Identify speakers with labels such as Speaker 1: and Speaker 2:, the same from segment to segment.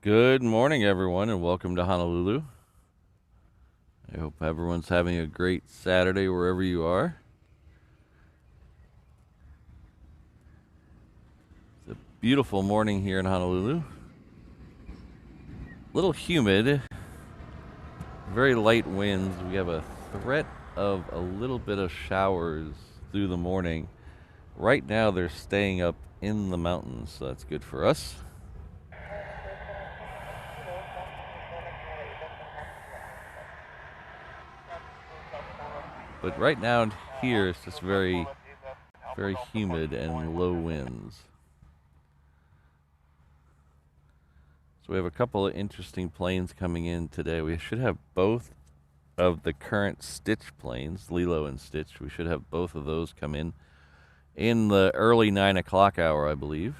Speaker 1: Good morning, everyone, and welcome to Honolulu. I hope everyone's having a great Saturday wherever you are. It's a beautiful morning here in Honolulu. A little humid, very light winds. We have a threat of a little bit of showers through the morning. Right now, they're staying up in the mountains, so that's good for us. But right now here, it's just very, very humid and low winds. So we have a couple of interesting planes coming in today. We should have both of the current Stitch planes, Lilo and Stitch. We should have both of those come in the early 9 o'clock hour, I believe.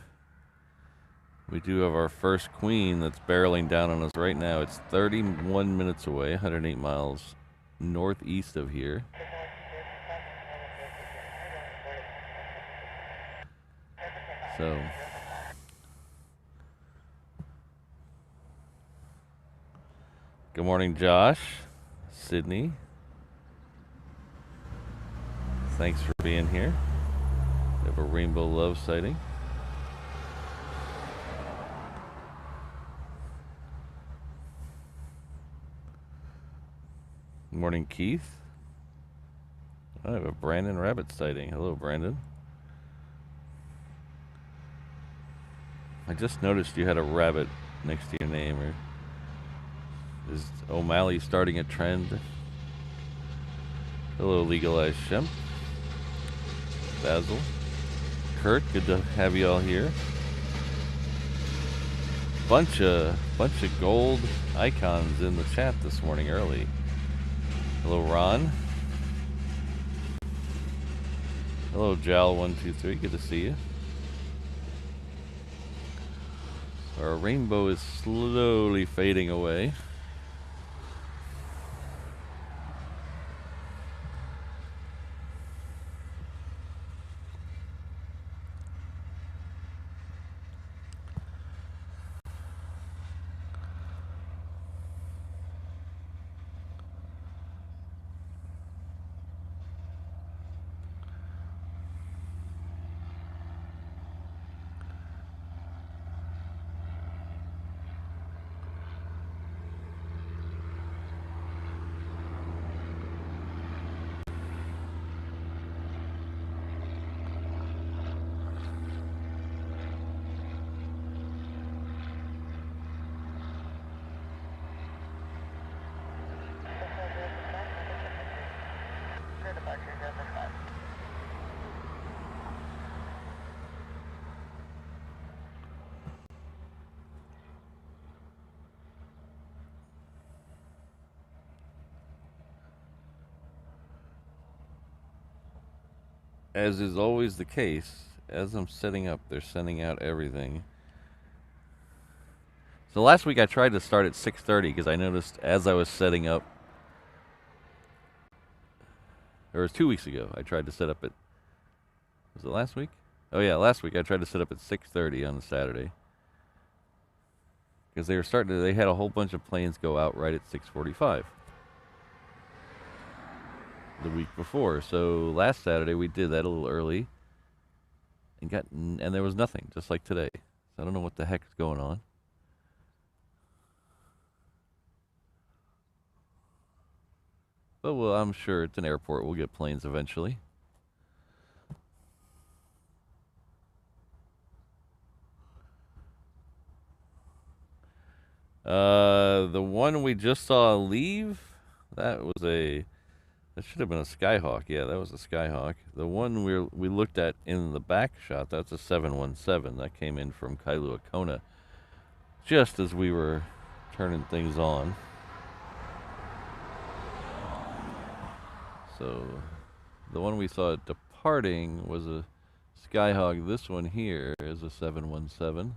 Speaker 1: We do have our first Queen that's barreling down on us right now. It's 31 minutes away, 108 miles northeast of here. So, good morning, Josh, Sydney. Thanks for being here. We have a Rainbow Love sighting. Good morning, Keith. I have a Brandon Rabbit sighting. Hello, Brandon. I just noticed you had a rabbit next to your name. Is O'Malley starting a trend? Hello, Legalized Shemp. Basil. Kurt, good to have you all here. Bunch of gold icons in the chat this morning early. Hello, Ron. Hello, Jal123. Good to see you. Our rainbow is slowly fading away. As is always the case, as I'm setting up, they're sending out everything. So last week I tried to start at 6:30 because I noticed as I was setting up, or it was 2 weeks ago, I tried to set up at, was it last week? Oh yeah, last week I tried to set up at 6:30 on a Saturday. Because they had a whole bunch of planes go out right at 6:45 the week before. So last Saturday we did that a little early and there was nothing, just like today. So I don't know what the heck is going on. But well, I'm sure it's an airport. We'll get planes eventually. The one we just saw leave, that should have been a Skyhawk. Yeah, that was a Skyhawk. The one we looked at in the back shot, that's a 717 that came in from Kailua Kona just as we were turning things on. So the one we saw departing was a Skyhawk. This one here is a 717.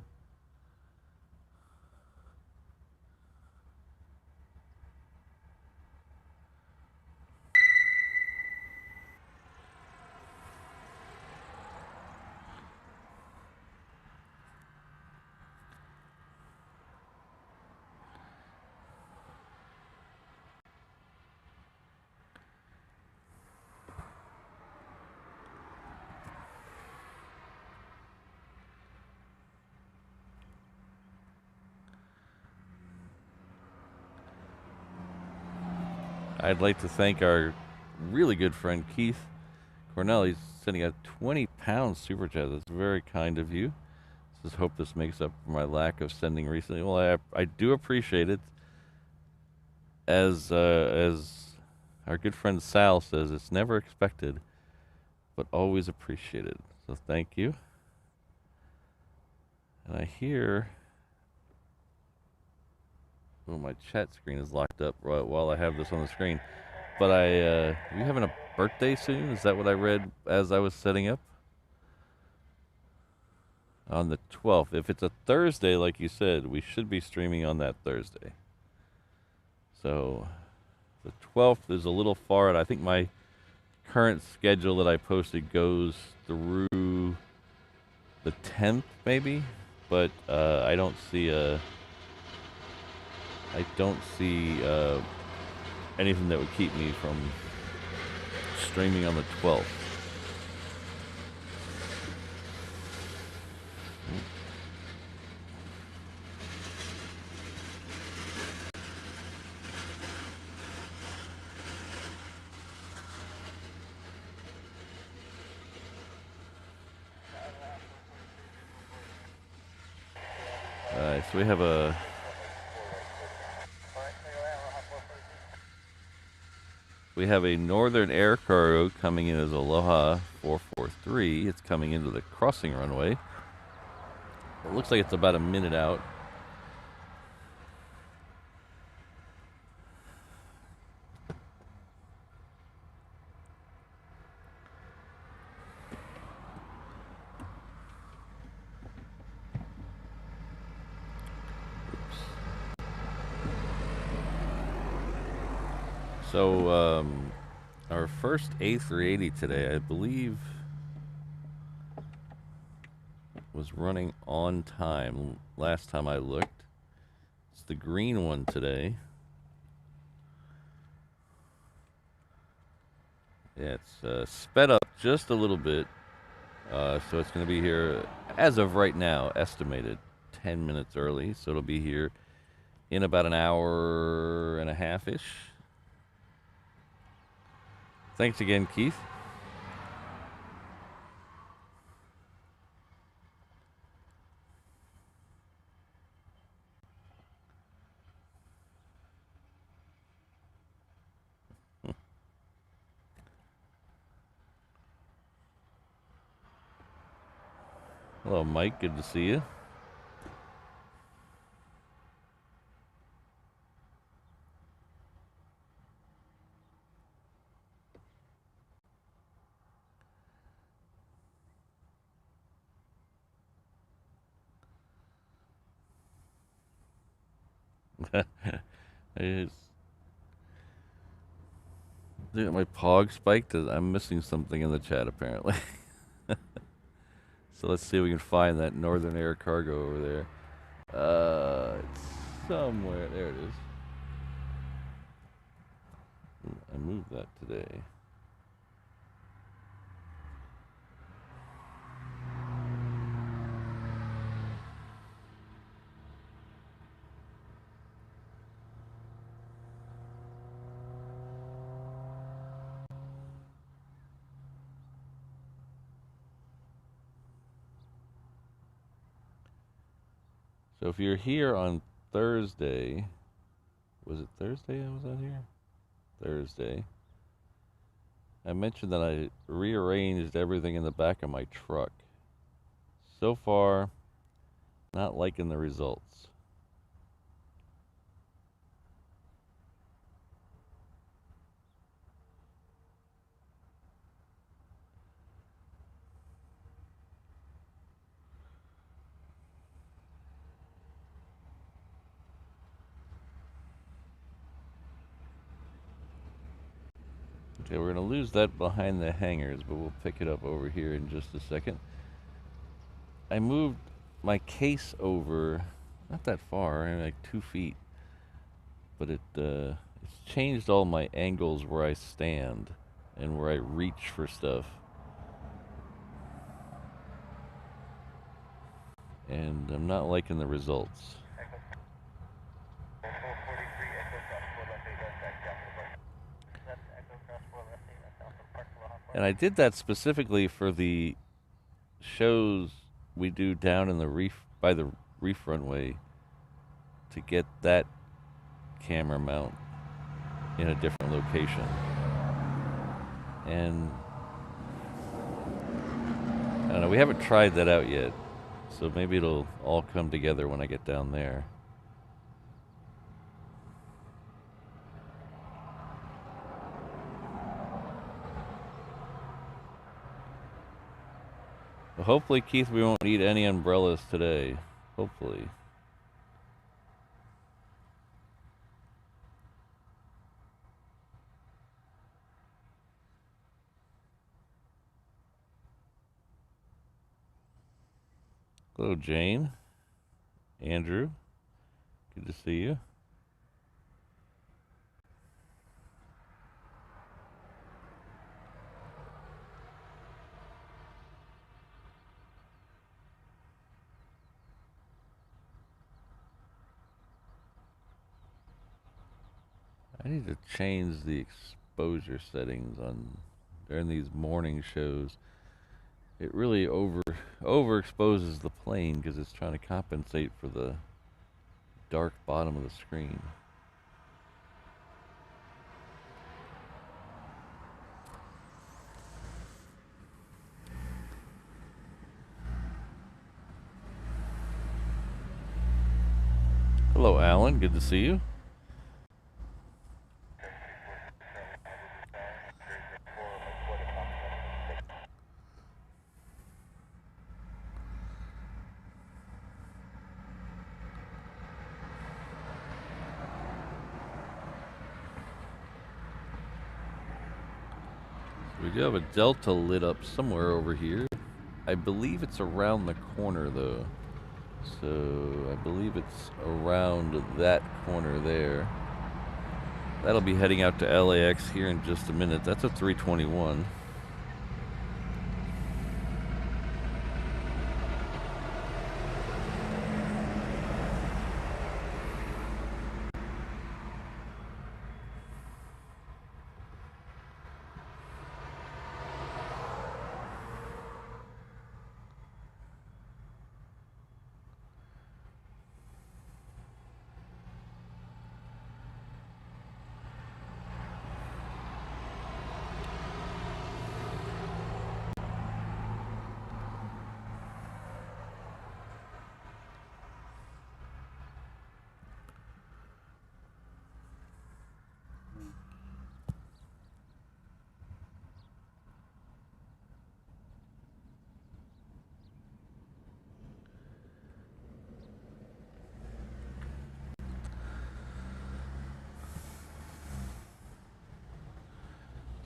Speaker 1: I'd like to thank our really good friend Keith Cornell. He's sending a 20-pound super chat. That's very kind of you. Just hope this makes up for my lack of sending recently. Well, I do appreciate it. As our good friend Sal says, it's never expected, but always appreciated. So thank you. And I hear, oh, my chat screen is locked up while I have this on the screen. But are you having a birthday soon? Is that what I read as I was setting up? On the 12th. If it's a Thursday, like you said, we should be streaming on that Thursday. So the 12th is a little far, and I think my current schedule that I posted goes through the 10th, maybe. But I don't see anything that would keep me from streaming on the 12th. So we have a Northern Air Cargo coming in as Aloha 443. It's coming into the crossing runway. It looks like it's about a minute out. So, our first A380 today, I believe, was running on time last time I looked. It's the green one today. Yeah, it's sped up just a little bit. So it's going to be here, as of right now, estimated 10 minutes early. So it'll be here in about an hour and a half-ish. Thanks again, Keith. Hello, Mike. Good to see you. My pog spiked. I'm missing something in the chat, apparently. So let's see if we can find that Northern Air Cargo over there. It's somewhere. There it is. I moved that today. So if you're here on Thursday, was it Thursday I was out here? Thursday. I mentioned that I rearranged everything in the back of my truck. So far, not liking the results. Okay, we're going to lose that behind the hangars, but we'll pick it up over here in just a second. I moved my case over, not that far, like 2 feet, but it's changed all my angles where I stand and where I reach for stuff. And I'm not liking the results. And I did that specifically for the shows we do down in the reef, by the reef runway, to get that camera mount in a different location. And I don't know, we haven't tried that out yet, so maybe it'll all come together when I get down there. But hopefully, Keith, we won't need any umbrellas today. Hopefully. Hello, Jane. Andrew. Good to see you. I need to change the exposure settings on during these morning shows. It really overexposes the plane because it's trying to compensate for the dark bottom of the screen. Hello, Alan. Good to see you. We do have a Delta lit up somewhere over here. I believe it's around the corner, though. So I believe it's around that corner there. That'll be heading out to LAX here in just a minute. That's a 321.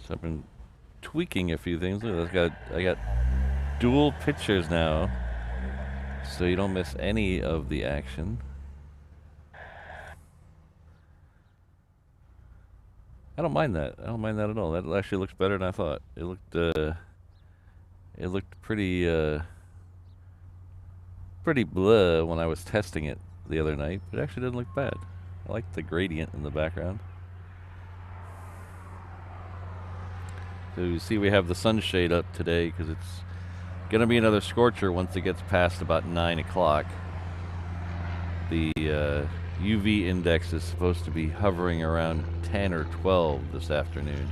Speaker 1: So I've been tweaking a few things. Look, I got dual pictures now, so you don't miss any of the action. I don't mind that. I don't mind that at all. That actually looks better than I thought. It looked pretty blah when I was testing it the other night, but it actually didn't look bad. I like the gradient in the background. So you see we have the sunshade up today because it's going to be another scorcher once it gets past about 9 o'clock. The UV index is supposed to be hovering around 10 or 12 this afternoon.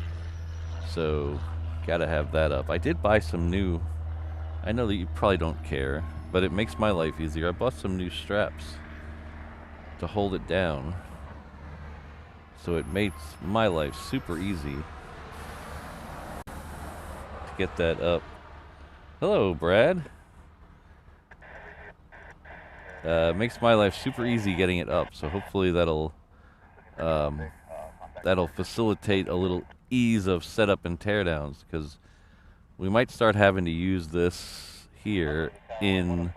Speaker 1: So got to have that up. I did buy some new, I know that you probably don't care, but it makes my life easier. I bought some new straps to hold it down. So it makes my life super easy get that up. Hello, Brad. Makes my life super easy getting it up, so hopefully that'll facilitate a little ease of setup and teardowns, because we might start having to use this here in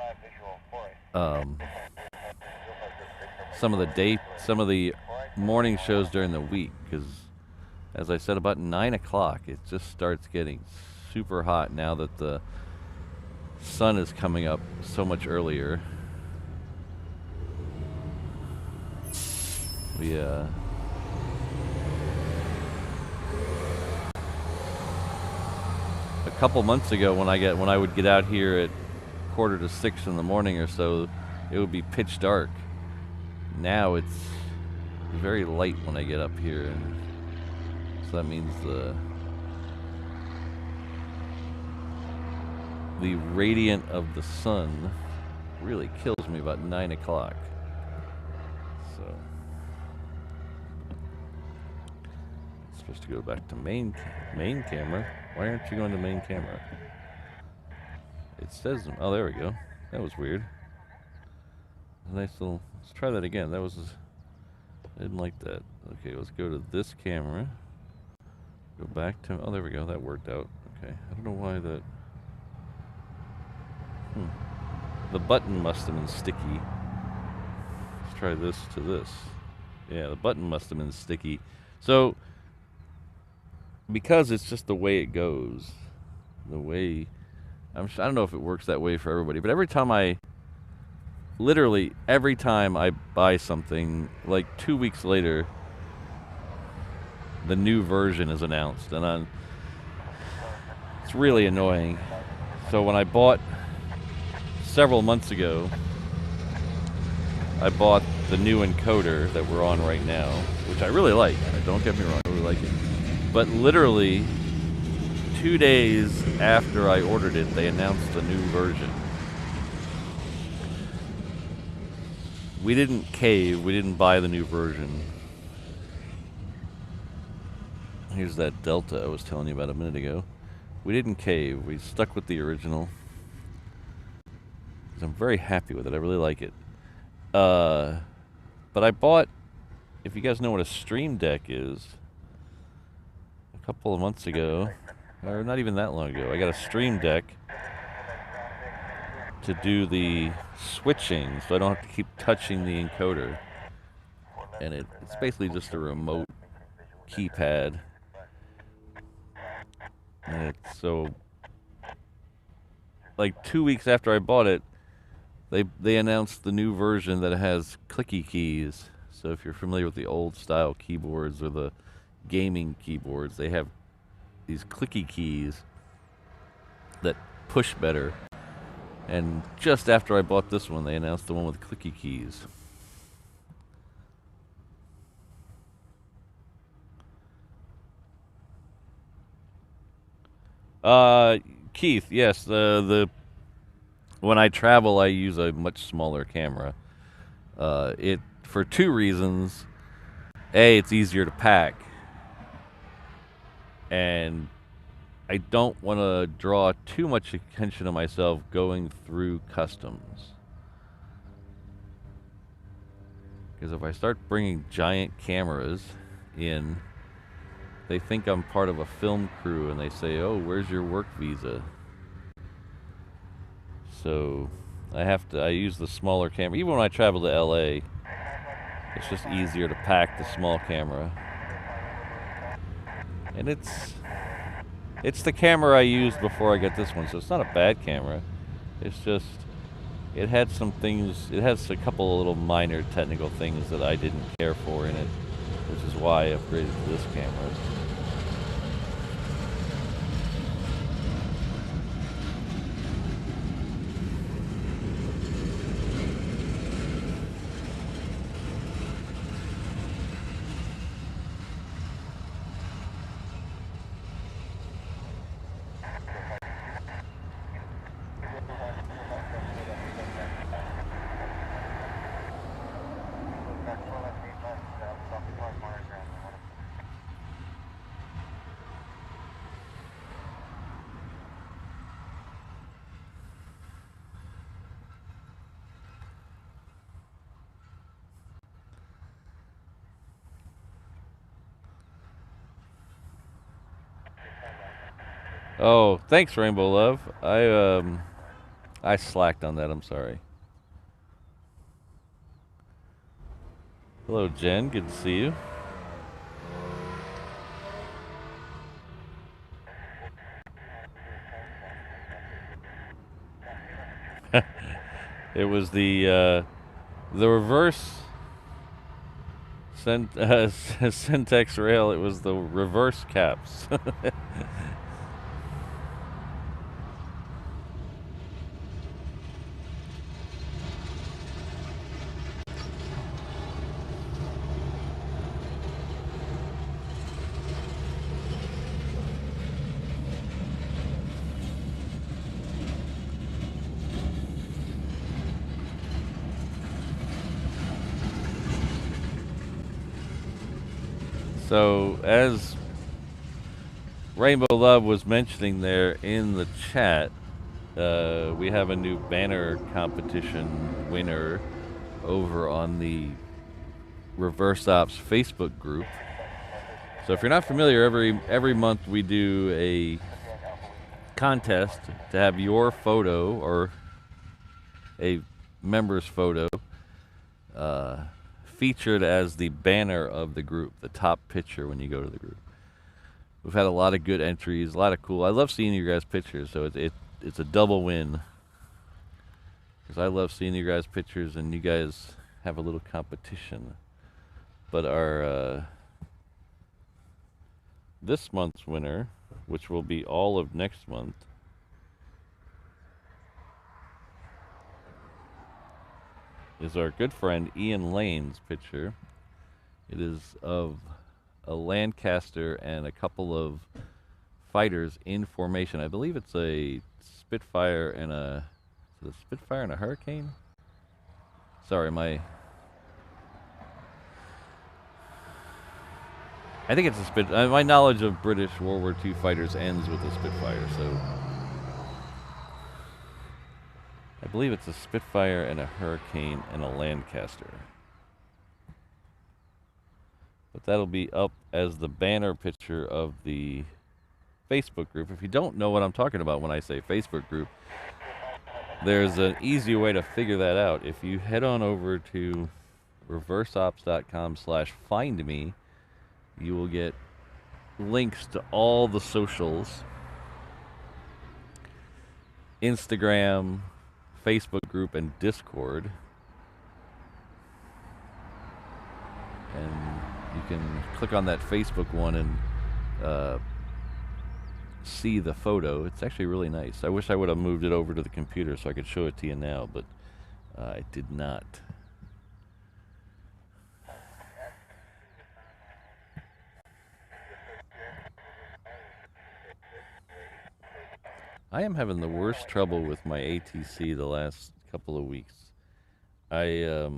Speaker 1: some of the morning shows during the week, because as I said, about 9 o'clock it just starts getting super hot now that the sun is coming up so much earlier. couple months ago when I would get out here at 5:45 in the morning or so, it would be pitch dark. Now it's very light when I get up here, and so that means the radiant of the sun really kills me about 9 o'clock. So I'm supposed to go back to main camera. Why aren't you going to main camera? It says, oh, there we go. That was weird. Nice little, let's try that again. That was, I didn't like that. Okay, let's go to this camera. Go back to, oh, there we go. That worked out. Okay, I don't know why that, the button must have been sticky. Let's try this to this. Yeah, the button must have been sticky. So, because it's just the way it goes, the way, I don't know if it works that way for everybody, but literally every time I buy something, like 2 weeks later, the new version is announced, and it's really annoying. So when I bought, several months ago, I bought the new encoder that we're on right now, which I really like. Don't get me wrong, I really like it. But literally 2 days after I ordered it, they announced the new version. We didn't cave, we didn't buy the new version. Here's that Delta I was telling you about a minute ago. We didn't cave, we stuck with the original. I'm very happy with it, I really like it. But I bought, if you guys know what a Stream Deck is, a couple of months ago, or not even that long ago, I got a Stream Deck to do the switching, so I don't have to keep touching the encoder. And it's basically just a remote keypad. And it's so, like 2 weeks after I bought it, they announced the new version that has clicky keys. So if you're familiar with the old style keyboards or the gaming keyboards, they have these clicky keys that push better. And just after I bought this one, they announced the one with clicky keys. Keith, yes, when I travel, I use a much smaller camera. For two reasons. A, it's easier to pack. And I don't want to draw too much attention to myself going through customs. Because if I start bringing giant cameras in, they think I'm part of a film crew and they say, oh, where's your work visa? So I use the smaller camera. Even when I travel to LA, it's just easier to pack the small camera. And it's the camera I used before I got this one, so it's not a bad camera. It's just, it had some things, it has a couple of little minor technical things that I didn't care for in it, which is why I upgraded to this camera. Oh, thanks, Rainbow Love. I slacked on that. I'm sorry. Hello, Jen. Good to see you. It was the reverse Syntex rail. It was the reverse caps. So, as Rainbow Love was mentioning there in the chat, we have a new banner competition winner over on the Reverse Ops Facebook group. So if you're not familiar, every month we do a contest to have your photo or a member's photo featured as the banner of the group, the top picture when you go to the group. We've had a lot of good entries, a lot of cool. I love seeing you guys' pictures, so it's a double win. Because I love seeing you guys' pictures, and you guys have a little competition. But our this month's winner, which will be all of next month, is our good friend Ian Lane's picture. It is of a Lancaster and a couple of fighters in formation. I believe it's a Spitfire and a Spitfire and a Hurricane. Sorry, I think it's a Spitfire. My knowledge of British World War II fighters ends with a Spitfire, so I believe it's a Spitfire and a Hurricane and a Lancaster. But that'll be up as the banner picture of the Facebook group. If you don't know what I'm talking about when I say Facebook group, there's an easy way to figure that out. If you head on over to reverseops.com/findme, you will get links to all the socials, Instagram, Facebook group, and Discord. And you can click on that Facebook one and see the photo. It's actually really nice. I wish I would have moved it over to the computer so I could show it to you now, but I did not. I am having the worst trouble with my ATC the last couple of weeks. I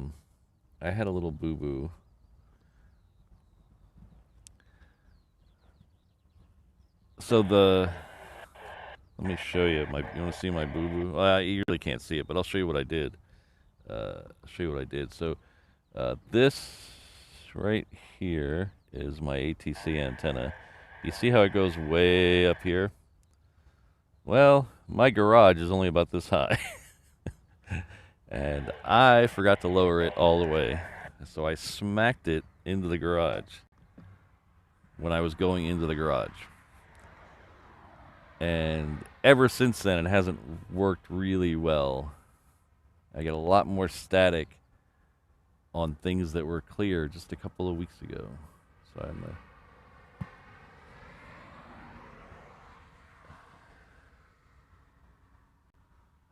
Speaker 1: had a little boo-boo. So let me show you you want to see my boo-boo? Well, you really can't see it, but I'll show you what I did. So this right here is my ATC antenna. You see how it goes way up here? Well, my garage is only about this high. And I forgot to lower it all the way. So I smacked it into the garage when I was going into the garage. And ever since then, it hasn't worked really well. I get a lot more static on things that were clear just a couple of weeks ago. So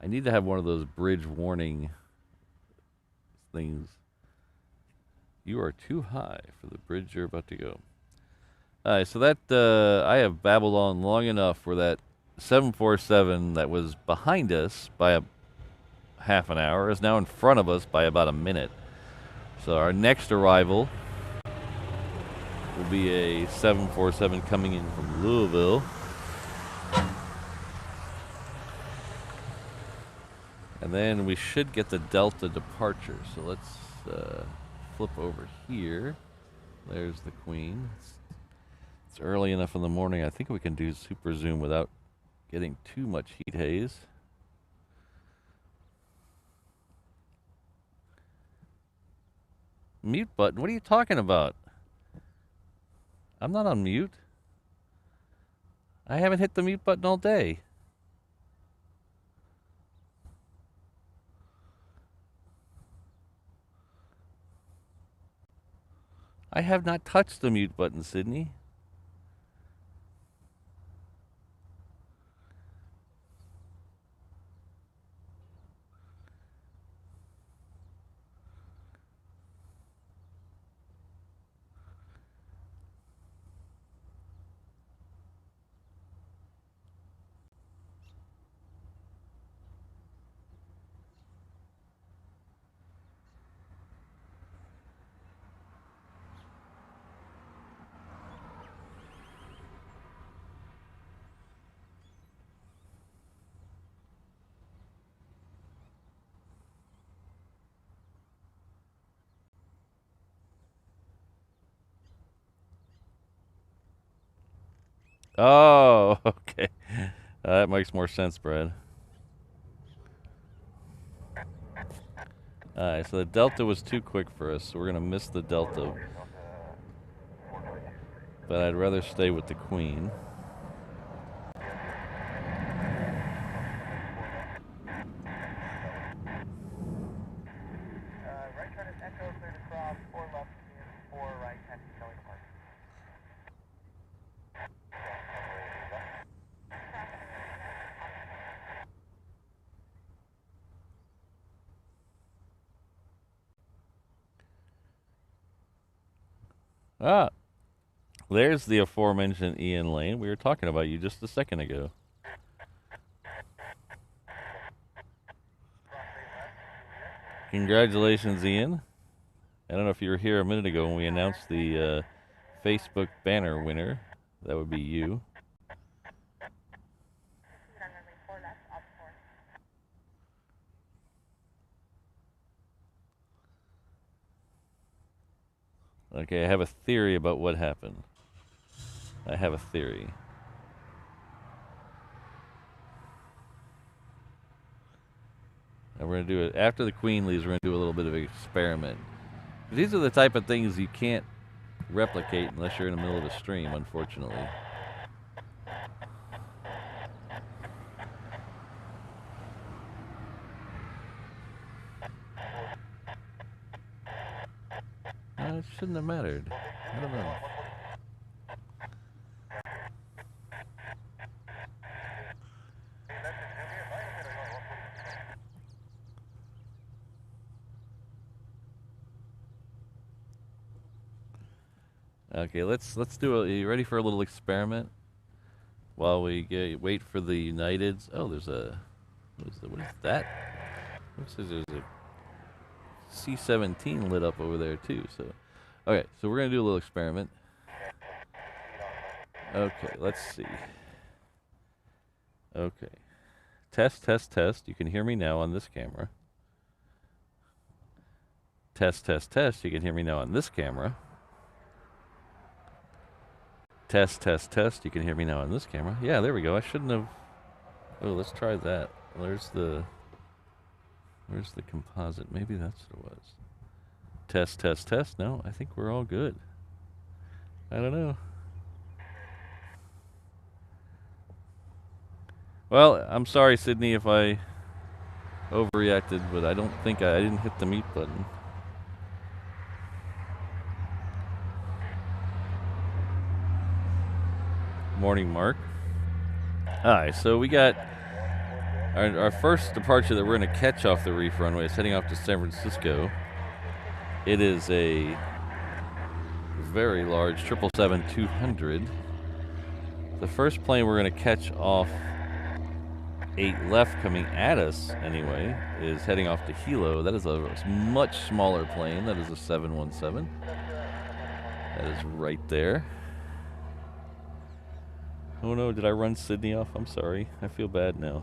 Speaker 1: I need to have one of those bridge warning things. You are too high for the bridge you're about to go. Alright, so that I have babbled on long enough for that 747 that was behind us by a half an hour is now in front of us by about a minute. So our next arrival will be a 747 coming in from Louisville. And then we should get the Delta departure. So let's flip over here. There's the Queen. It's early enough in the morning. I think we can do super zoom without getting too much heat haze. Mute button? What are you talking about? I'm not on mute. I haven't hit the mute button all day. I have not touched the mute button, Sydney. Oh, okay. That makes more sense, Brad. Alright, so the Delta was too quick for us, so we're going to miss the Delta. But I'd rather stay with the Queen. Ah, there's the aforementioned Ian Lane. We were talking about you just a second ago. Congratulations, Ian. I don't know if you were here a minute ago when we announced the Facebook banner winner. That would be you. Okay, I have a theory about what happened. I have a theory. And we're going to do it after the Queen leaves. We're going to do a little bit of an experiment. These are the type of things you can't replicate unless you're in the middle of a stream, unfortunately. It shouldn't have mattered. I don't know. Okay, let's do a. Are you ready for a little experiment? While we wait for the Uniteds. Oh, there's a. What is that? Looks like there's a C-17 lit up over there too. So, okay, so we're gonna do a little experiment. Okay, let's see. Okay, test, test, test. You can hear me now on this camera. Test, test, test. You can hear me now on this camera. Test, test, test. You can hear me now on this camera. Yeah, there we go. I shouldn't have. Oh, let's try that. Where's the composite? Maybe that's what it was. Test, test, test. No, I think we're all good. I don't know. Well, I'm sorry, Sydney, if I overreacted, but I don't think I didn't hit the mute button. Morning, Mark. Alright, so we got our first departure that we're going to catch off the reef runway is heading off to San Francisco. It is a very large 777-200. The first plane we're going to catch off 8 left coming at us anyway is heading off to Hilo. That is a much smaller plane. That is a 717. That is right there. Oh no, did I run Sydney off? I'm sorry. I feel bad now.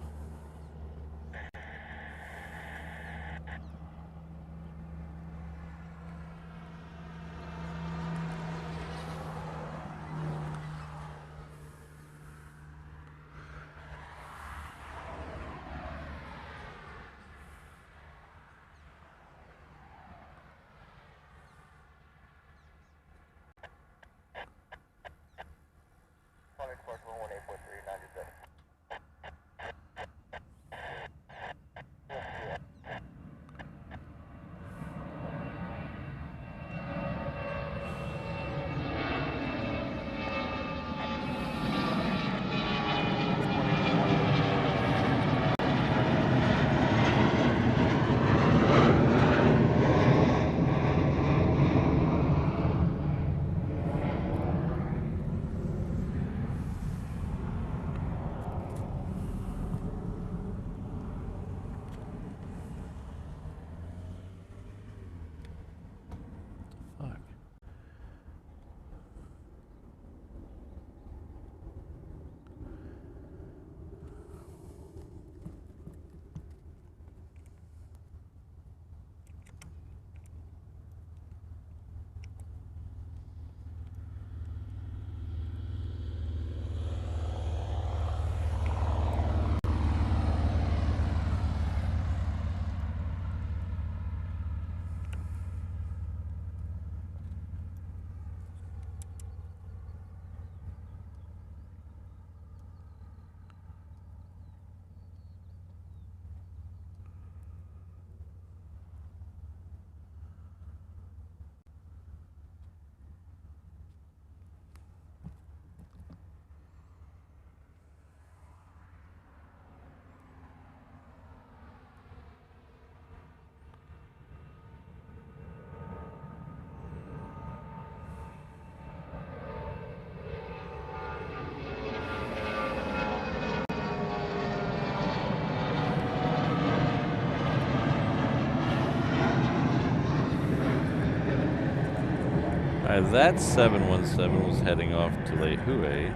Speaker 1: That 717 was heading off to Lehue.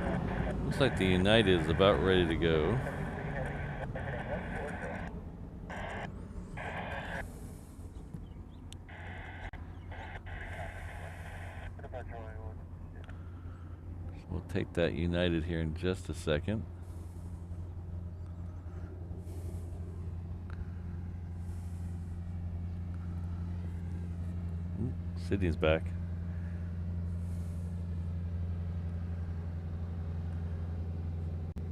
Speaker 1: Looks like the United is about ready to go. We'll take that United here in just a second. Sydney's back.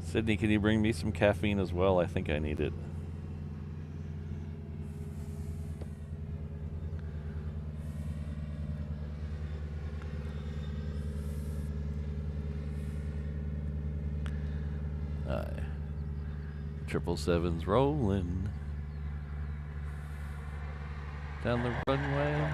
Speaker 1: Sydney, can you bring me some caffeine as well? I think I need it. Aye. 777's rolling down the runway.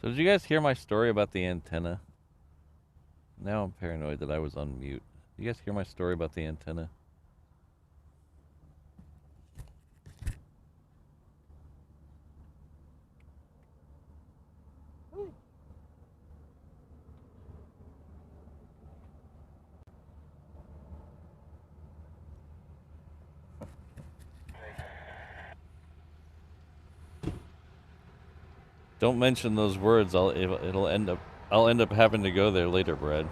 Speaker 1: So did you guys hear my story about the antenna? Now I'm paranoid that I was on mute. Did you guys hear my story about the antenna? Don't mention those words. I'll end up having to go there later, Brad.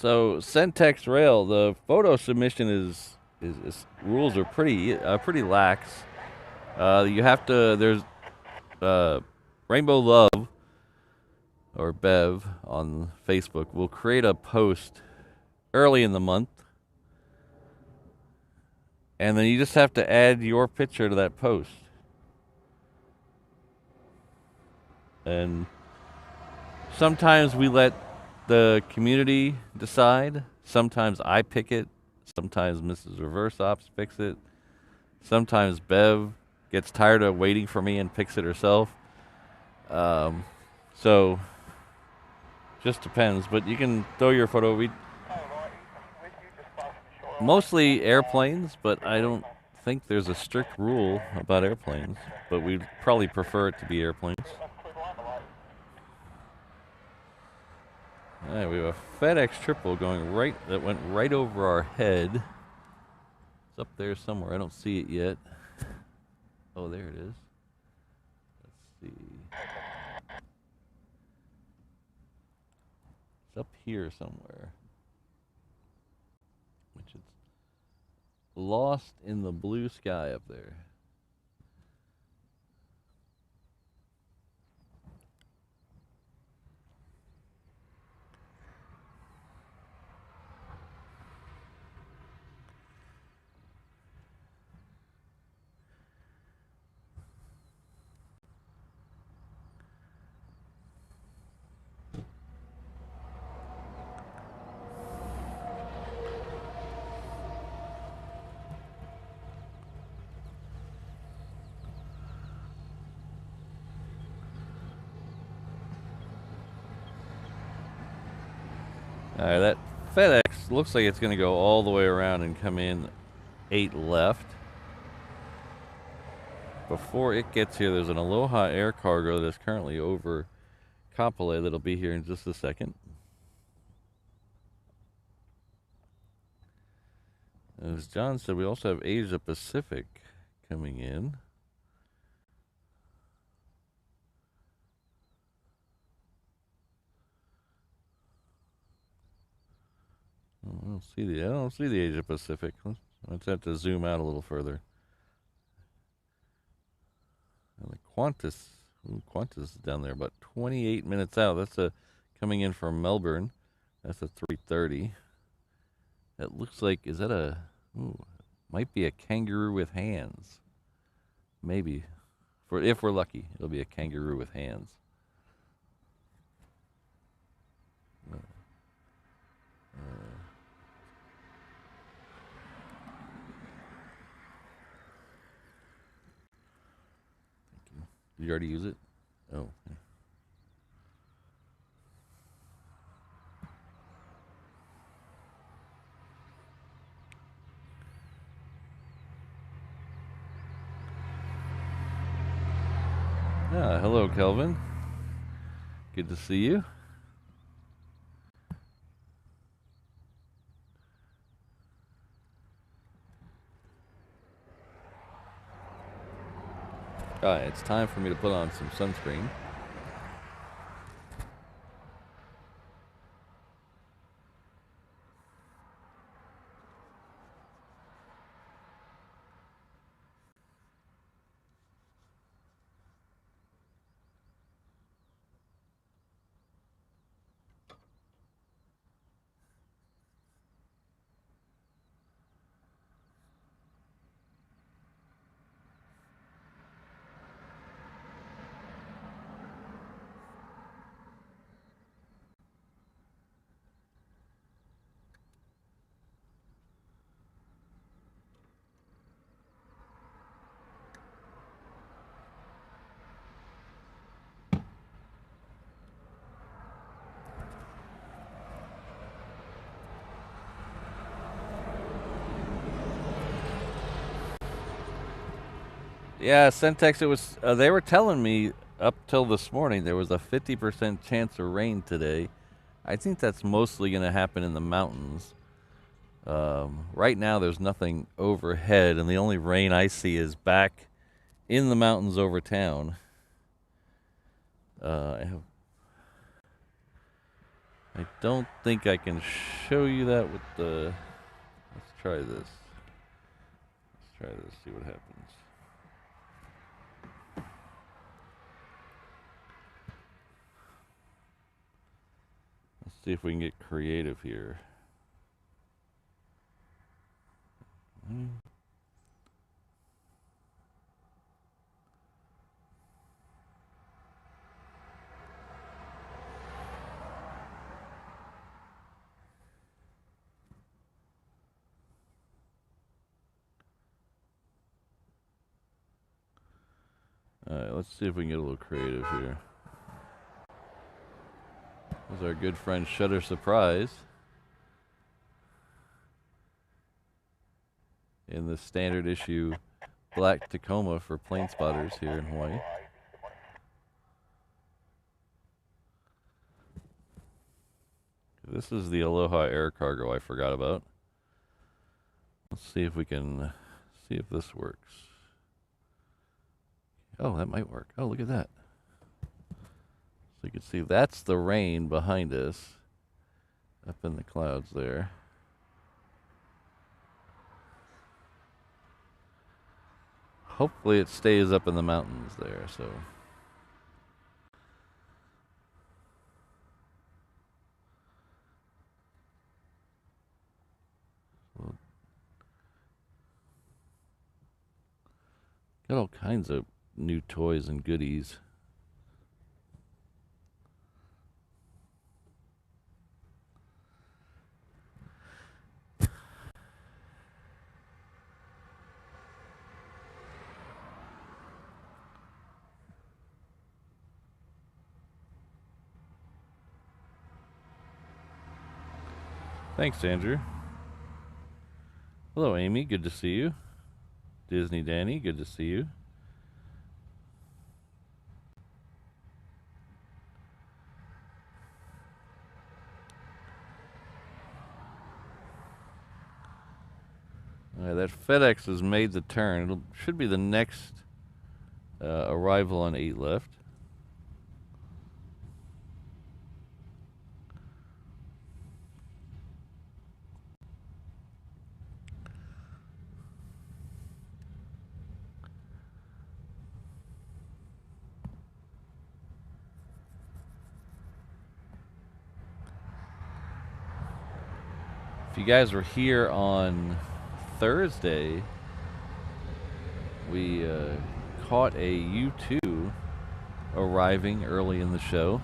Speaker 1: So Centex Rail, the photo submission is rules are pretty lax. You have to there's Rainbow Love or Bev on Facebook will create a post early in the month, and then you just have to add your picture to that post. And sometimes we let the community decide. Sometimes I pick it. Sometimes Mrs. Reverse Ops picks it. Sometimes Bev gets tired of waiting for me and picks it herself. So just depends. But you can throw your photo. Mostly airplanes, but I don't think there's a strict rule about airplanes. But we'd probably prefer it to be airplanes. All right, we have a FedEx triple going that went right over our head. It's up there somewhere. I don't see it yet. Oh, there it is. Let's see. It's up here somewhere. much. It's lost in the blue sky up there. All right, that FedEx looks like it's going to go all the way around and come in 8 left. Before it gets here, there's an Aloha air cargo that's currently over Kapolei that'll be here in just a second. As John said, we also have Asia Pacific coming in. I don't see the Asia Pacific. Let's have to zoom out a little further. And the Qantas is down there, about 28 minutes out. That's coming in from Melbourne. That's a 3:30. That looks like, is that might be a kangaroo with hands. Maybe. If we're lucky, it'll be a kangaroo with hands. Did you already use it? Oh. Hello, Kelvin. Good to see you. All right, it's time for me to put on some sunscreen. Yeah, Centex, it was, they were telling me up till this morning there was a 50% chance of rain today. I think that's mostly going to happen in the mountains. Right now there's nothing overhead, and the only rain I see is back in the mountains over town. I don't think I can show you that with the... Let's try this. See what happens. Let's see if we can get creative here. Alright, let's see if we can get a little creative here. This is our good friend Shutter Surprise in the standard issue black Tacoma for plane spotters here in Hawaii. This is the Aloha air cargo I forgot about. Let's see if we can see if this works. Oh, that might work. Oh, look at that. So you can see that's the rain behind us up in the clouds there. hopefully it stays up in the mountains there, so. Got all kinds of new toys and goodies. Thanks, Andrew. Hello, Amy. Good to see you. Disney Danny, good to see you. All right, that FedEx has made the turn. It should be the next arrival on 8 left. If you guys were here on Thursday, we caught a U2 arriving early in the show.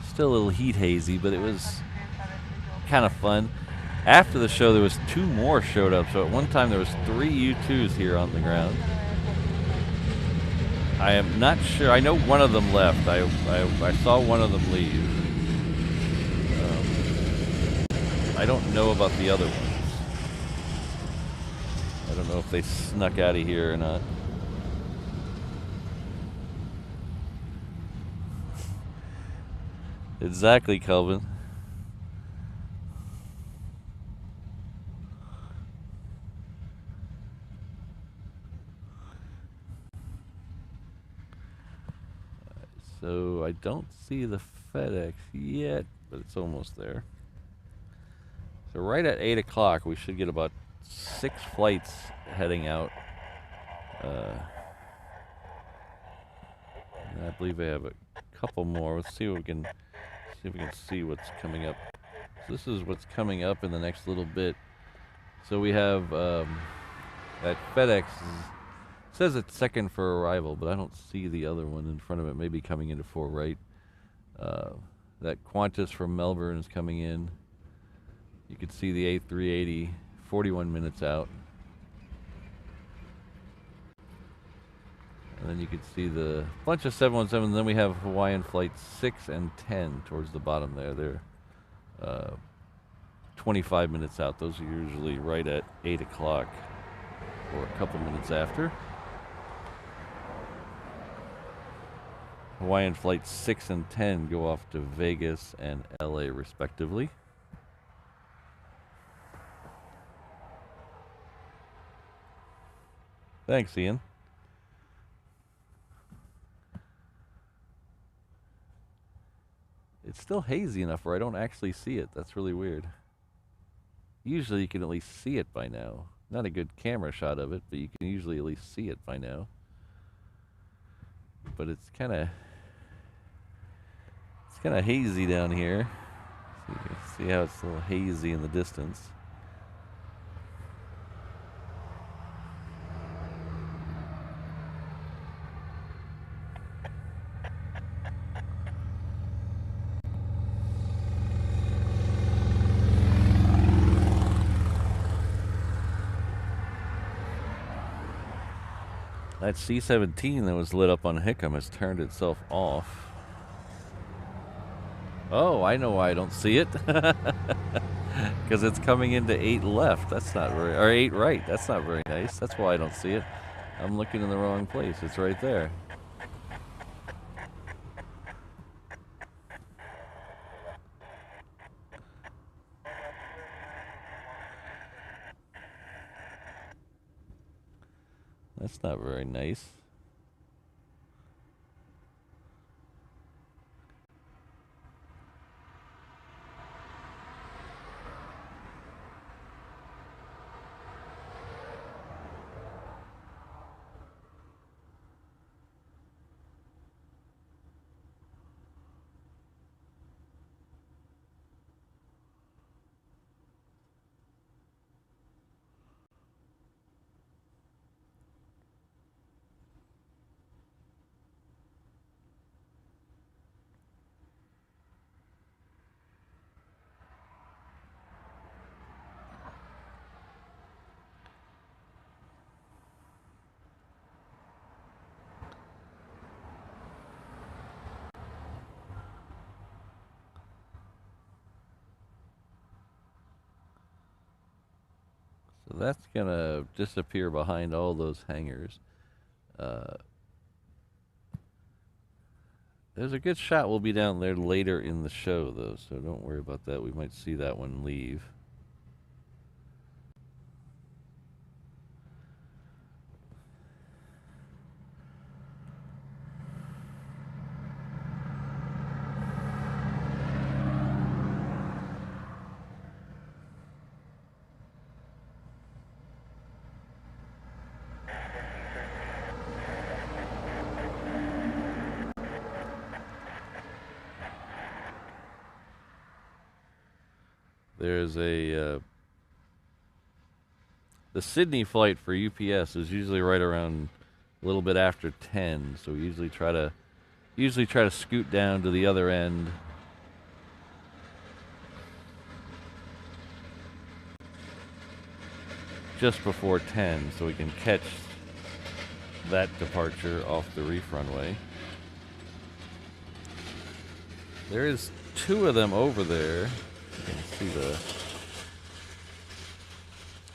Speaker 1: Still a little heat hazy, but it was kind of fun. After the show, there was 2 more showed up. So at one time, there was 3 U2s here on the ground. I am not sure. I know one of them left. I saw one of them leave. I don't know about the other ones. I don't know if they snuck out of here or not. Exactly, Kelvin. So I don't see the FedEx yet, but it's almost there. So right at 8 o'clock, we should get about 6 flights heading out. I believe they have a couple more. Let's see if we can see what's coming up. So this is what's coming up in the next little bit. So we have that FedEx says it's second for arrival, but I don't see the other one in front of it. Maybe coming into 4 right. That Qantas from Melbourne is coming in. You can see the A380, 41 minutes out. And then you can see the bunch of 717s. And then we have Hawaiian flights 6 and 10 towards the bottom there. They're 25 minutes out. Those are usually right at 8 o'clock or a couple minutes after. Hawaiian flights 6 and 10 go off to Vegas and LA respectively. Thanks, Ian. It's still hazy enough where I don't actually see it. That's really weird. Usually you can at least see it by now. Not a good camera shot of it, but you can usually at least see it by now. But it's kind of hazy down here. So you can see how it's a little hazy in the distance. That C-17 that was lit up on Hickam has turned itself off. Oh, I know why I don't see it. Because it's coming into 8 left. That's not very, or 8 right. That's not very nice. That's why I don't see it. I'm looking in the wrong place. It's right there. That's not very nice. So that's going to disappear behind all those hangars. There's a good shot we'll be down there later in the show, though, so don't worry about that. We might see that one leave. There's a the Sydney flight for UPS is usually right around a little bit after 10, so we usually try to scoot down to the other end. Just before 10, so we can catch that departure off the reef runway. There is 2 of them over there. You can see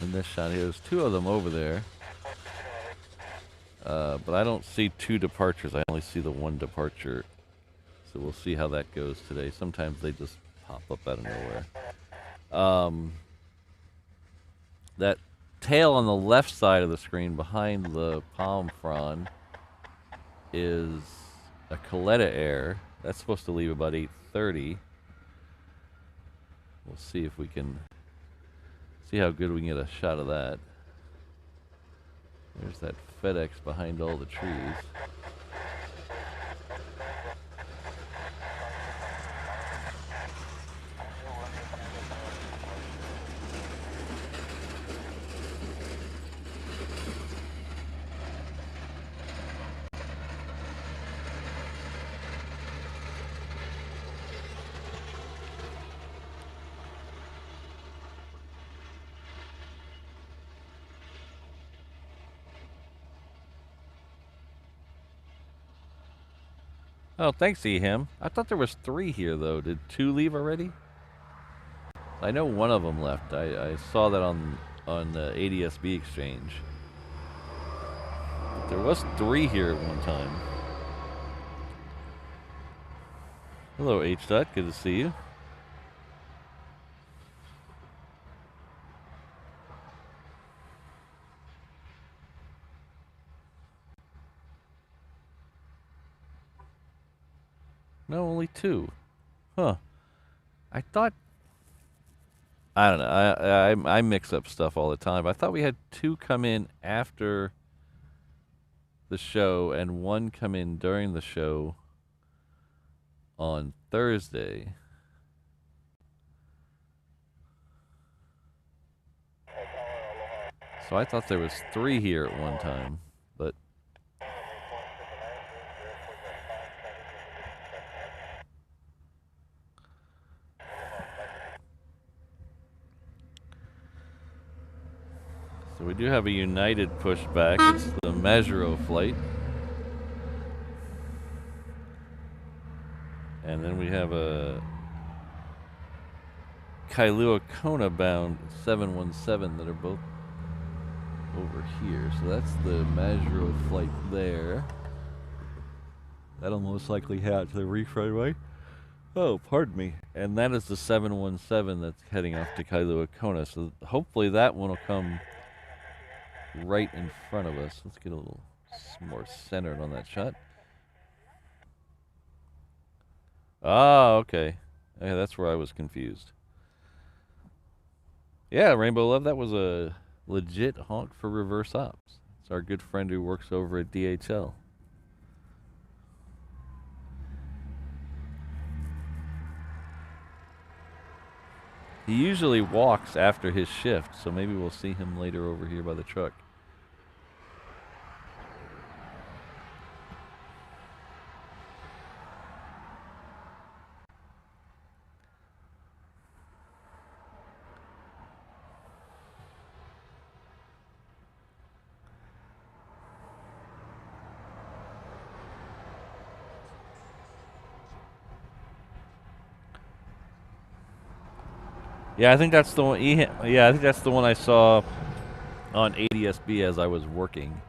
Speaker 1: in this shot here, there's 2 of them over there. But I don't see 2 departures. I only see the 1 departure. So we'll see how that goes today. Sometimes they just pop up out of nowhere. That tail on the left side of the screen behind the palm frond is a Coletta Air. That's supposed to leave about 8:30. We'll see if we can see how good we can get a shot of that. There's that FedEx behind all the trees. Oh, thanks, Ehim. I thought there was 3 here, though. Did 2 leave already? I know one of them left. I saw that on the ADSB exchange. But there was 3 here at one time. Hello, H. Dot. Good to see you. No, only 2. Huh. I thought... I don't know. I mix up stuff all the time. I thought we had 2 come in after the show and 1 come in during the show on Thursday. So I thought there was 3 here at one time, but... So we do have a United pushback. It's the Majuro flight. And then we have a Kailua Kona bound 717 that are both over here. So that's the Majuro flight there. That'll most likely head out to the reef runway. Oh, pardon me. And that is the 717 that's heading off to Kailua Kona. So hopefully that one will come right in front of us. Let's get a little more centered on that shot. Ah, okay. Yeah, that's where I was confused. Yeah, Rainbow Love, that was a legit honk for reverse ops. It's our good friend who works over at DHL. He usually walks after his shift, so maybe we'll see him later over here by the truck. Yeah, I think that's the one. Yeah, I think that's the one I saw on ADSB as I was working.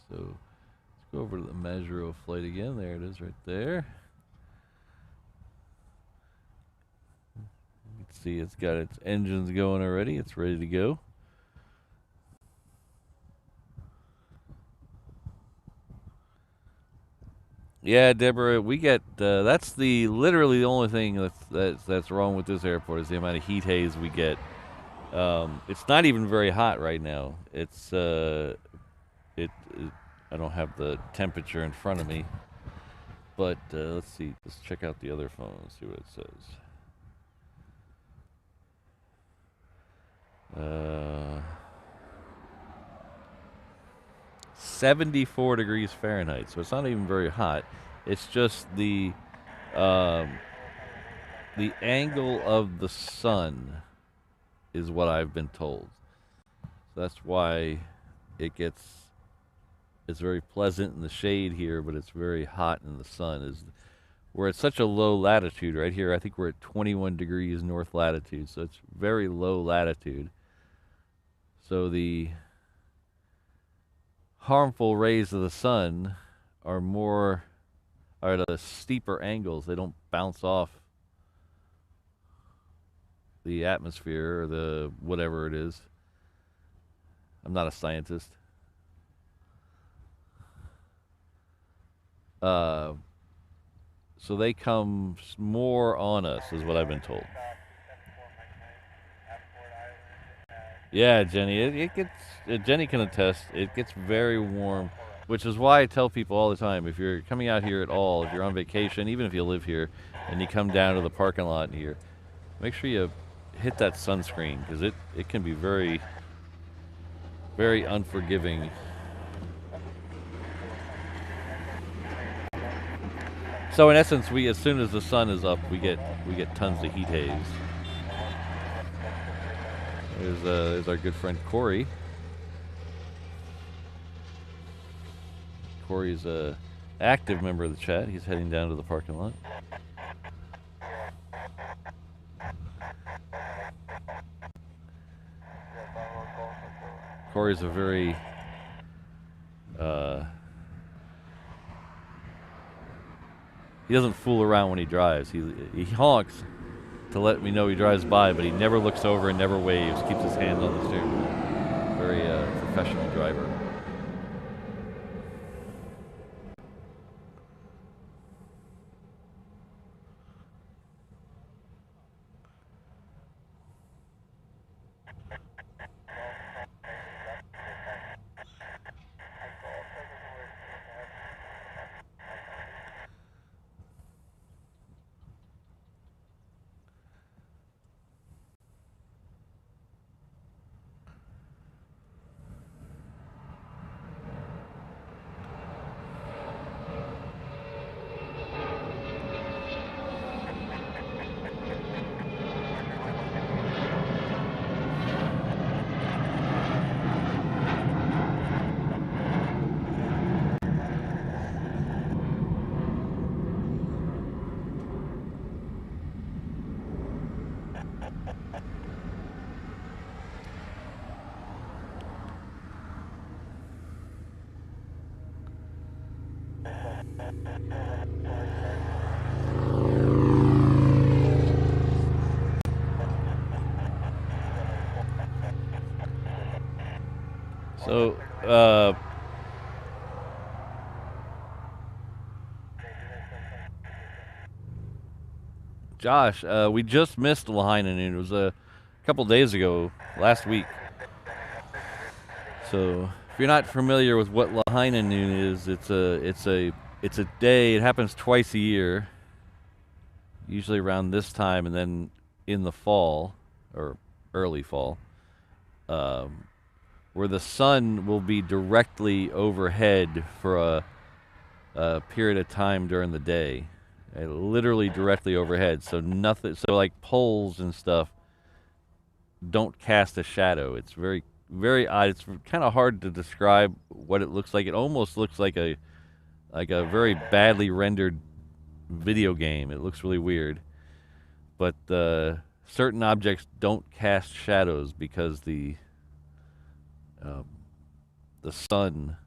Speaker 1: So let's go over to the measure of flight again. There it is right there. You can see it's got its engines going already. It's ready to go. Yeah, Deborah, we get that's the literally the only thing that's wrong with this airport is the amount of heat haze we get. It's not even very hot right now. It I don't have the temperature in front of me, but let's see. Let's check out the other phone and see what it says. 74 degrees Fahrenheit, so it's not even very hot. It's just um, the angle of the sun is what I've been told. So that's why it's very pleasant in the shade here, but it's very hot in the sun. We're at such a low latitude right here. I think we're at 21 degrees north latitude, so it's very low latitude. So the harmful rays of the sun are at a steeper angles. They don't bounce off the atmosphere or the whatever it is. I'm not a scientist. So they come more on us, is what I've been told. Yeah, Jenny, it gets. Jenny can attest. It gets very warm, which is why I tell people all the time: if you're coming out here at all, if you're on vacation, even if you live here, and you come down to the parking lot here, make sure you hit that sunscreen because it can be very, very unforgiving. So in essence, as soon as the sun is up, we get tons of heat haze. There's our good friend Corey. Corey's a active member of the chat. He's heading down to the parking lot. Corey's a very he doesn't fool around when he drives. He honks to let me know he drives by, but he never looks over and never waves. Keeps his hands on the steering wheel. Very professional driver. So, Josh, we just missed Lahaina noon. It was a couple days ago, last week. So, if you're not familiar with what Lahaina noon is, it's a day. It happens twice a year, usually around this time, and then in the fall or early fall. Where the sun will be directly overhead for a period of time during the day, literally directly overhead. So nothing. So like poles and stuff don't cast a shadow. It's very very odd. It's kind of hard to describe what it looks like. It almost looks like a very badly rendered video game. It looks really weird. But certain objects don't cast shadows because um, the sun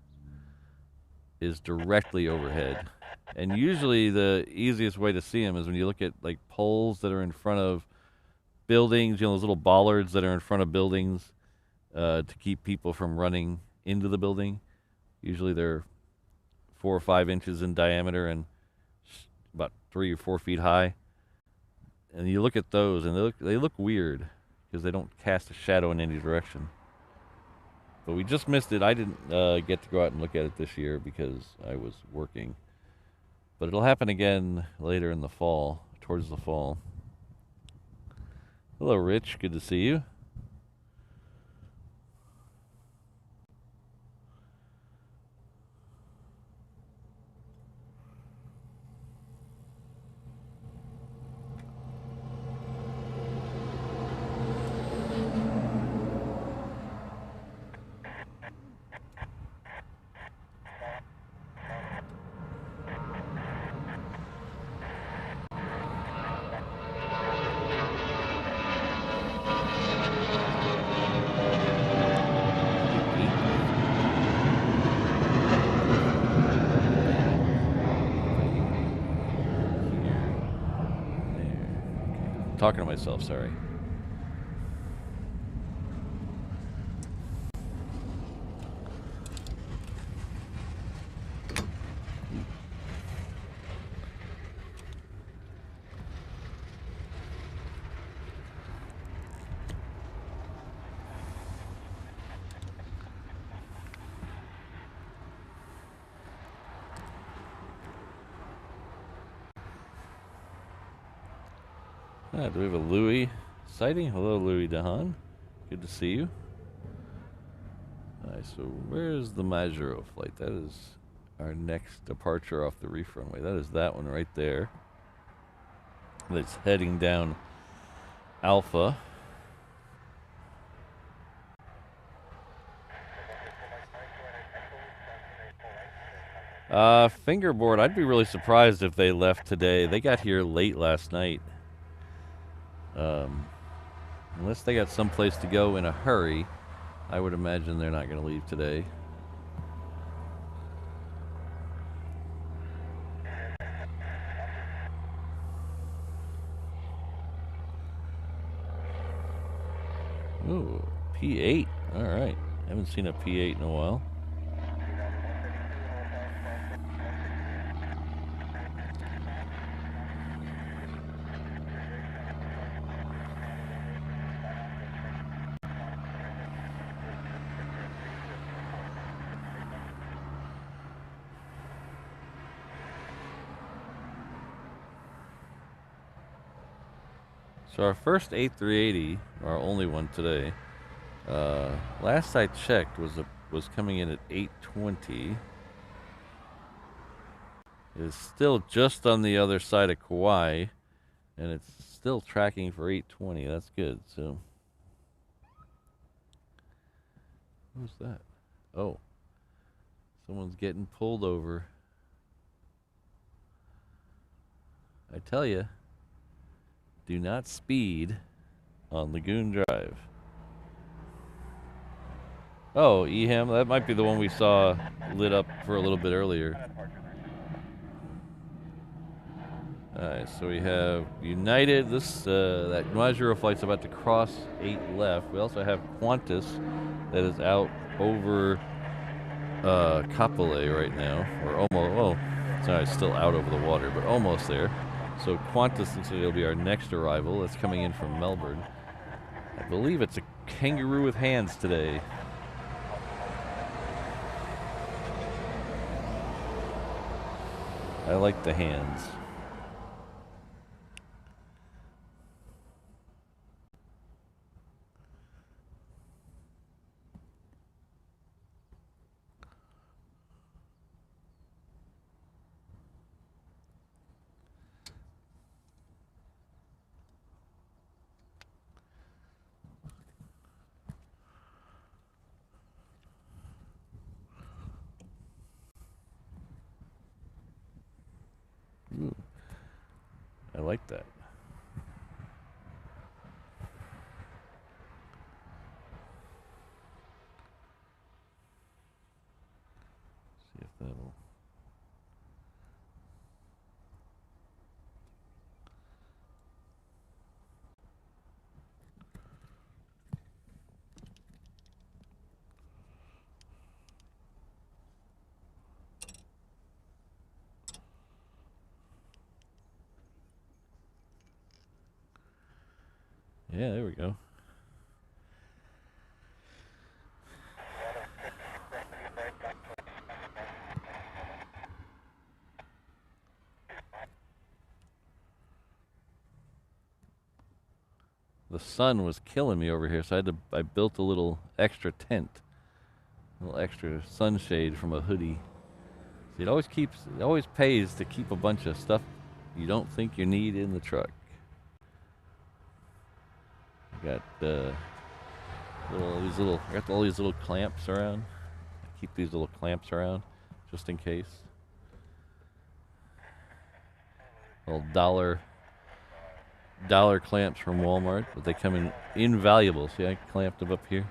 Speaker 1: is directly overhead. And usually the easiest way to see them is when you look at like poles that are in front of buildings, those little bollards that are in front of buildings to keep people from running into the building. Usually they're 4 or 5 inches in diameter and about 3 or 4 feet high. And you look at those, and they look weird because they don't cast a shadow in any direction. But we just missed it. I didn't get to go out and look at it this year because I was working. But it'll happen again later in the fall, towards the fall. Hello, Rich. Good to see you. Talking to myself, sorry. Do we have a Louis sighting? Hello, Louis Dahan. Good to see you. Alright, so where's the Majuro flight? That is our next departure off the reef runway. That is that one right there. That's heading down Alpha. Fingerboard, I'd be really surprised if they left today. They got here late last night. Unless they got someplace to go in a hurry, I would imagine they're not going to leave today. Ooh, P8. All right. Haven't seen a P8 in a while. So our first A380, our only one today, last I checked was coming in at 820. It is still just on the other side of Kauai, and it's still tracking for 820. That's good. So, who's that? Oh, someone's getting pulled over. I tell you, do not speed on Lagoon Drive. Oh, Eham, that might be the one we saw lit up for a little bit earlier. Alright, so we have United. That Majuro flight's about to cross 8 left. We also have Qantas that is out over Kapolei right now. Or almost, sorry, it's still out over the water, but almost there. So Qantas looks like it'll be our next arrival. It's coming in from Melbourne. I believe it's a kangaroo with hands today. I like the hands. Ooh, like that. See if that'll. Yeah, there we go. The sun was killing me over here, so I built a little extra tent, a little extra sunshade from a hoodie. So it always pays to keep a bunch of stuff you don't think you need in the truck. I got I got all these little clamps around. I keep these little clamps around just in case. Little dollar clamps from Walmart, but they come in invaluable. See, I clamped them up here.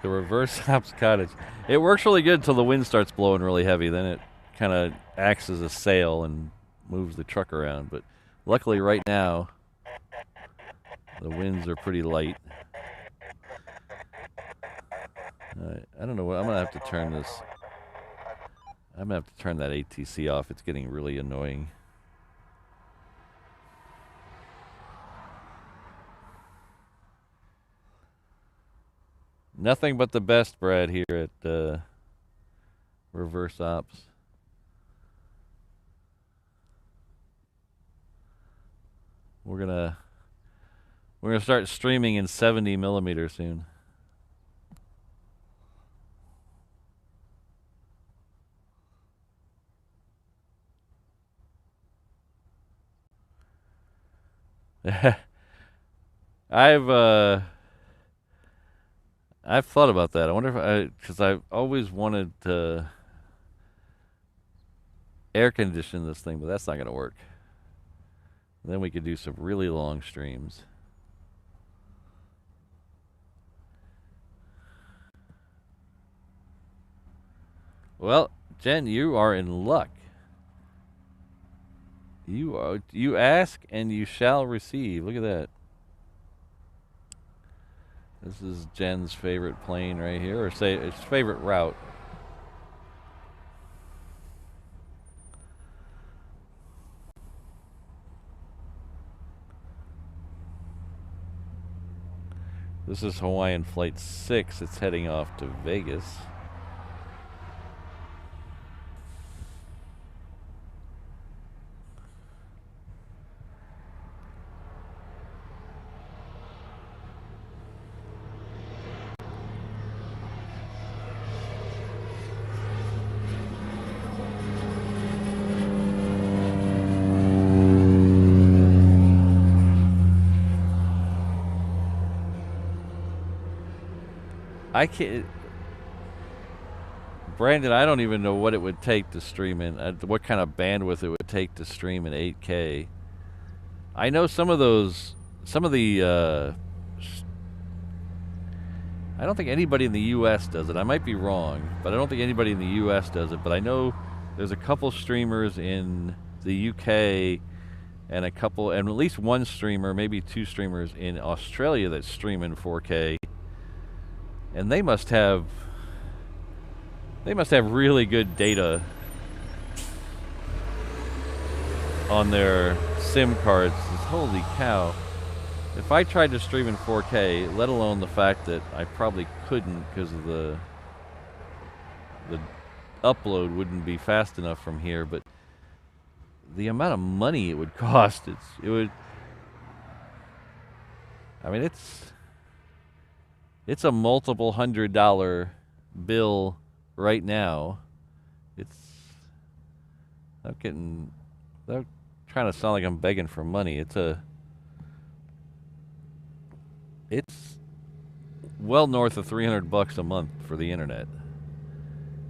Speaker 1: The reverse ops cottage. It works really good until the wind starts blowing really heavy. Then it kind of acts as a sail and moves the truck around. But luckily right now, the winds are pretty light. I don't know what, I'm going to have to turn this. I'm going to have to turn that ATC off. It's getting really annoying. Nothing but the best, Brad, here at Reverse Ops. We're gonna start streaming in 70 millimeter soon. I've thought about that. I wonder because I've always wanted to air condition this thing, but that's not gonna work. Then we could do some really long streams. Well, Jen, you are in luck. You ask and you shall receive. Look at that. This is Jen's favorite plane right here, or say its favorite route. This is Hawaiian Flight 6. It's heading off to Vegas. I can't, Brandon. I don't even know what it would take to stream in. What kind of bandwidth it would take to stream in 8K. I know some of those. Some of the. I don't think anybody in the U.S. does it. I might be wrong, but I don't think anybody in the U.S. does it. But I know there's a couple streamers in the U.K. and at least one streamer, maybe two streamers in Australia that stream in 4K. And they must have really good data on their SIM cards. Holy cow. If I tried to stream in 4K, let alone the fact that I probably couldn't because of the upload wouldn't be fast enough from here, but the amount of money it would cost, it's a multiple $100 bill right now. It's without trying to sound like I'm begging for money. It's well north of $300 a month for the internet,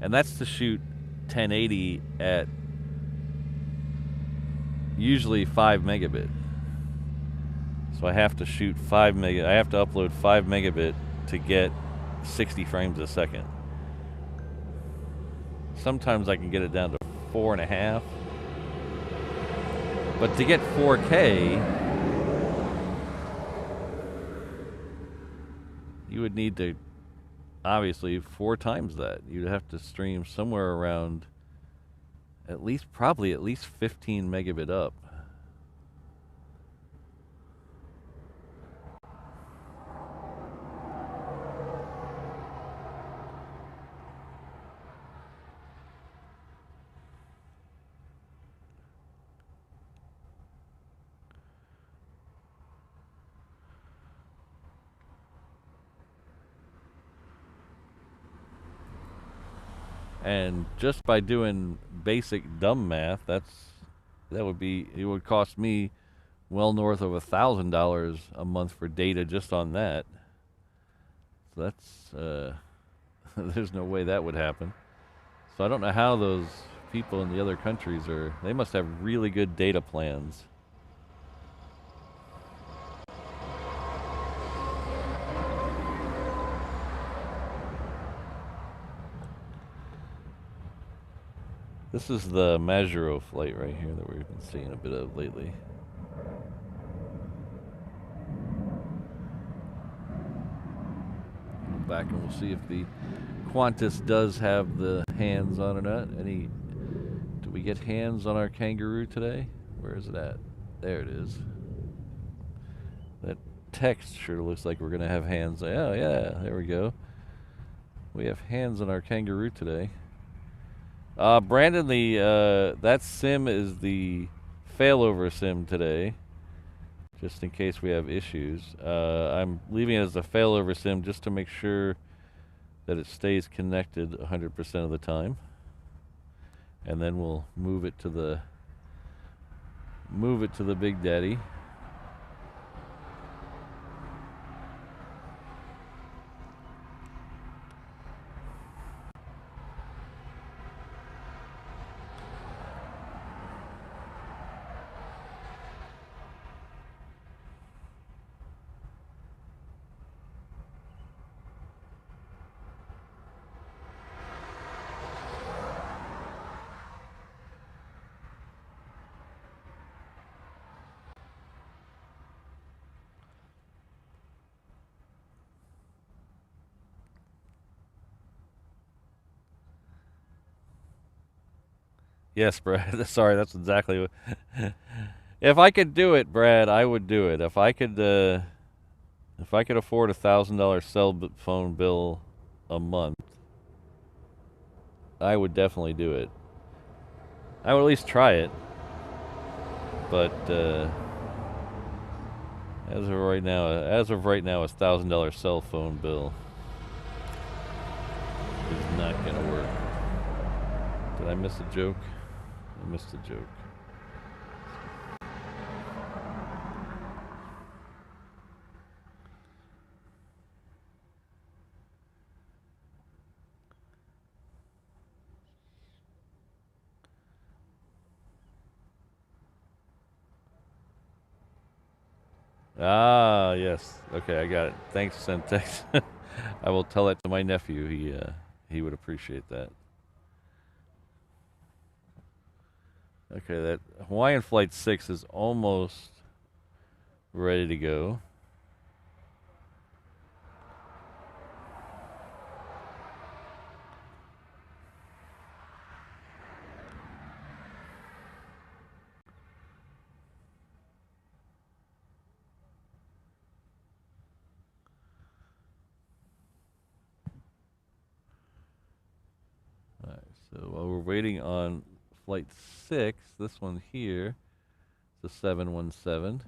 Speaker 1: and that's to shoot 1080 at usually 5 megabit. So I have to shoot 5 mega. I have to upload 5 megabit to get 60 frames a second. Sometimes I can get it down to 4.5. But to get 4K, you would need to, obviously, 4 times that. You'd have to stream somewhere around probably at least 15 megabit up. And just by doing basic dumb math, it would cost me well north of $1,000 a month for data just on that. So that's there's no way that would happen. So I don't know how those people in the other countries they must have really good data plans. This is the Majuro flight right here that we've been seeing a bit of lately. Go back and we'll see if the Qantas does have the hands on or not. Do we get hands on our Kangaroo today? Where is it at? There it is. That text sure looks like we're going to have hands. Oh, yeah, there we go. We have hands on our Kangaroo today. Brandon, that sim is the failover sim today, just in case we have issues. I'm leaving it as a failover sim just to make sure that it stays connected 100% of the time, and then we'll move it to the Big Daddy. Yes, Brad. Sorry, that's exactly what. If I could do it, Brad, I would do it. If I could afford $1,000 cell phone bill a month, I would definitely do it. I would at least try it. But as of right now, a $1,000 cell phone bill is not gonna work. Did I miss a joke? I missed a joke. Ah, yes. Okay, I got it. Thanks, Centex. I will tell that to my nephew. He would appreciate that. Okay, that Hawaiian Flight 6 is almost ready to go. All right, so while we're waiting on Flight 6, this one here, the 717.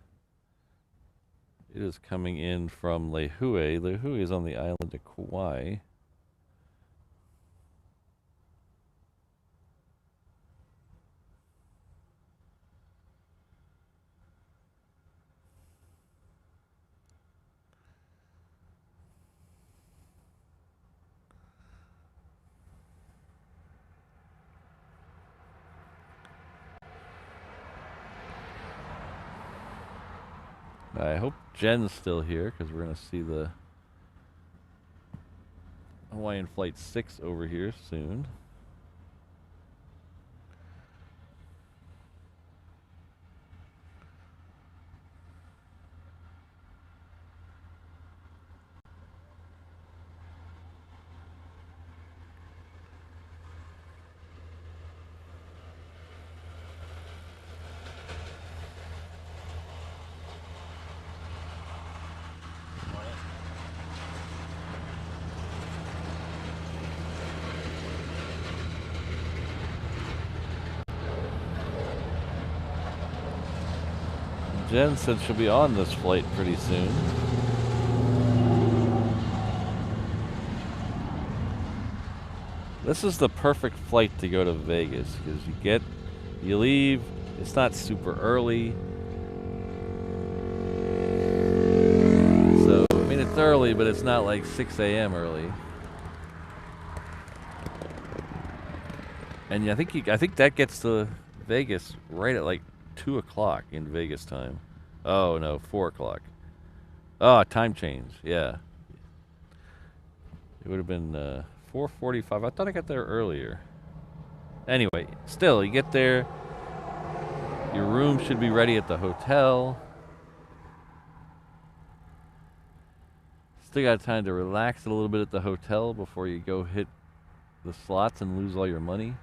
Speaker 1: It is coming in from Lehue. Lehue is on the island of Kauai. I hope Jen's still here because we're going to see the Hawaiian Flight 6 over here soon. Jen said she'll be on this flight pretty soon. This is the perfect flight to go to Vegas because you leave, it's not super early. So, I mean, it's early, but it's not like 6 a.m. early. And I think that gets to Vegas right at like 2 o'clock in Vegas time. Oh, no, 4 o'clock. Oh, time change. Yeah. It would have been 4:45. I thought I got there earlier. Anyway, still, you get there. Your room should be ready at the hotel. Still got time to relax a little bit at the hotel before you go hit the slots and lose all your money.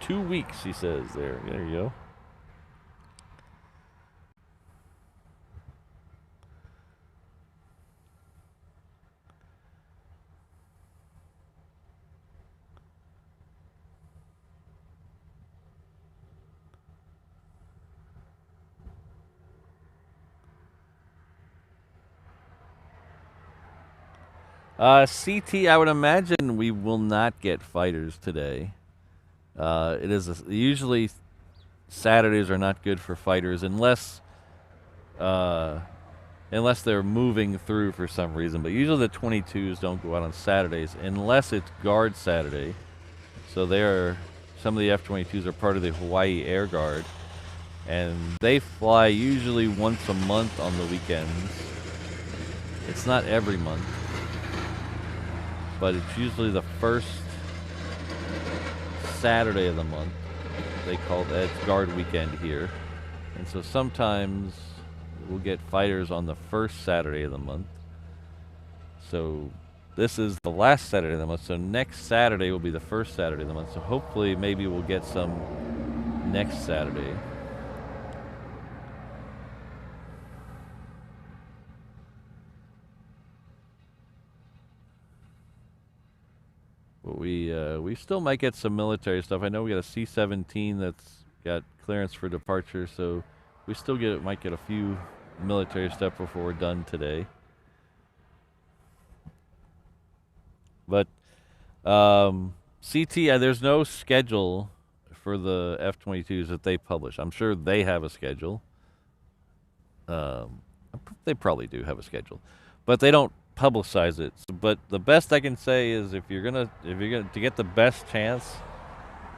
Speaker 1: 2 weeks, he says there. There you go. CT, I would imagine we will not get fighters today. It is usually Saturdays are not good for fighters unless they're moving through for some reason. But usually the 22s don't go out on Saturdays unless it's Guard Saturday. So some of the F-22s are part of the Hawaii Air Guard, and they fly usually once a month on the weekends. It's not every month, but it's usually the first Saturday of the month. They call that Guard Weekend here. And so sometimes we'll get fighters on the first Saturday of the month. So this is the last Saturday of the month. So next Saturday will be the first Saturday of the month. So hopefully maybe we'll get some next Saturday. But we still might get some military stuff. I know we got a C-17 that's got clearance for departure, so we still might get a few military stuff before we're done today. But CT, there's no schedule for the F-22s that they publish. I'm sure they have a schedule. They probably do have a schedule, but they don't publicize it. But the best I can say is if you're gonna to get the best chance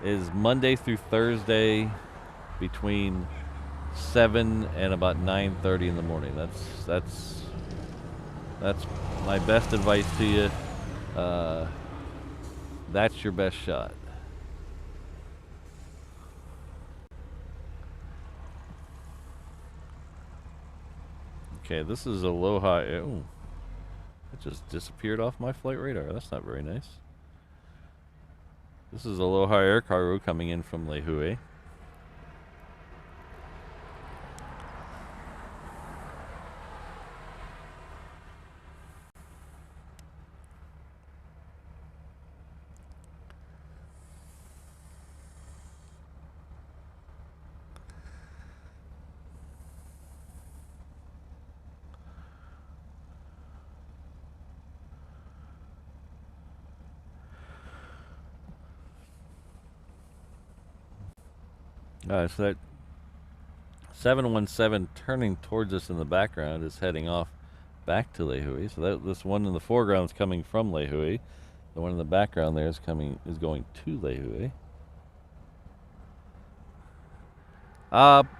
Speaker 1: is Monday through Thursday between 7 and about 9:30 in the morning. That's my best advice to you. That's your best shot. Okay, this is Aloha. Oh, it just disappeared off my flight radar. That's not very nice. This is Aloha Air Cargo coming in from Lehue. So that 717 turning towards us in the background is heading off back to Lehue. So this one in the foreground is coming from Lehue. The one in the background there is going to Lehue.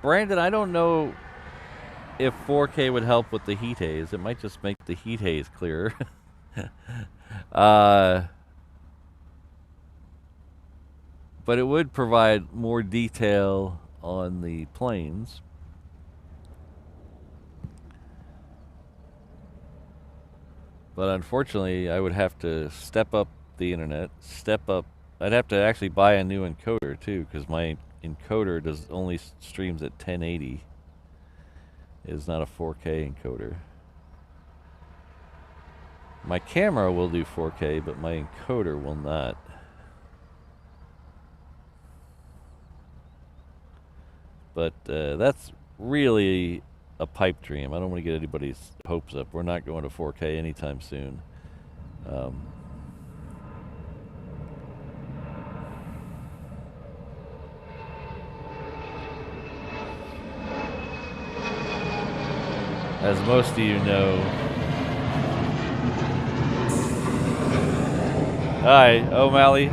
Speaker 1: Brandon, I don't know if 4K would help with the heat haze. It might just make the heat haze clearer. But it would provide more detail on the planes. But unfortunately, I would have to step up the internet, I'd have to actually buy a new encoder too, because my encoder does only streams at 1080. It's not a 4K encoder. My camera will do 4K, but my encoder will not. But that's really a pipe dream. I don't want to get anybody's hopes up. We're not going to 4K anytime soon. As most of you know. Hi, O'Malley.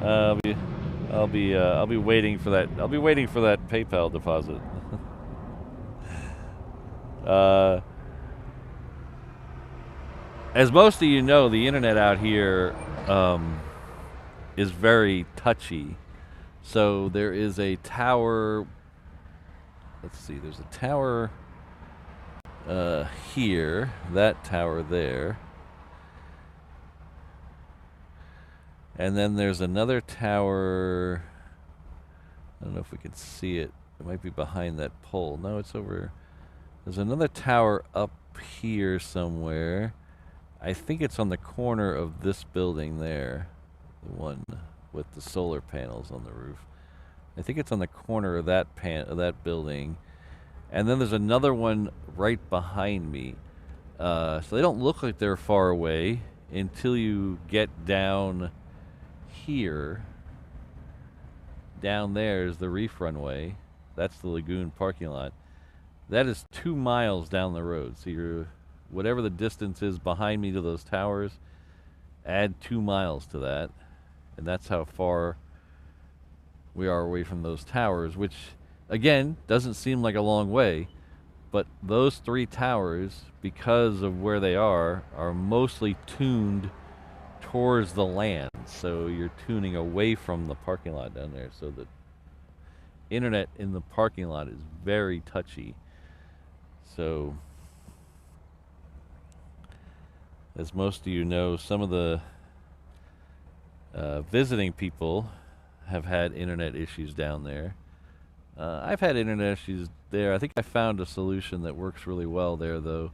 Speaker 1: I'll be waiting for that. I'll be waiting for that PayPal deposit. As most of you know, the internet out here is very touchy. So there is a tower. Let's see. There's a tower here. That tower there. And then there's another tower. I don't know if we can see it. It might be behind that pole. No, it's over. There's another tower up here somewhere. I think it's on the corner of this building there. The one with the solar panels on the roof. I think it's on the corner of that building. And then there's another one right behind me. So they don't look like they're far away until you get down here. Down there is the reef runway. That's the lagoon parking lot. That is 2 miles down the road. So you're, whatever the distance is behind me to those towers, add 2 miles to that. And that's how far we are away from those towers, which, again, doesn't seem like a long way. But those 3 towers, because of where they are mostly tuned towards the land. So you're tuning away from the parking lot down there. So the internet in the parking lot is very touchy. So, as most of you know, some of the visiting people have had internet issues down there. I've had internet issues there. I think I found a solution that works really well there, though.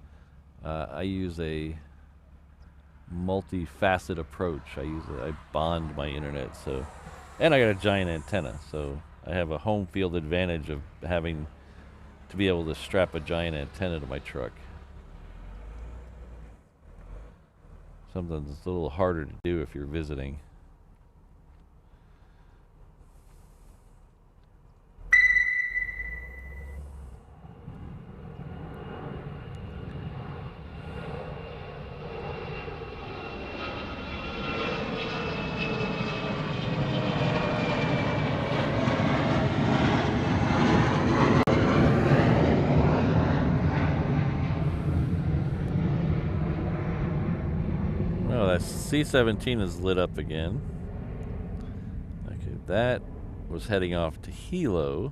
Speaker 1: I use a multi-facet approach. I bond my internet, so, and I got a giant antenna, so I have a home field advantage of having to be able to strap a giant antenna to my truck. Something that's a little harder to do if you're visiting. C-17 is lit up again. Okay, that was heading off to Hilo.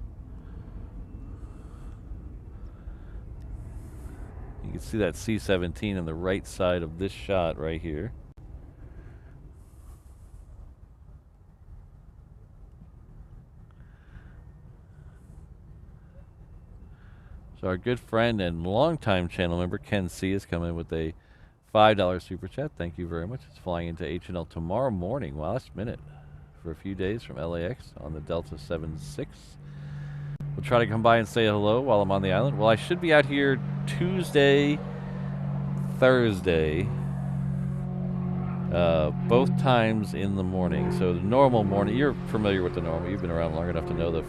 Speaker 1: You can see that C-17 on the right side of this shot right here. So our good friend and longtime channel member Ken C is coming with a $5 super chat. Thank you very much. It's flying into H&L tomorrow morning, last minute, for a few days from LAX on the Delta 76. We'll try to come by and say hello while I'm on the island. Well, I should be out here Tuesday, Thursday, both times in the morning. So the normal morning, you're familiar with the normal. You've been around long enough to know the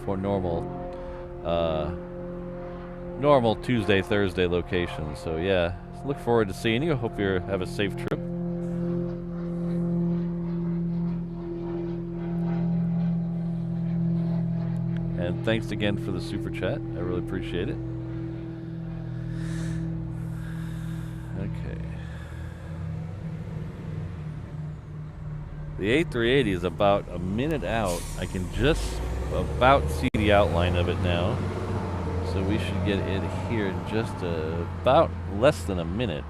Speaker 1: normal Tuesday, Thursday location. So yeah. Look forward to seeing you. Hope you have a safe trip. And And thanks again for the super chat. I really appreciate it. Okay. The A380 is about a minute out. I can just about see the outline of it now. So we should get it here in just about less than a minute.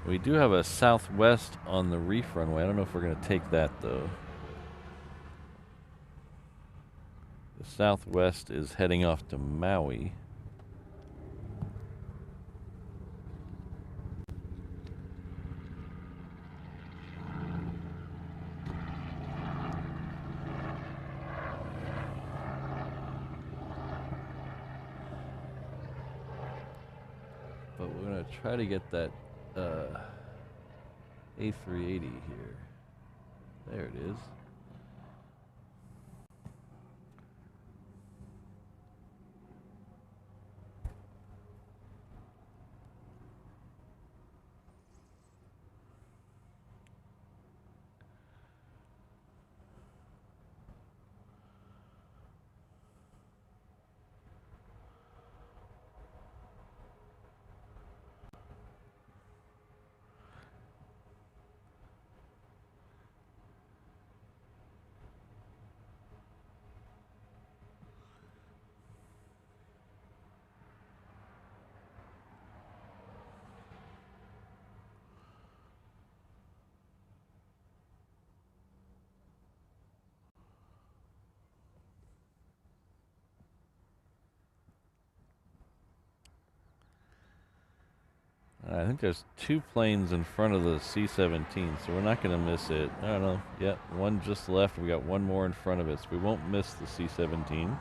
Speaker 1: We do have a southwest on the reef runway. I don't know if we're going to take that, though. The southwest is heading off to Maui. But we're going to try to get that A380 here. There it is. I think there's two planes in front of the C-17, so we're not going to miss it. I don't know. Yep, one just left. We got one more in front of it, so we won't miss the C-17.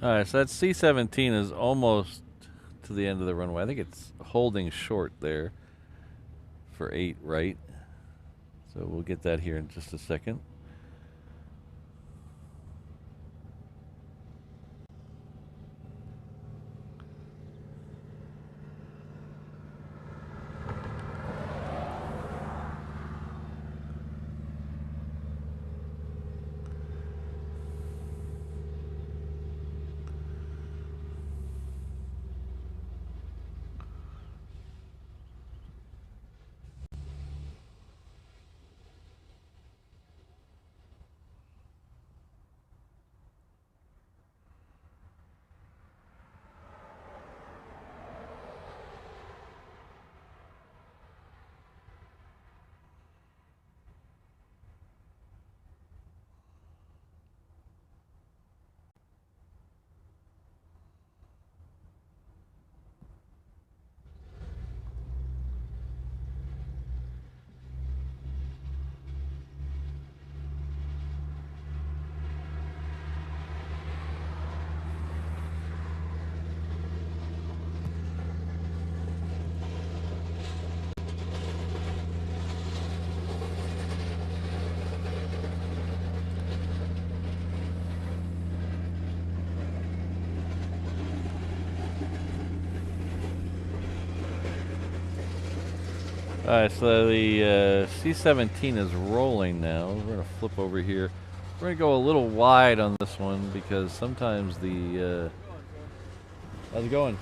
Speaker 1: All right, so that C-17 is almost to the end of the runway. I think it's holding short there for 8 right. So we'll get that here in just a second. All right, so the C-17 is rolling now. We're going to flip over here. We're going to go a little wide on this one because sometimes the... how's it going?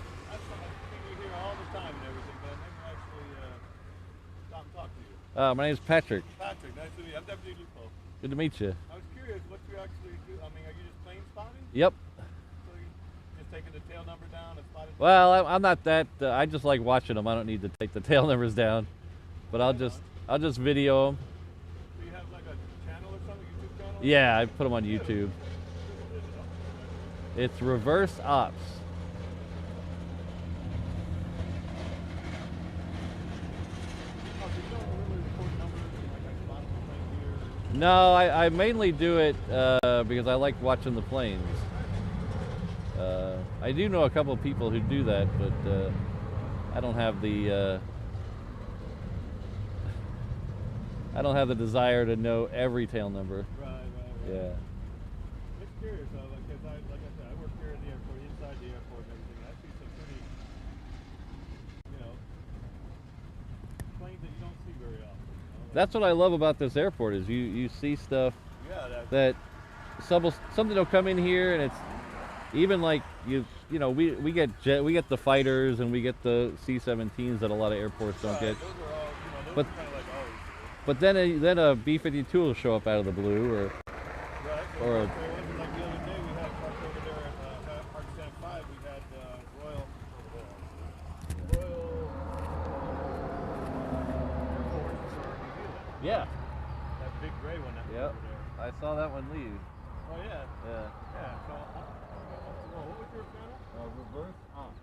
Speaker 1: My name's Patrick.
Speaker 2: Patrick, nice to meet you. I'm Deputy Depot.
Speaker 1: Good to meet you.
Speaker 2: I was curious what you actually do. I mean, are you just plane spotting?
Speaker 1: Yep.
Speaker 2: So you're just taking the tail number down and spotting?
Speaker 1: Well, I'm not that. I just like watching them. I don't need to take the tail numbers down, but I'll just video them.
Speaker 2: Do you have like a channel or something, YouTube channel?
Speaker 1: Yeah, I put them on YouTube. It's reverse ops. No, I mainly do it because I like watching the planes. I do know a couple of people who do that, but I don't have the I don't have the desire to know every tail number.
Speaker 2: Right.
Speaker 1: Yeah.
Speaker 2: Just curious, because like I said, I work here in the airport, inside the airport and everything. I see some pretty, planes that you don't see very often.
Speaker 1: That's what I love about this airport is you see stuff that something will come in here and it's even like we get the fighters and we get the C-17s that a lot of airports don't get.
Speaker 2: Those are all, those
Speaker 1: but
Speaker 2: are kind of like always.
Speaker 1: But then a B-52 will show up out of the blue or
Speaker 2: Right.
Speaker 1: or a,
Speaker 2: Like the other day we had parked over there at Park Stand 5, we had Royal Air Force for New Zealand.
Speaker 1: yeah.
Speaker 2: That big gray one that was
Speaker 1: Yep.
Speaker 2: over there.
Speaker 1: I saw that one leave.
Speaker 2: Oh yeah.
Speaker 1: Yeah.
Speaker 2: Yeah. So, what was your channel?
Speaker 1: Reverse op.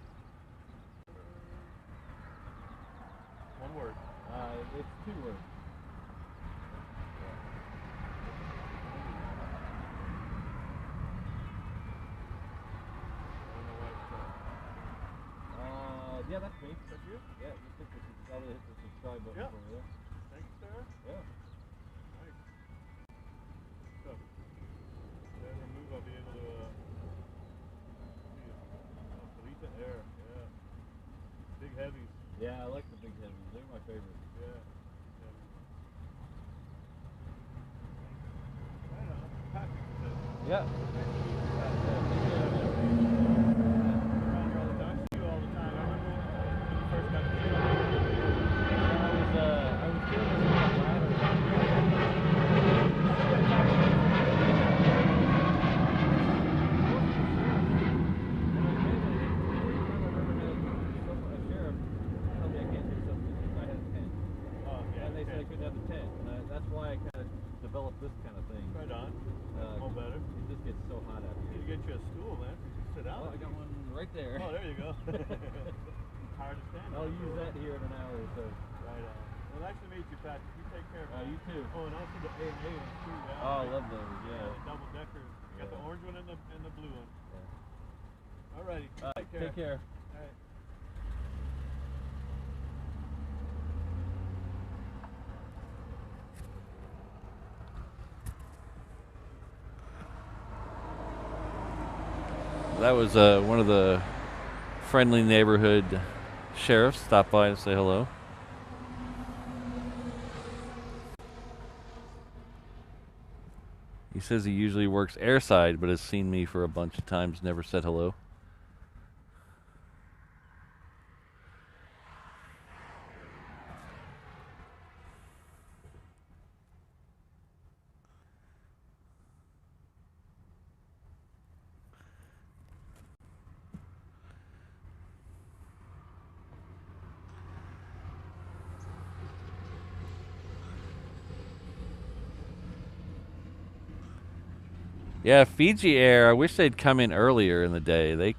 Speaker 2: One word.
Speaker 1: It's 2 words. Yeah, that's me.
Speaker 2: That's you?
Speaker 1: Yeah, you hit the subscribe button
Speaker 2: Yeah.
Speaker 1: for me.
Speaker 2: Thank you, sir.
Speaker 1: Yeah.
Speaker 2: Nice. So, as I move, I'll be able to see it. Polita Air, yeah. Big heavies.
Speaker 1: Yeah, I like the big heavies. They're my favorite.
Speaker 2: Yeah. Right on. Patrick, you said.
Speaker 1: Yeah.
Speaker 2: Around here all the time. I see you all the time. I remember when you first got the job.
Speaker 1: I was doing this on the ladder. That's why I kind of developed this kind of thing.
Speaker 2: Right on. All better.
Speaker 1: It just gets so hot out
Speaker 2: You
Speaker 1: here.
Speaker 2: get you a stool, man. You can sit out.
Speaker 1: Oh, I got one right there.
Speaker 2: Oh, there you go. Hard to stand.
Speaker 1: I'll use that here in an hour or so.
Speaker 2: Right on. Well, nice to meet you, Patrick. You take care.
Speaker 1: You too.
Speaker 2: Oh, and also the A&A ones too. Yeah.
Speaker 1: Oh, I love those. Yeah.
Speaker 2: The double deckers. You got the orange one and the blue one.
Speaker 1: Yeah.
Speaker 2: Alrighty.
Speaker 1: All right, take care.
Speaker 2: All right.
Speaker 1: That was one of the friendly neighborhood sheriffs stopped by to say hello. He says he usually works airside, but has seen me for a bunch of times, never said hello. Yeah, Fiji Air. I wish they'd come in earlier in the day.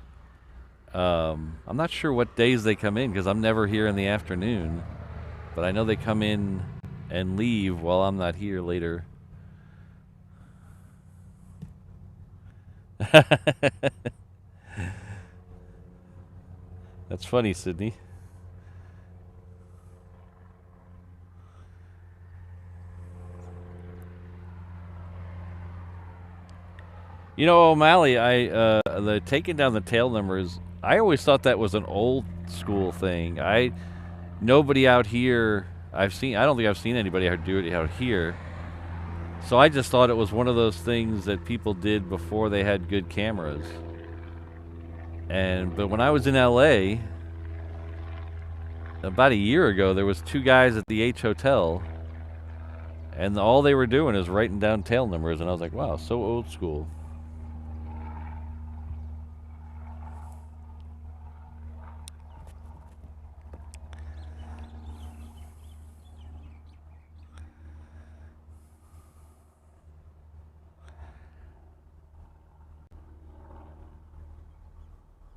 Speaker 1: I'm not sure what days they come in because I'm never here in the afternoon. But I know they come in and leave while I'm not here later. That's funny, Sydney. You know, O'Malley, the taking down the tail numbers. I always thought that was an old school thing. Nobody out here I've seen. I don't think I've seen anybody do it out here. So I just thought it was one of those things that people did before they had good cameras. But when I was in LA about a year ago, there was two guys at the H Hotel, and all they were doing is writing down tail numbers, and I was like, wow, so old school.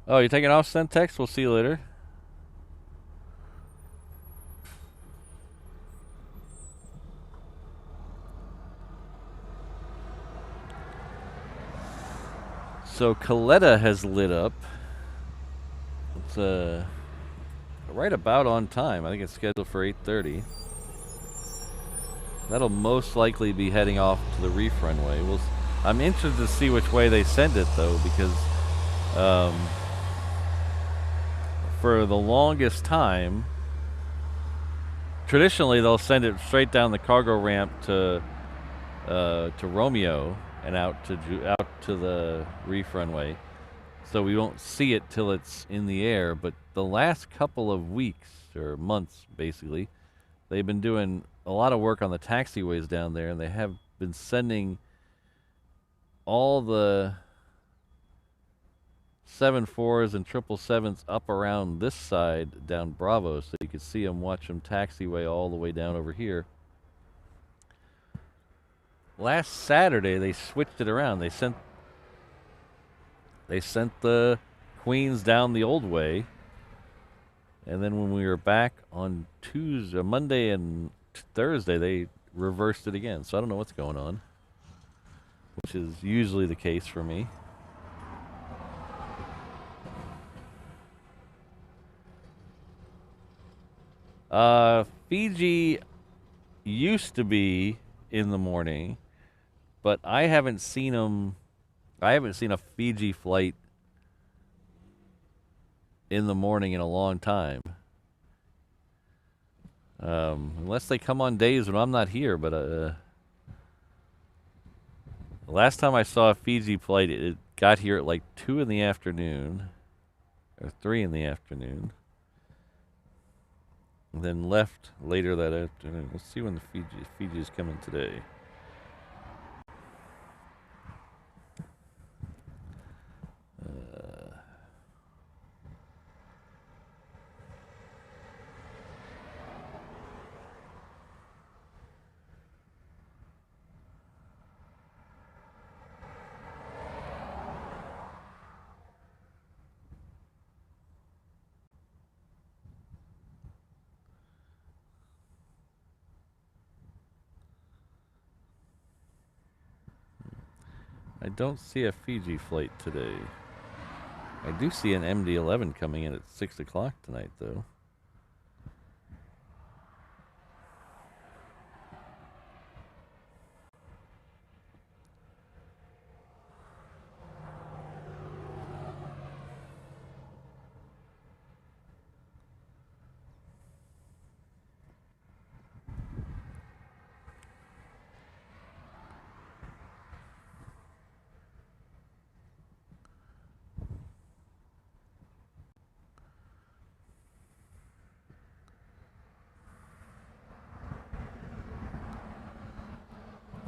Speaker 1: Oh, you're taking off, Centex? We'll see you later. So Coletta has lit up. It's right about on time. I think it's scheduled for 8:30. That'll most likely be heading off to the reef runway. I'm interested to see which way they send it though, because for the longest time, traditionally they'll send it straight down the cargo ramp to Romeo and out to the reef runway, so we won't see it till it's in the air. But the last couple of weeks or months, basically, they've been doing a lot of work on the taxiways down there, and they have been sending all the 7.4s and 777s up around this side down Bravo, so you can see them, watch them taxiway all the way down over here. Last Saturday they switched it around. They sent the Queens down the old way, and then when we were back on Monday and Thursday, they reversed it again. So I don't know what's going on, which is usually the case for me. Fiji used to be in the morning, but I haven't seen them. I haven't seen a Fiji flight in the morning in a long time. Unless they come on days when I'm not here, but the last time I saw a Fiji flight, it got here at like 2 in the afternoon, or 3 in the afternoon, and then left later that afternoon. Let's see when the Fiji is coming today. I don't see a Fiji flight today. I do see an MD-11 coming in at 6 o'clock tonight, though.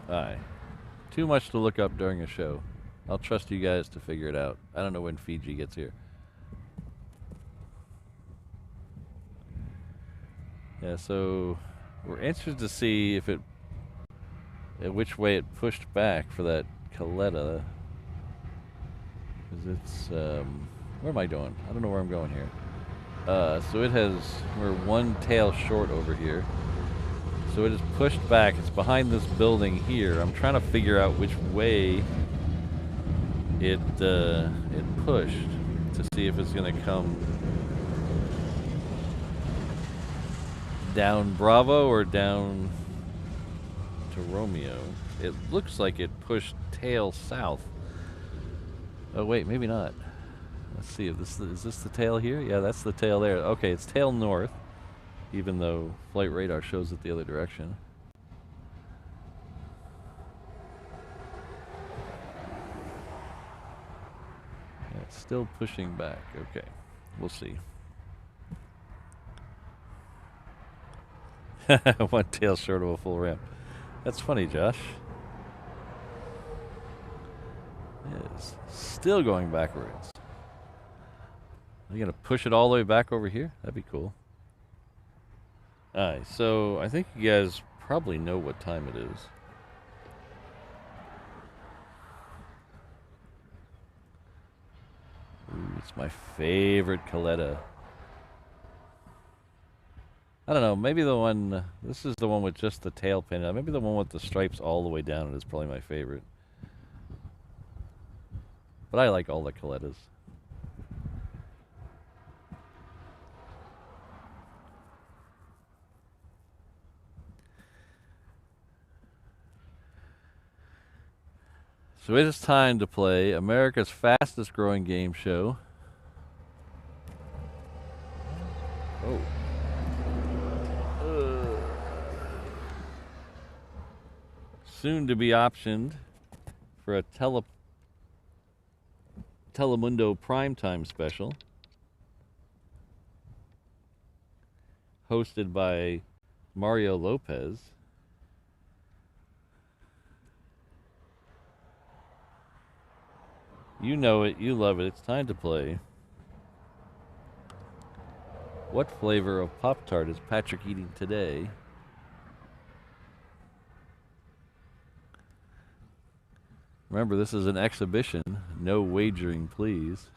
Speaker 1: Aye. Too much to look up during a show. I'll trust you guys to figure it out. I don't know when Fiji gets here. Yeah, so we're interested to see if which way it pushed back for that Coletta. Because it's, where am I going? I don't know where I'm going here. So we're one tail short over here. So it is pushed back. It's behind this building here. I'm trying to figure out which way it pushed to see if it's going to come down Bravo or down to Romeo. It looks like it pushed tail south. Oh wait, maybe not. Let's see if is this the tail here? Yeah, that's the tail there. Okay, it's tail north, even though flight radar shows it the other direction. Yeah, it's still pushing back. Okay, we'll see. One tail short of a full ramp. That's funny, Josh. It's still going backwards. Are you going to push it all the way back over here? That'd be cool. Alright, so I think you guys probably know what time it is. Ooh, it's my favorite Coletta. I don't know, maybe the one, this is the one with just the tail pin. Maybe the one with the stripes all the way down is probably my favorite. But I like all the Colettas. So it is time to play America's fastest growing game show. Oh. Soon to be optioned for a Telemundo primetime special, hosted by Mario Lopez. You know it, you love it. It's time to play. What flavor of Pop-Tart is Patrick eating today? Remember, this is an exhibition. No wagering, please.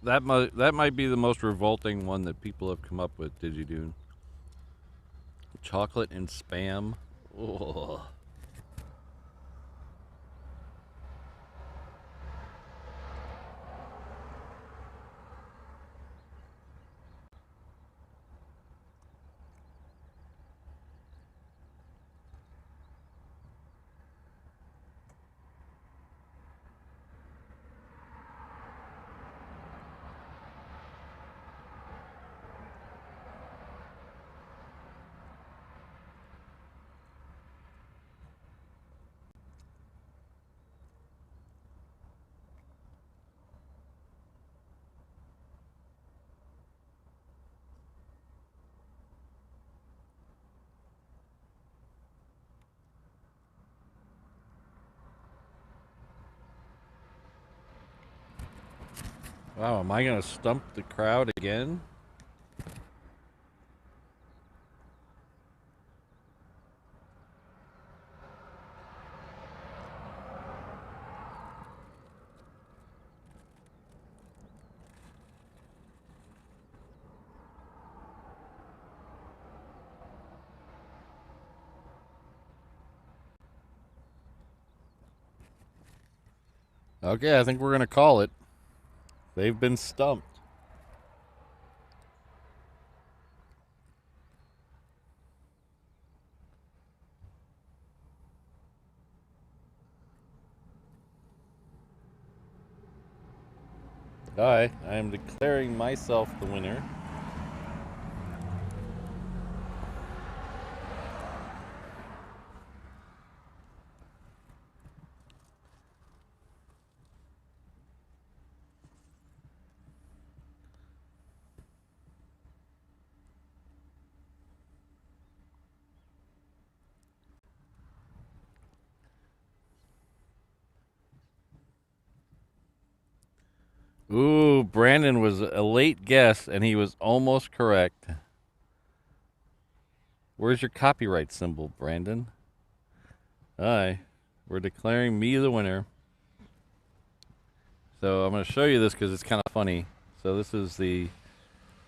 Speaker 1: that might be the most revolting one that people have come up with. Did you do chocolate and spam? Ugh. Wow, am I gonna stump the crowd again? Okay, I think we're gonna call it. They've been stumped. Alright, I am declaring myself the winner. Ooh, Brandon was a late guess and he was almost correct. Where's your copyright symbol, Brandon? Aye, we're declaring me the winner. So I'm going to show you this because it's kind of funny. So this is the,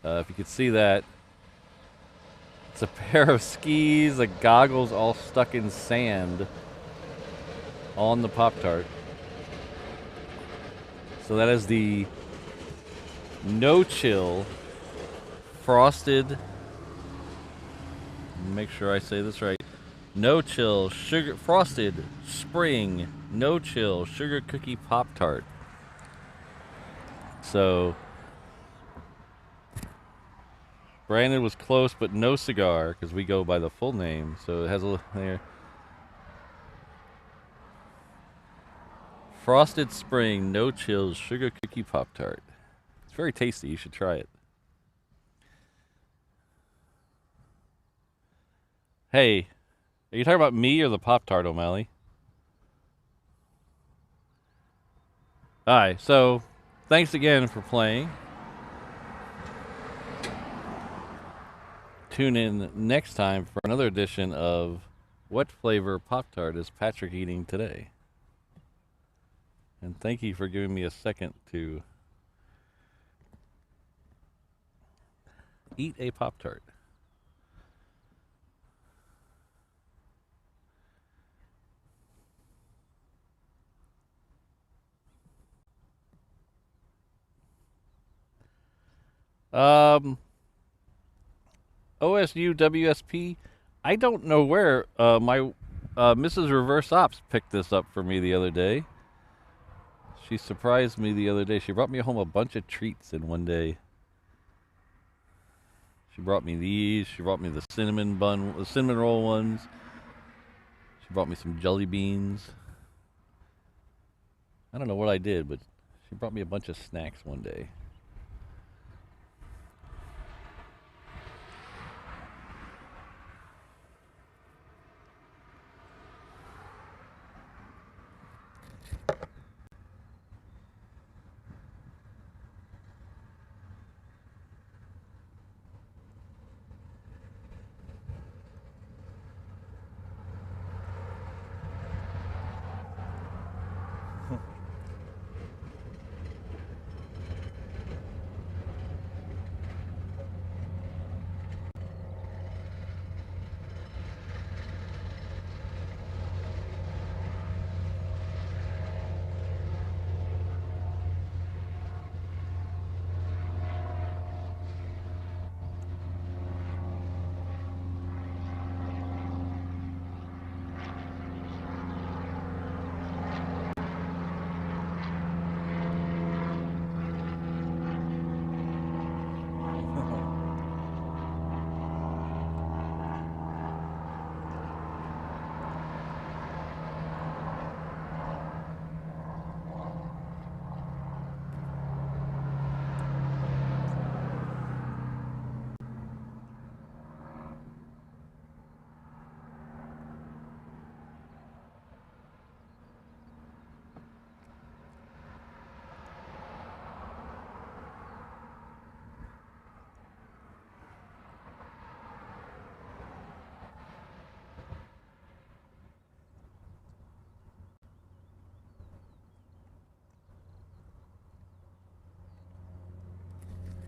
Speaker 1: if you could see that, it's a pair of skis, the goggles all stuck in sand on the Pop-Tart. So that is the no-chill frosted, make sure I say this right, no-chill sugar frosted spring no-chill sugar cookie Pop-Tart. So Brandon was close, but no cigar because we go by the full name. So it has a little there. Frosted Spring No Chills Sugar Cookie Pop Tart. It's very tasty. You should try it. Hey, are you talking about me or the Pop Tart, O'Malley? Alright, so thanks again for playing. Tune in next time for another edition of What Flavor Pop Tart is Patrick eating today? And thank you for giving me a second to eat a Pop Tart. OSU WSP. I don't know where my Mrs. Reverse Ops picked this up for me the other day. She surprised me the other day. She brought me home a bunch of treats in one day. She brought me these. She brought me the cinnamon roll ones. She brought me some jelly beans. I don't know what I did, but she brought me a bunch of snacks one day.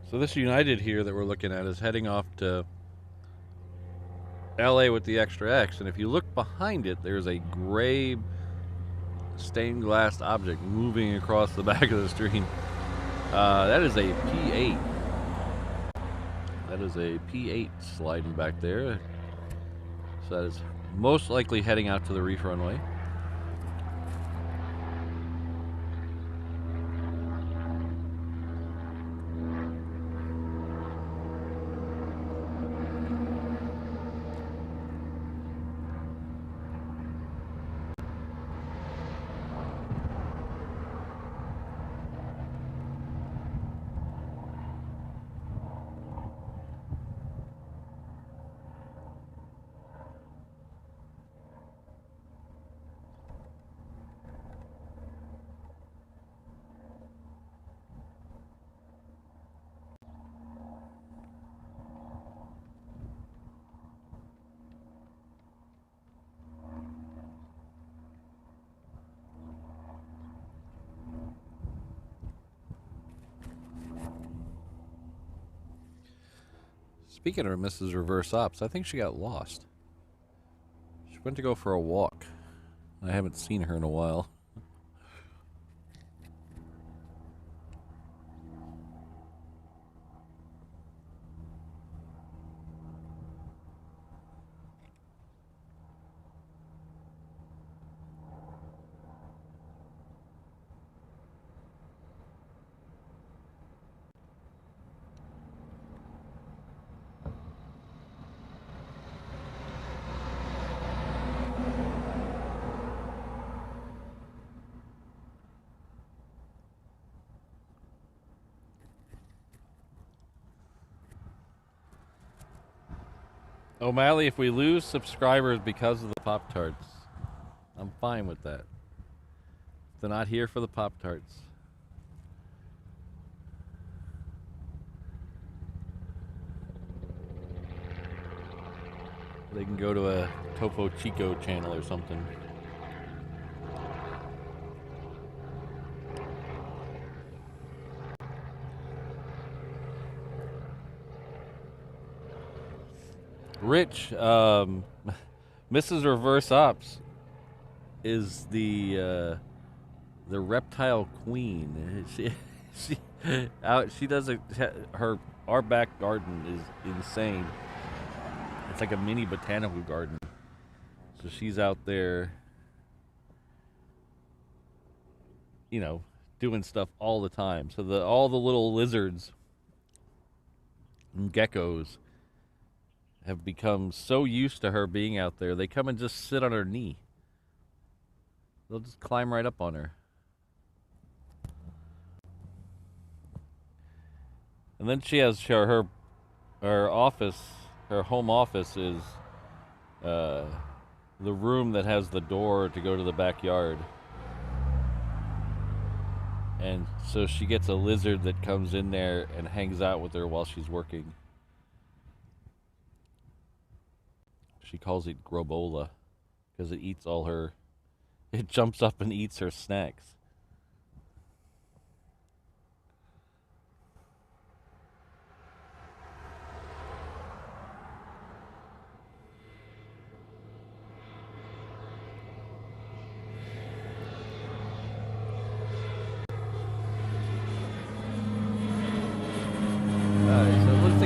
Speaker 1: So this United here that we're looking at is heading off to LA with the extra X, and if you look behind it, there's a gray stained glass object moving across the back of the screen. That is a P8. That is a P8 sliding back there. So that is most likely heading out to the reef runway. Speaking of Mrs. Reverse Ops, I think she got lost. She went to go for a walk. I haven't seen her in a while. O'Malley, if we lose subscribers because of the Pop-Tarts, I'm fine with that. They're not here for the Pop-Tarts. They can go to a Topo Chico channel or something. Rich, Mrs. Reverse Ops is the reptile queen. She does our back garden is insane. It's like a mini botanical garden. So she's out there, you know, doing stuff all the time. So all the little lizards and geckos have become so used to her being out there, they come and just sit on her knee. They'll just climb right up on her. And then she has her office, her home office is the room that has the door to go to the backyard. And so she gets a lizard that comes in there and hangs out with her while she's working. She calls it Grobola because it eats it jumps up and eats her snacks.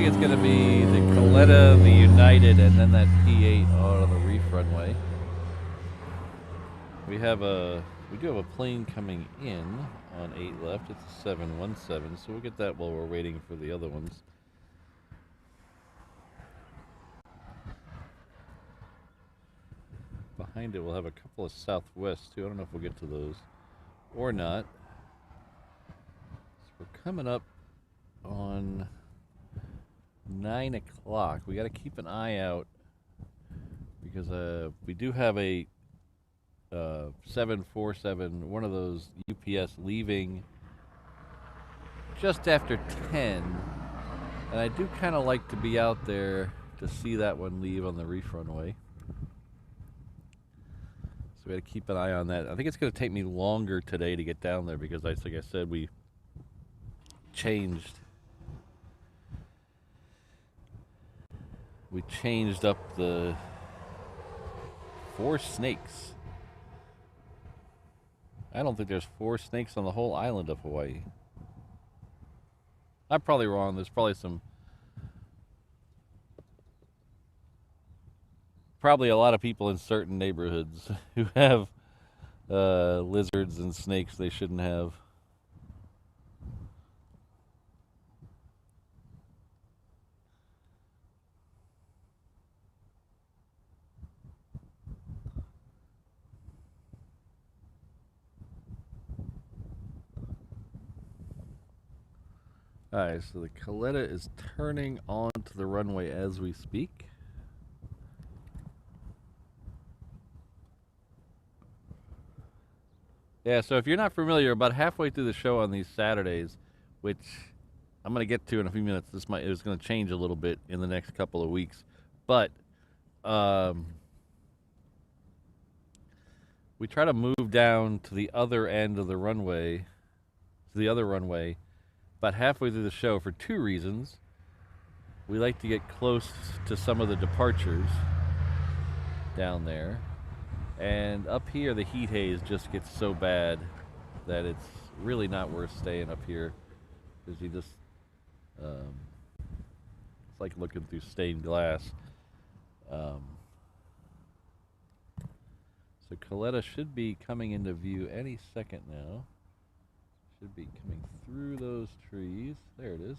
Speaker 1: It's going to be the Coletta, the United, and then that P8 out on the reef runway. We do have a plane coming in on 8 left. It's a 717, so we'll get that while we're waiting for the other ones. Behind it, we'll have a couple of Southwest too. I don't know if we'll get to those or not. So we're coming up on 9 o'clock. We got to keep an eye out because we do have a 747, one of those UPS leaving just after 10, and I do kind of like to be out there to see that one leave on the reef runway. So we got to keep an eye on that. I think it's going to take me longer today to get down there because, like I said, we changed we changed up the 4 snakes. I don't think there's 4 snakes on the whole island of Hawaii. I'm probably wrong. There's probably a lot of people in certain neighborhoods who have lizards and snakes they shouldn't have. Alright, so the Coletta is turning onto the runway as we speak. Yeah, so if you're not familiar, about halfway through the show on these Saturdays, which I'm going to get to in a few minutes, it was going to change a little bit in the next couple of weeks, but we try to move down to the other end of the runway, to the other runway, about halfway through the show for 2 reasons. We like to get close to some of the departures down there. And up here, the heat haze just gets so bad that it's really not worth staying up here. Because you just, it's like looking through stained glass. So Coletta should be coming into view any second now. Should be coming through those trees. There it is.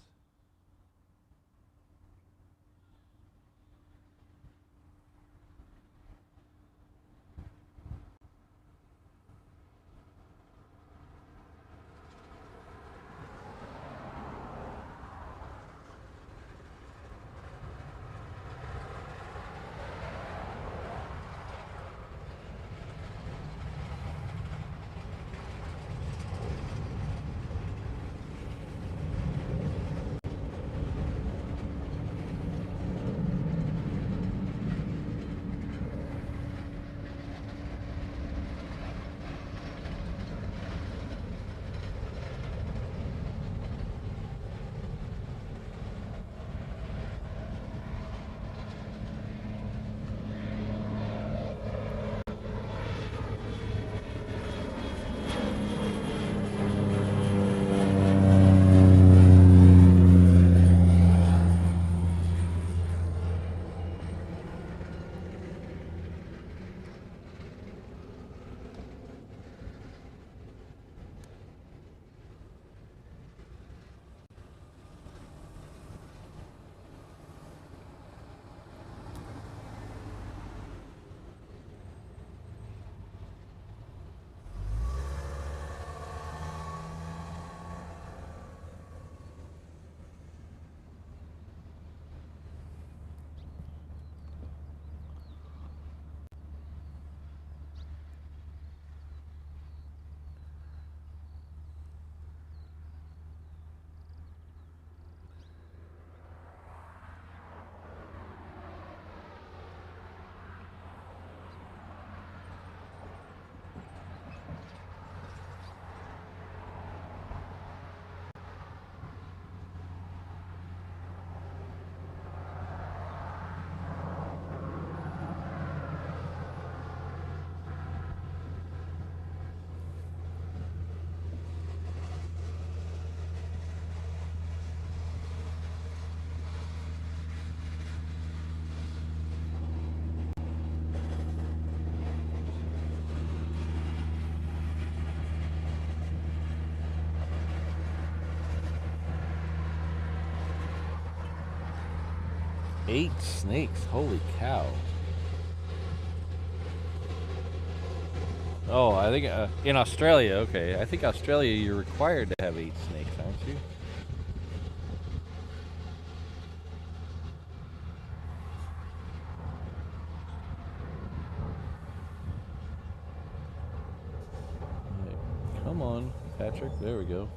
Speaker 1: Eight snakes, holy cow. Oh, I think in Australia, okay. I think Australia, you're required to have 8 snakes, aren't you? Right. Come on, Patrick. There we go.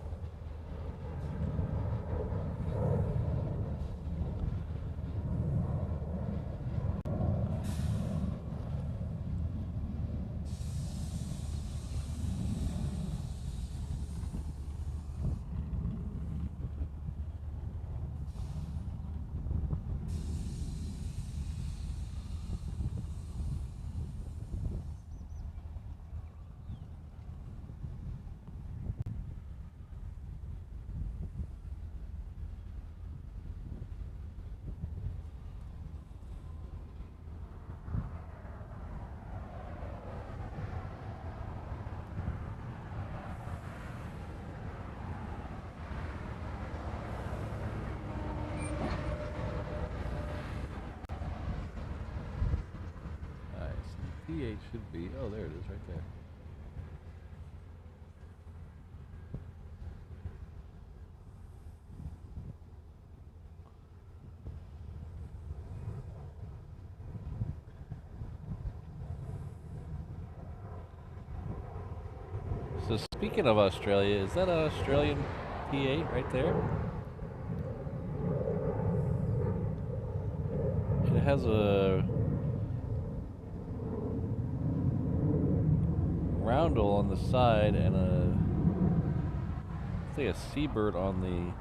Speaker 1: P8 should be. Oh, there it is, right there. So speaking of Australia, is that an Australian P8 right there? It has a roundel on the side and I think a seabird on the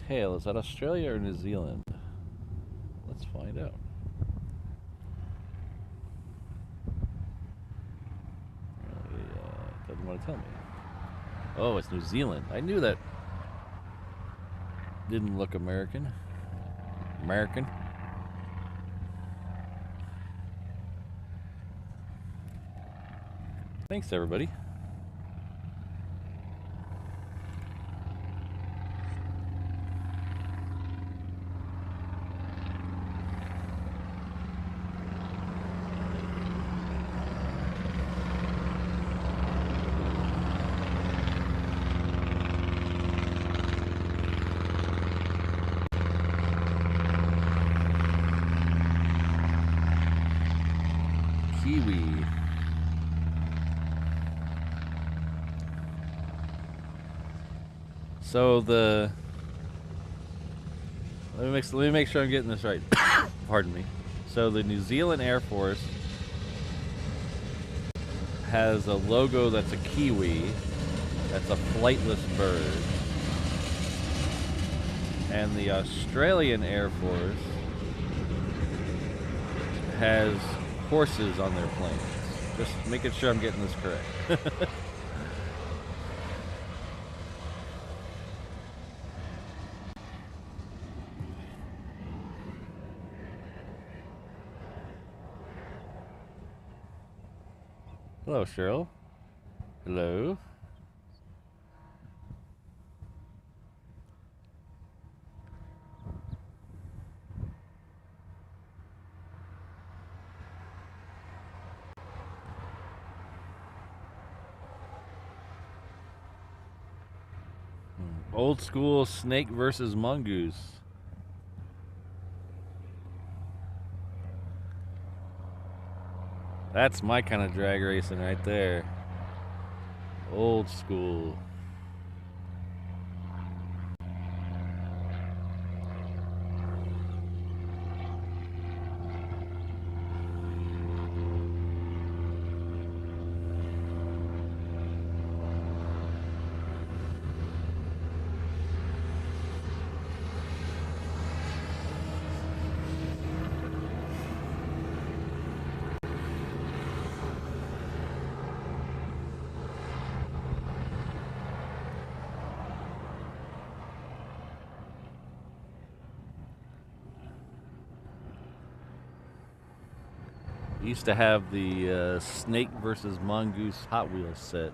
Speaker 1: tail. Is that Australia or New Zealand? Let's find out. It doesn't want to tell me. Oh, it's New Zealand. I knew that didn't look American. American. Thanks, everybody. Kiwi. So the let me make sure I'm getting this right. Pardon me. So the New Zealand Air Force has a logo that's a kiwi. That's a flightless bird. And the Australian Air Force has horses on their planes. Just making sure I'm getting this correct. Hello, Cheryl. Hello. Old school snake versus mongoose. That's my kind of drag racing right there. Old school. Used to have the snake versus mongoose Hot Wheels set.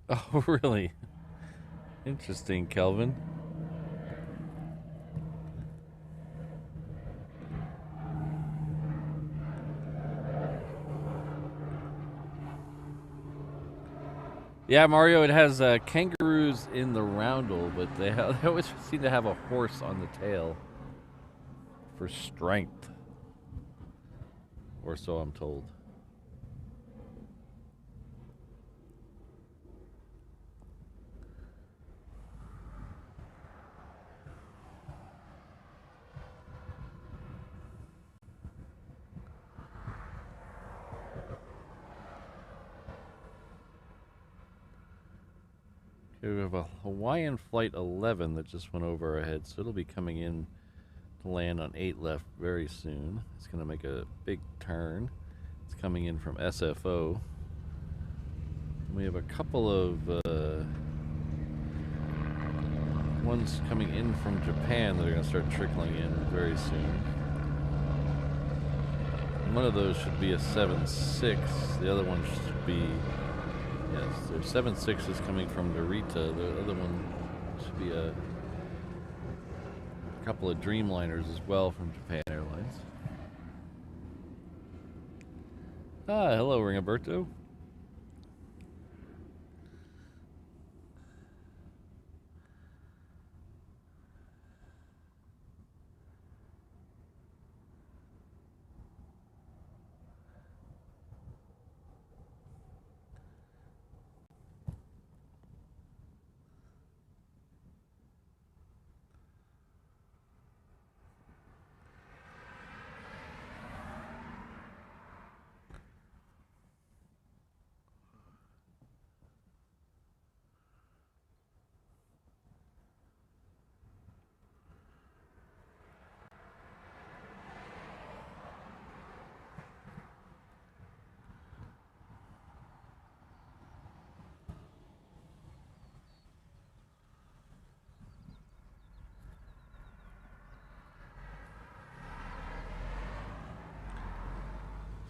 Speaker 1: Oh, really? Interesting, Kelvin. Yeah, Mario, it has kangaroos in the roundel, but they always seem to have a horse on the tail for strength, or so I'm told. Okay, we have a Hawaiian Flight 11 that just went over our head, so it'll be coming in to land on 8 left very soon. It's going to make a big turn. It's coming in from SFO. We have a couple of ones coming in from Japan that are going to start trickling in very soon. One of those should be a 7.6. The other one should be, yes, there's 7.6s coming from Narita. The other one should be a couple of Dreamliners as well from Japan Airlines. Ah, hello, Ringoberto.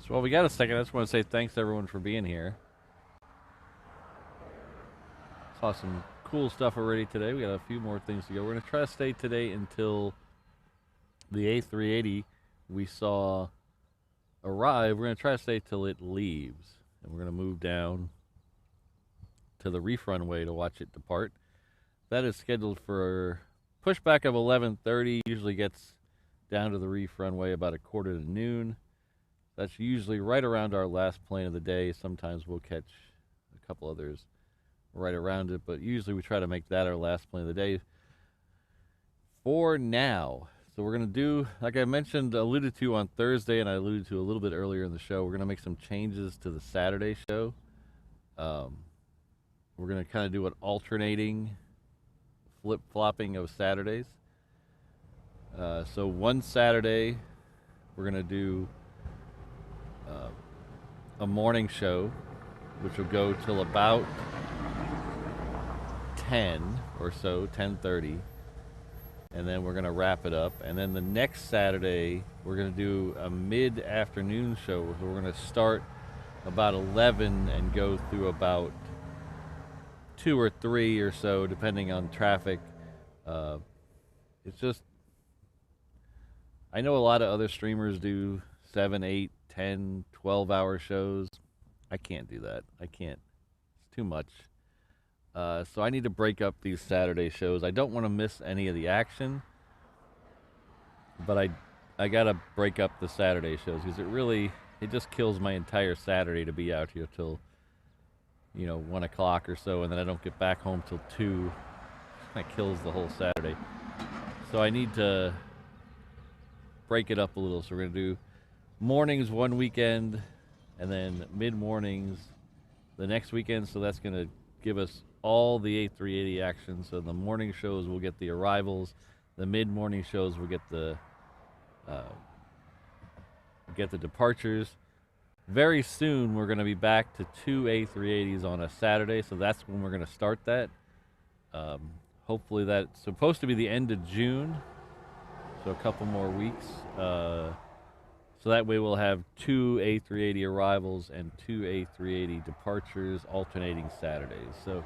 Speaker 1: So while we got a second, I just want to say thanks to everyone for being here. Saw some cool stuff already today. We got a few more things to go. We're going to try to stay today until the A380 we saw arrive. We're going to try to stay till it leaves. And we're going to move down to the reef runway to watch it depart. That is scheduled for pushback of 11:30. Usually gets down to the reef runway about a quarter to noon. That's usually right around our last plane of the day. Sometimes we'll catch a couple others right around it, but usually we try to make that our last plane of the day for now. So we're going to do, like I mentioned, alluded to on Thursday, and I alluded to a little bit earlier in the show, we're going to make some changes to the Saturday show. We're going to kind of do an alternating flip-flopping of Saturdays. So one Saturday, we're going to do a morning show, which will go till about 10 or so, 10:30, and then we're going to wrap it up. And then the next Saturday, we're going to do a mid-afternoon show. So we're going to start about 11 and go through about 2 or 3 or so, depending on traffic. It's just, I know a lot of other streamers do 7, 8, 10, 12-hour shows. I can't do that. I can't. It's too much. So I need to break up these Saturday shows. I don't want to miss any of the action, but I gotta break up the Saturday shows because it just kills my entire Saturday to be out here till 1 o'clock or so, and then I don't get back home till 2. That kills the whole Saturday. So I need to break it up a little. So we're gonna do mornings one weekend, and then mid mornings the next weekend. So that's gonna give us all the A380 action. So the morning shows will get the arrivals, the mid morning shows will get the departures. Very soon we're going to be back to 2 A380s on a Saturday, so that's when we're going to start that. Hopefully that's supposed to be the end of June, so a couple more weeks. So that way we'll have 2 A380 arrivals and 2 A380 departures alternating Saturdays. So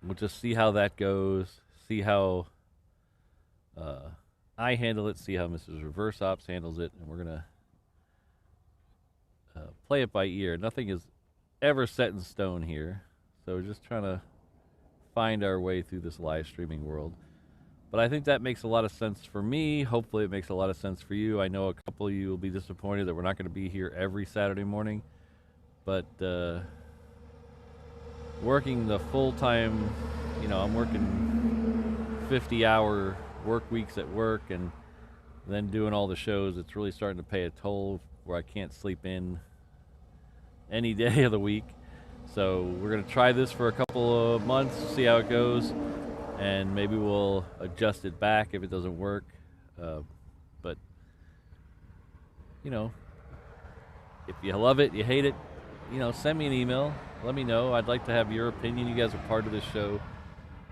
Speaker 1: we'll just see how that goes, see how I handle it, see how Mrs. Reverse Ops handles it, and we're going to play it by ear. Nothing is ever set in stone here, so we're just trying to find our way through this live streaming world. But I think that makes a lot of sense for me. Hopefully it makes a lot of sense for you. I know a couple of you will be disappointed that we're not going to be here every Saturday morning, but working the full-time, I'm working 50-hour work weeks at work and then doing all the shows. It's really starting to pay a toll where I can't sleep in any day of the week. So we're going to try this for a couple of months, see how it goes, and maybe we'll adjust it back if it doesn't work. But, if you love it, you hate it, send me an email. Let me know. I'd like to have your opinion. You guys are part of this show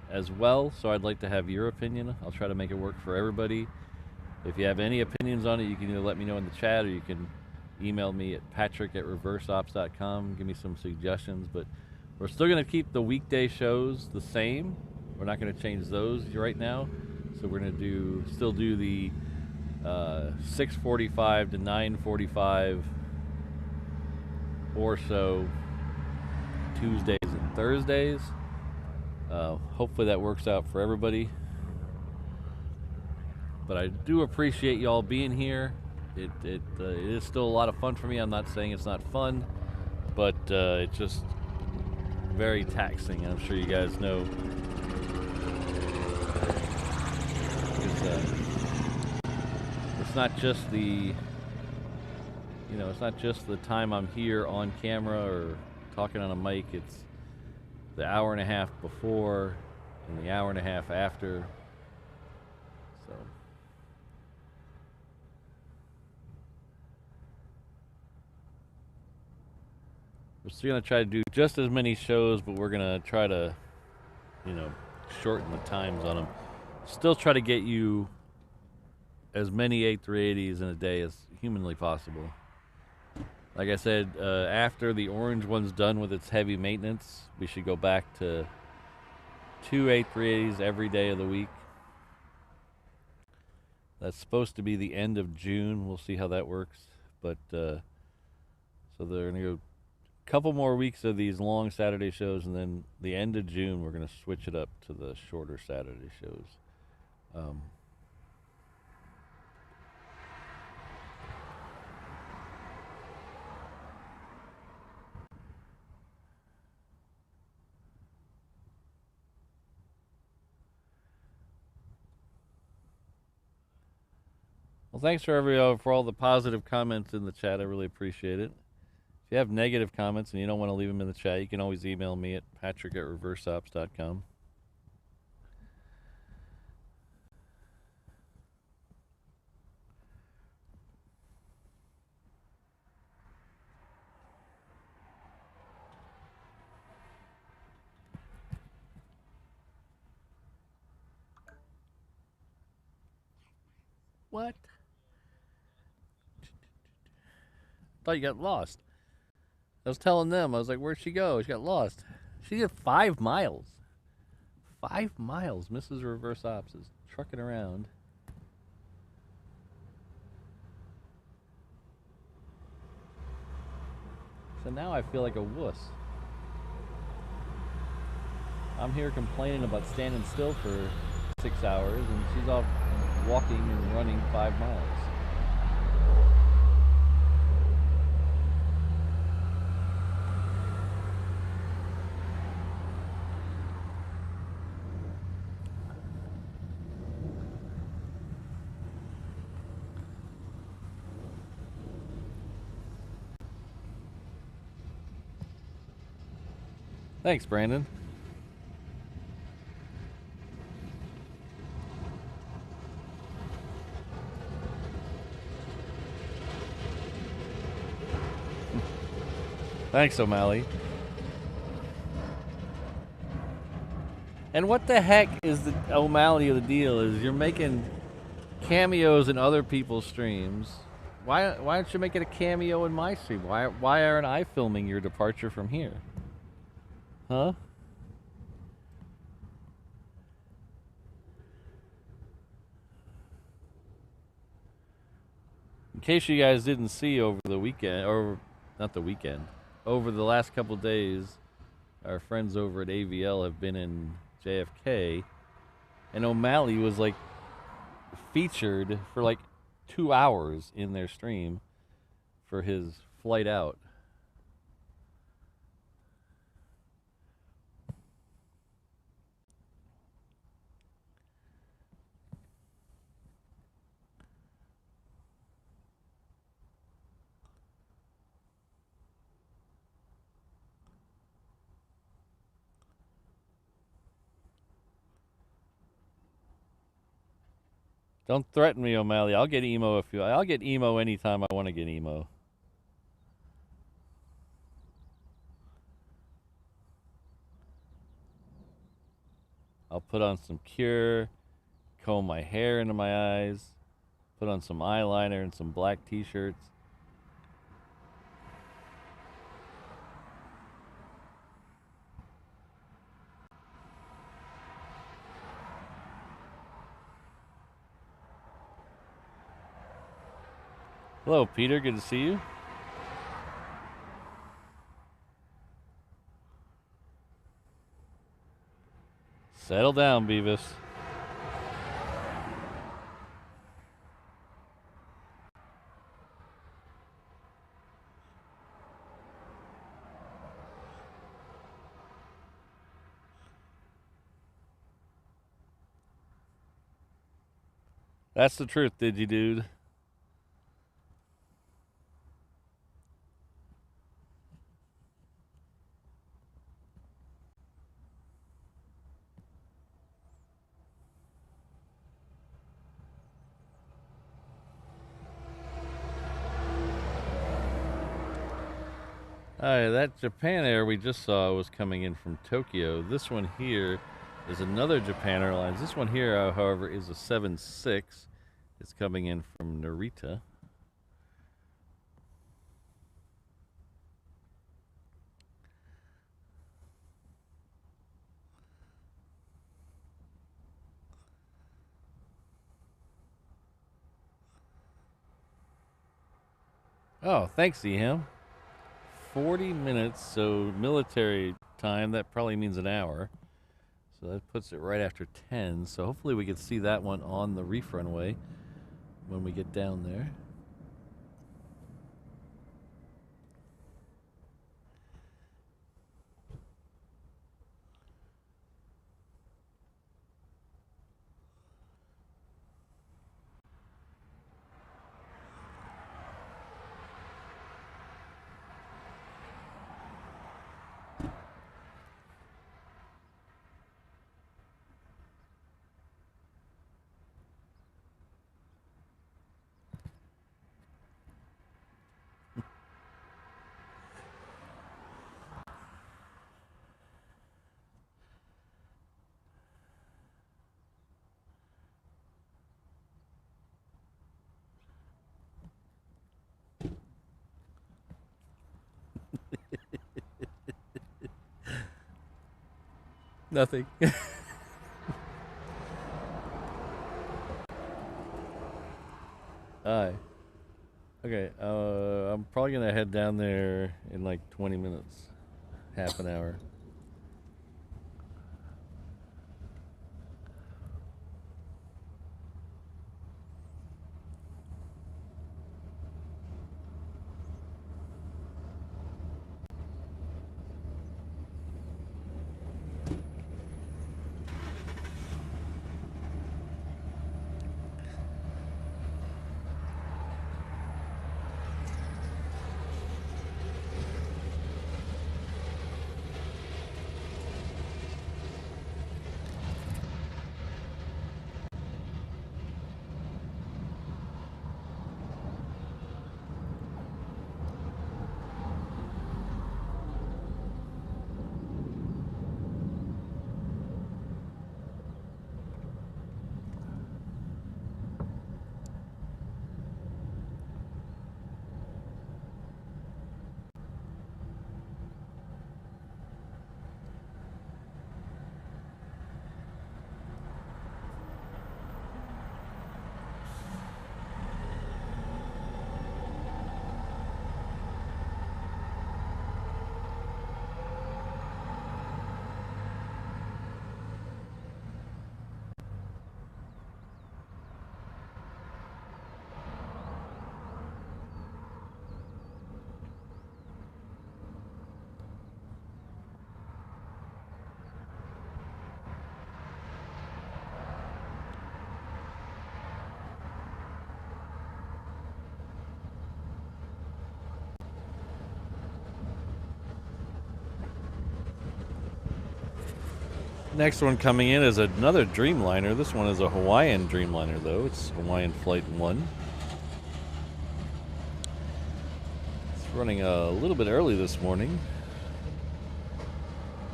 Speaker 1: as well, so I'd like to have your opinion. I'll try to make it work for everybody. If you have any opinions on it, you can either let me know in the chat or you can email me at patrick@reverseops.com. Give me some suggestions, but we're still going to keep the weekday shows the same. We're not going to change those right now. So we're going to still do the 6:45 to 9:45 or so Tuesdays and Thursdays. Hopefully that works out for everybody. But I do appreciate y'all being here. It is still a lot of fun for me. I'm not saying it's not fun, but it's just very taxing. I'm sure you guys know. It's not just the time I'm here on camera or talking on a mic. It's the hour and a half before and the hour and a half after. So we're still going to try to do just as many shows, but we're going to try to, shorten the times on them. Still try to get you as many A380s in a day as humanly possible. Like I said, after the orange one's done with its heavy maintenance, we should go back to 2 A380s every day of the week. That's supposed to be the end of June. We'll see how that works. But so they're going to go a couple more weeks of these long Saturday shows, and then the end of June we're going to switch it up to the shorter Saturday shows. Well, thanks for all the positive comments in the chat. I really appreciate it. If you have negative comments and you don't want to leave them in the chat, you can always email me at patrick@reverseops.com. What? Thought you got lost. I was telling them, I was like, where'd she go? She got lost. She did 5 miles. 5 miles. Mrs. Reverse Ops is trucking around. So now I feel like a wuss. I'm here complaining about standing still for 6 hours, and she's off walking and running 5 miles. Thanks, Brandon. Thanks, O'Malley. And what the heck is the O'Malley of the deal is you're making cameos in other people's streams. Why don't you make it a cameo in my stream? Why aren't I filming your departure from here? Huh? In case you guys didn't see over the weekend, or not the weekend, over the last couple days, our friends over at AVL have been in JFK, and O'Malley was like featured for like 2 hours in their stream for his flight out. Don't threaten me, O'Malley. I'll get emo if you. I'll get emo anytime I want to get emo. I'll put on some Cure, comb my hair into my eyes, put on some eyeliner and some black t-shirts. Hello, Peter. Good to see you. Settle down, Beavis. That's the truth, did you, dude? Alright, that Japan Air we just saw was coming in from Tokyo. This one here is another Japan Airlines. This one here, however, is a 7-6. It's coming in from Narita. Oh, thanks, Eham. 40 minutes, so military time, that probably means an hour. So that puts it right after 10. So hopefully we can see that one on the reef runway when we get down there. Nothing. Hi. Okay, I'm probably gonna head down there in like 20 minutes, half an hour. Next one coming in is another Dreamliner. This one is a Hawaiian Dreamliner, though. It's Hawaiian Flight 1. It's running a little bit early this morning.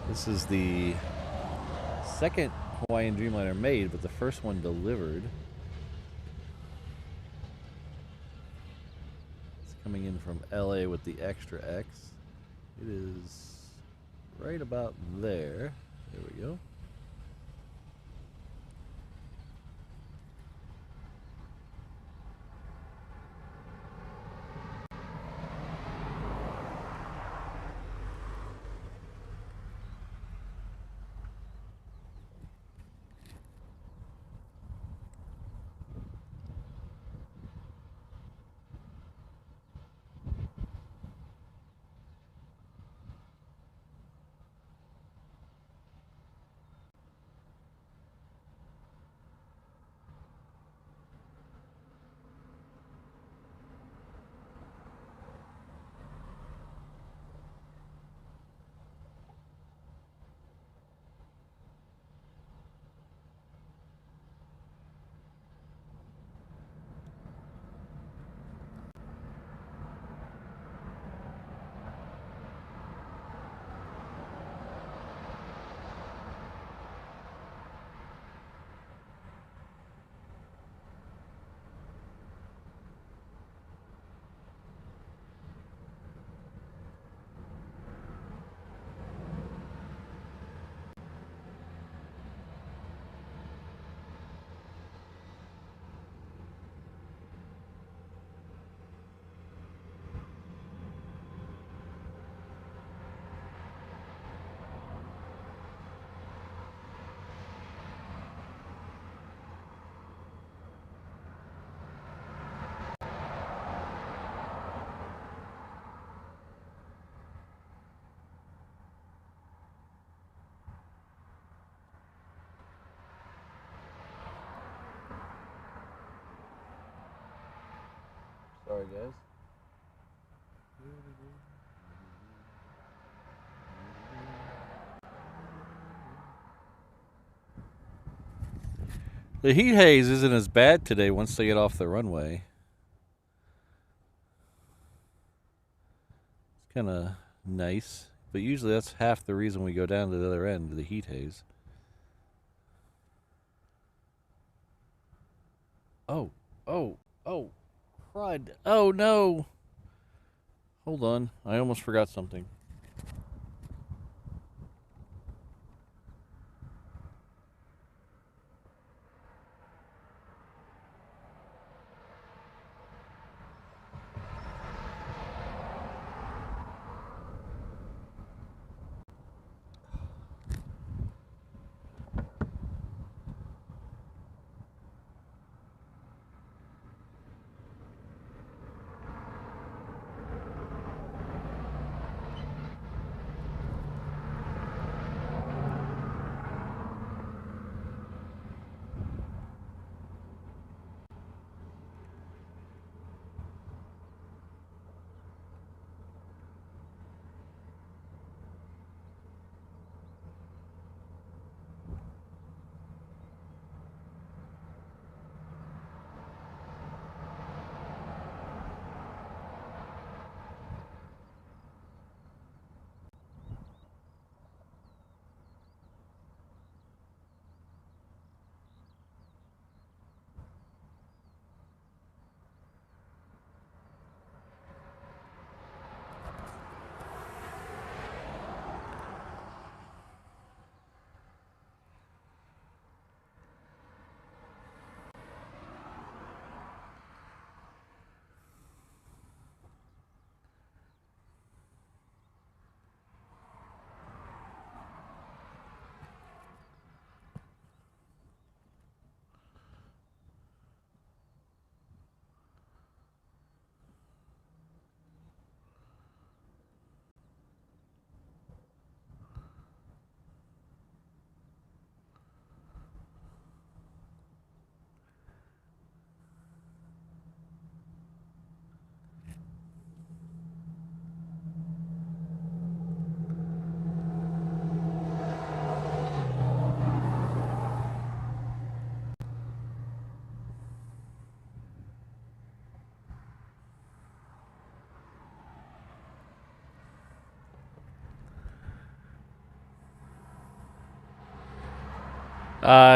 Speaker 1: This is the second Hawaiian Dreamliner made, but the first one delivered. It's coming in from LA with the Extra X. It is right about there. There we go. Sorry, guys. The heat haze isn't as bad today once they get off the runway. It's kind of nice, but usually that's half the reason we go down to the other end, the heat haze. Oh, crud. Oh, no. Hold on. I almost forgot something.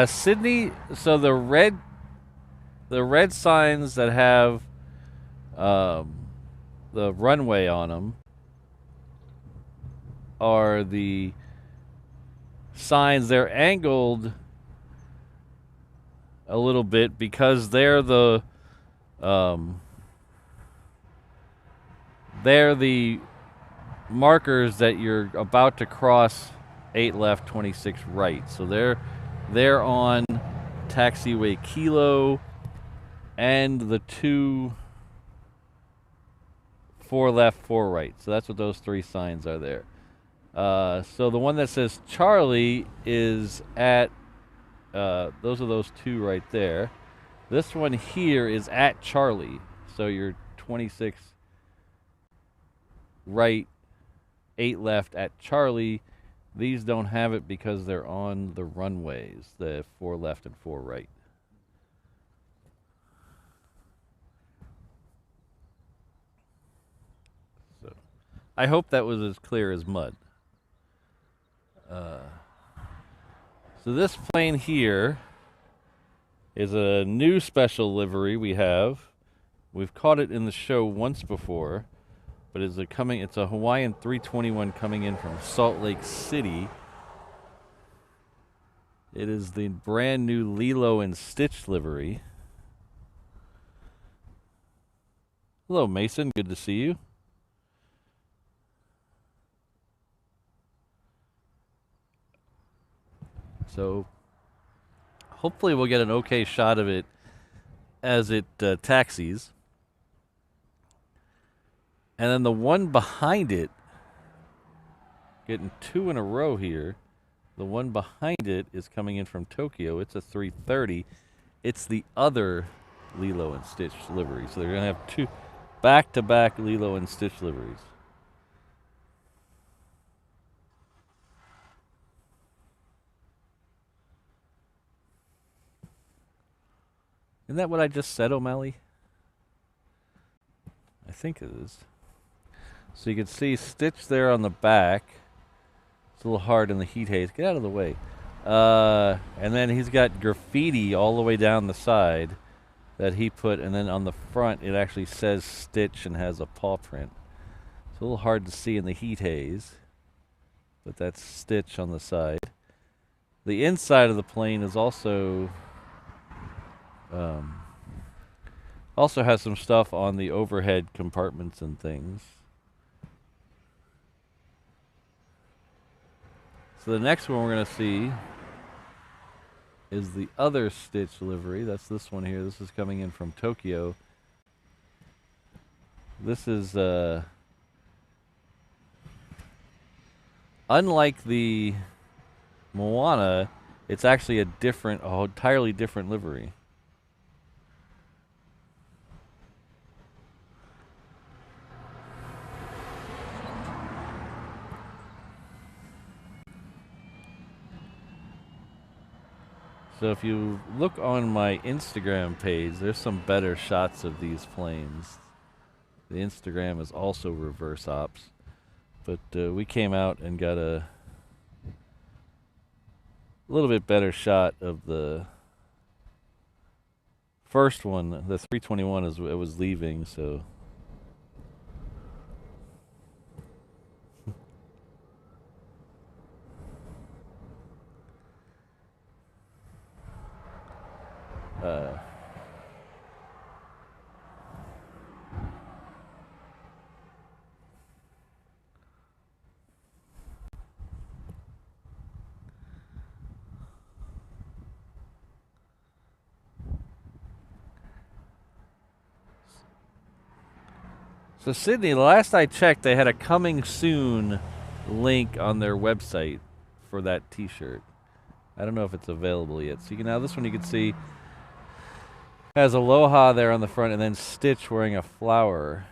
Speaker 1: Sydney. So the red signs that have um, the runway on them are the signs. They're angled a little bit because um, they're the markers that you're about to cross 8 left, 26 right. So they're on taxiway Kilo and the 2 4 left, 4 right. So that's what those 3 signs are there. So the one that says Charlie is at those are those 2 right there. This one here is at Charlie. So you're 26 right, 8 left at Charlie. These don't have it because they're on the runways, the 4 left and 4 right. So I hope that was as clear as mud. So this plane here is a new special livery we have. We've caught it in the show once before, but it's a Hawaiian 321 coming in from Salt Lake City. It is the brand new Lilo and Stitch livery. Hello, Mason. Good to see you. So hopefully we'll get an okay shot of it as it taxis. And then the one behind it, getting 2 in a row here. The one behind it is coming in from Tokyo. It's a 330. It's the other Lilo and Stitch livery. So they're going to have 2 back-to-back Lilo and Stitch liveries. Isn't that what I just said, O'Malley? I think it is. So you can see Stitch there on the back. It's a little hard in the heat haze. Get out of the way. And then he's got graffiti all the way down the side that he put, and then on the front it actually says Stitch and has a paw print. It's a little hard to see in the heat haze, but that's Stitch on the side. The inside of the plane is also has some stuff on the overhead compartments and things. So the next one we're going to see is the other Stitch livery. That's this one here. This is coming in from Tokyo. This is unlike the Moana, it's actually an entirely different livery. So if you look on my Instagram page, there's some better shots of these planes. The Instagram is also reverse ops. But we came out and got a little bit better shot of the first one. The 321 it was leaving, so... So Sydney, the last I checked, they had a coming soon link on their website for that T-shirt. I don't know if it's available yet. So now this one you can see has Aloha there on the front, and then Stitch wearing a flower.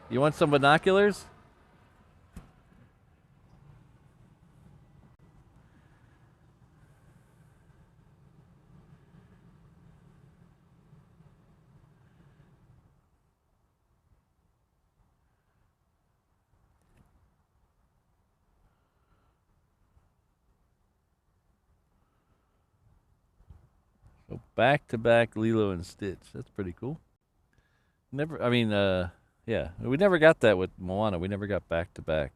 Speaker 1: You want some binoculars? So back-to-back Lilo and Stitch. That's pretty cool. Never, I mean, yeah, we never got that with Moana. We never got back-to-back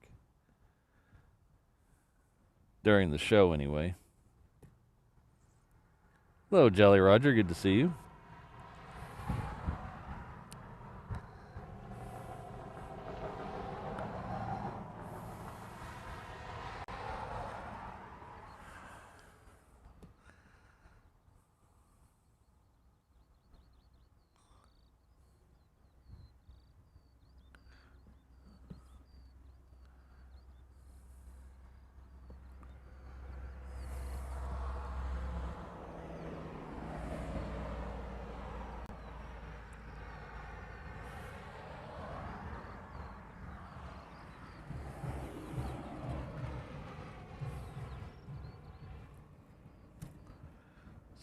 Speaker 1: during the show, anyway. Hello, Jolly Roger. Good to see you.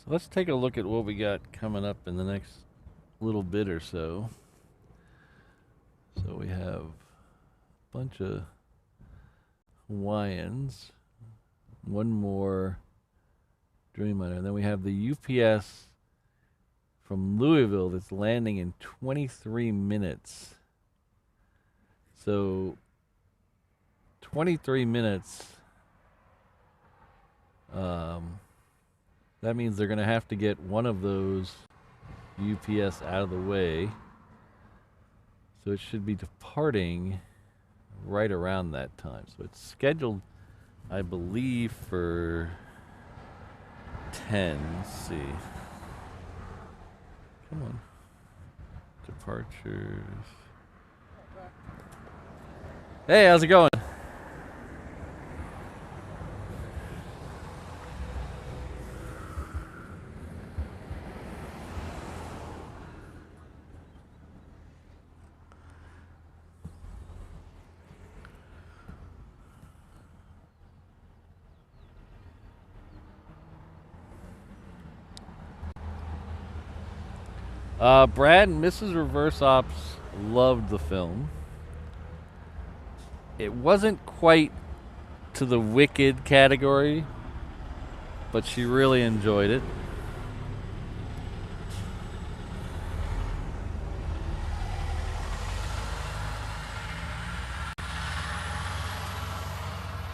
Speaker 1: So let's take a look at what we got coming up in the next little bit or so. So we have a bunch of Hawaiians, one more Dreamliner, and then we have the UPS from Louisville that's landing in 23 minutes. So 23 minutes. That means they're going to have to get one of those UPS out of the way. So it should be departing right around that time. So it's scheduled, I believe, for 10. Let's see. Come on. Departures. Hey, how's it going? Brad and Mrs. Reverse Ops loved the film. It wasn't quite to the wicked category, but she really enjoyed it.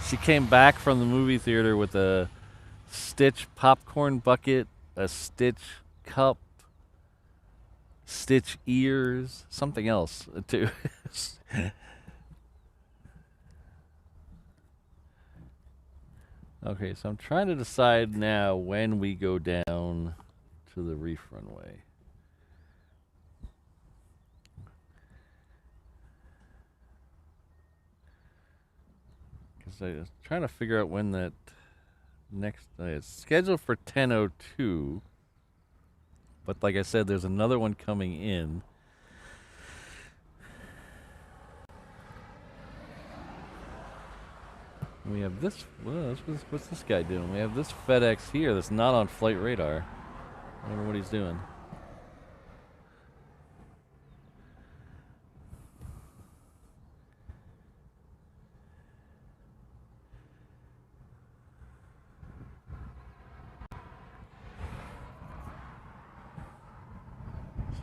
Speaker 1: She came back from the movie theater with a Stitch popcorn bucket, a Stitch cup, Stitch ears, something else too. Okay, so I'm trying to decide now when we go down to the reef runway. Because I was trying to figure out when that next... it's scheduled for 10:02. But like I said, there's another one coming in. We have this. What's this guy doing? We have this FedEx here that's not on flight radar. I wonder what he's doing.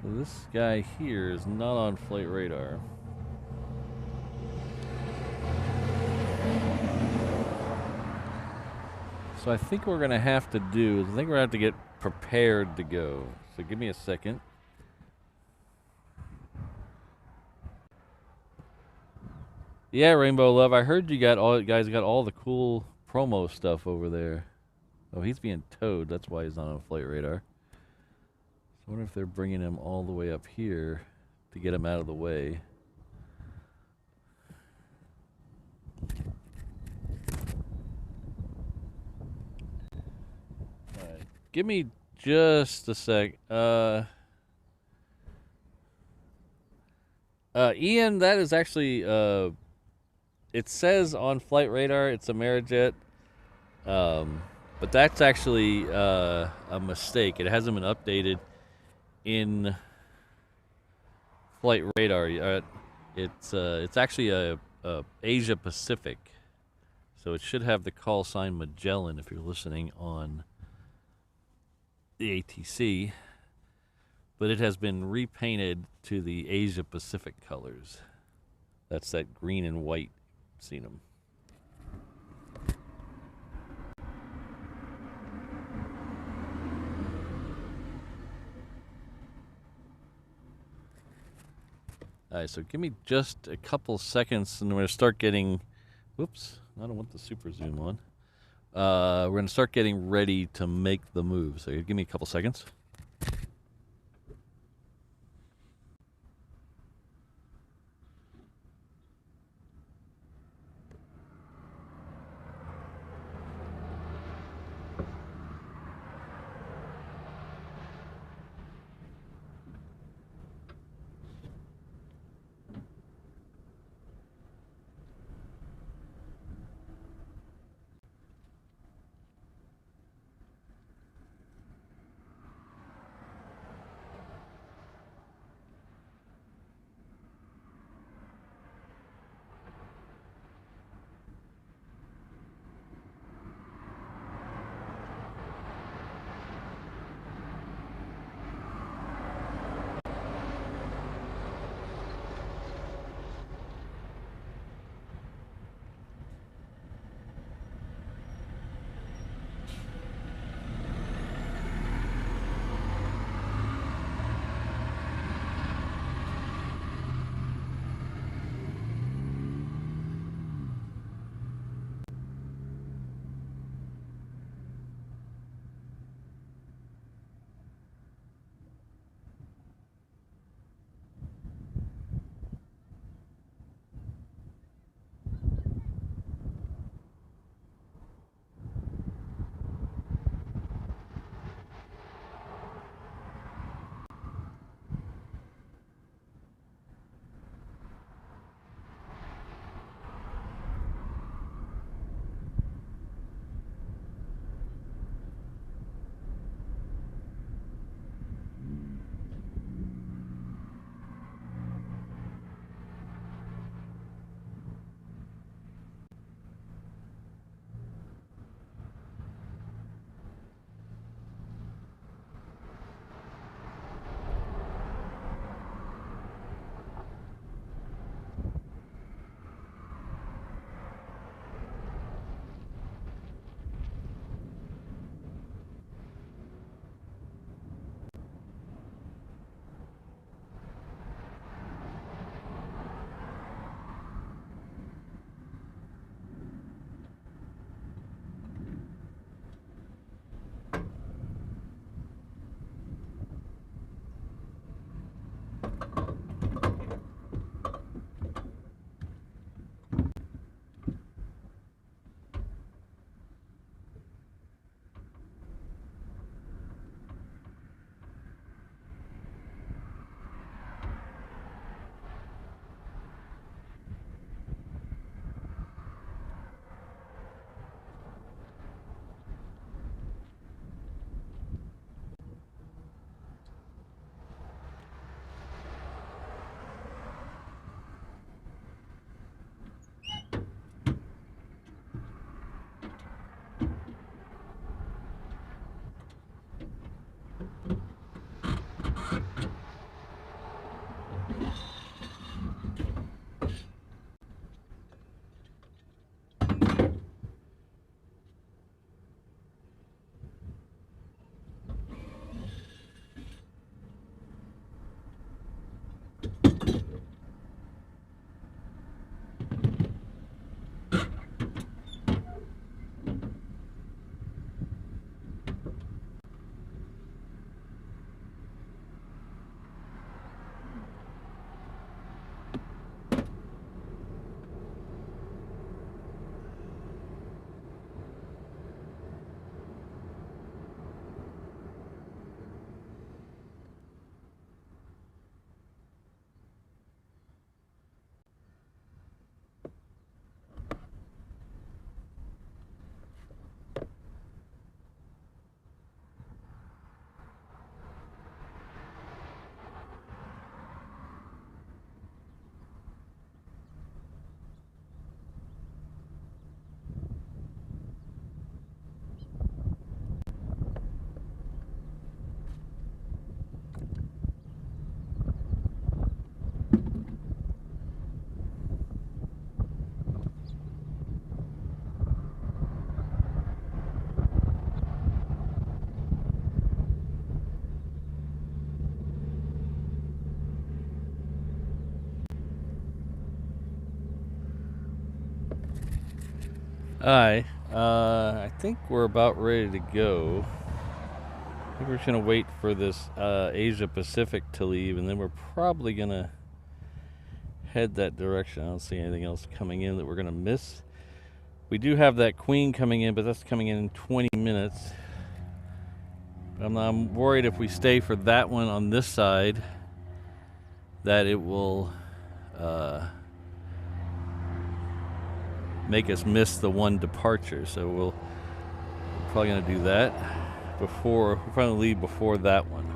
Speaker 1: So this guy here is not on flight radar. So I think what we're gonna have to do is I think we're gonna have to get prepared to go. So give me a second. Yeah, Rainbow Love, I heard you guys got all the cool promo stuff over there. Oh, he's being towed. That's why he's not on flight radar. So I wonder if they're bringing him all the way up here to get him out of the way. All right, give me just a sec. Ian, that is actually it says on flight radar it's Amerijet, but that's actually a mistake. It hasn't been updated in flight radar. It's actually a Asia Pacific, so it should have the call sign Magellan if you're listening on the ATC, but it has been repainted to the Asia Pacific colors. That's that green and white. Seen them. All right, so give me just a couple seconds, and we're gonna start getting. Whoops, I don't want the super zoom on. We're gonna start getting ready to make the move. So give me a couple seconds. Hi. I think we're about ready to go. I think we're just gonna wait for this Asia Pacific to leave, and then we're probably gonna head that direction. I don't see anything else coming in that we're gonna miss. We do have that Queen coming in, but that's coming in 20 minutes. I'm worried if we stay for that one on this side, that it will make us miss the one departure. So we're probably gonna do that before. We're probably gonna leave before that one.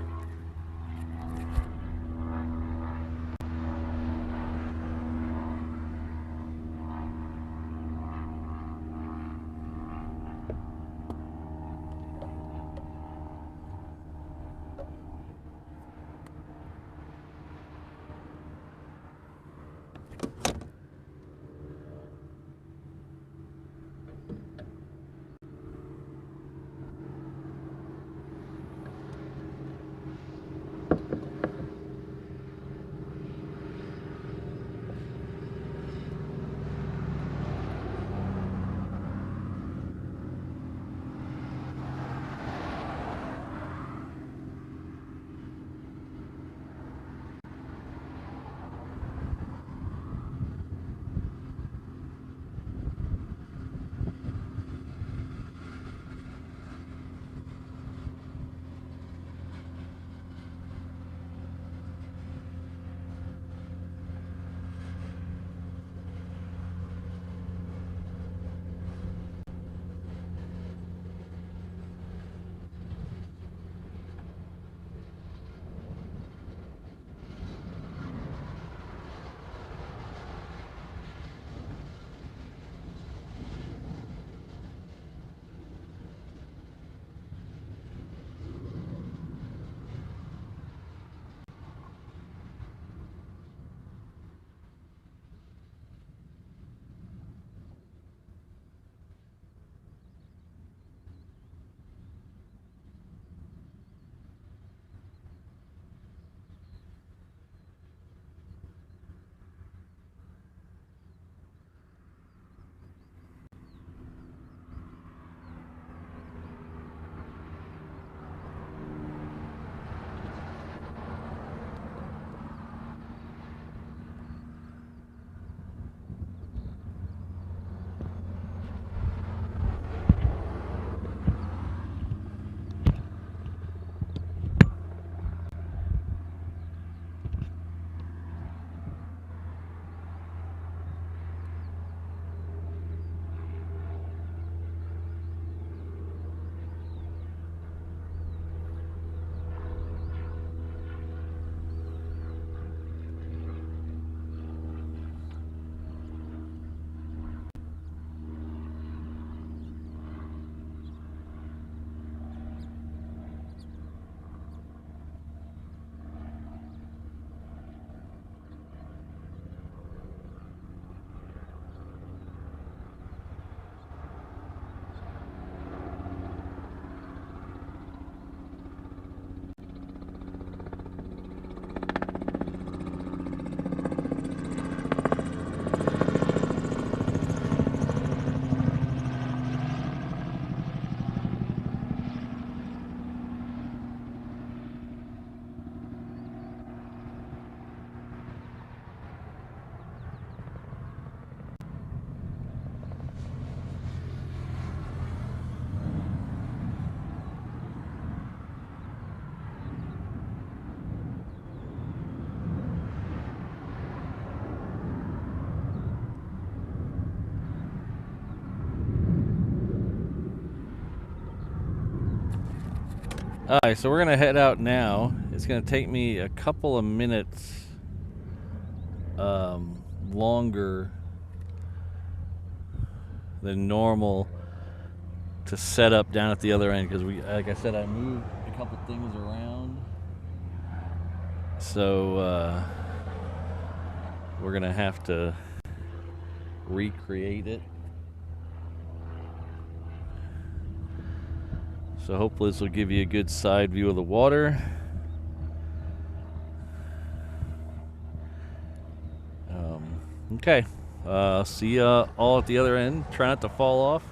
Speaker 1: Alright, so we're gonna head out now. It's gonna take me a couple of minutes longer than normal to set up down at the other end because like I said, I moved a couple things around. So we're gonna have to recreate it. So hopefully this will give you a good side view of the water. Okay, See ya all at the other end. Try not to fall off.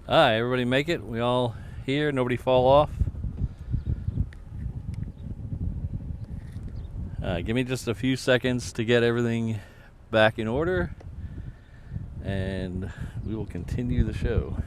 Speaker 1: Hi, everybody make it? We all here? Nobody fall off? Give me just a few seconds to get everything back in order, and we will continue the show.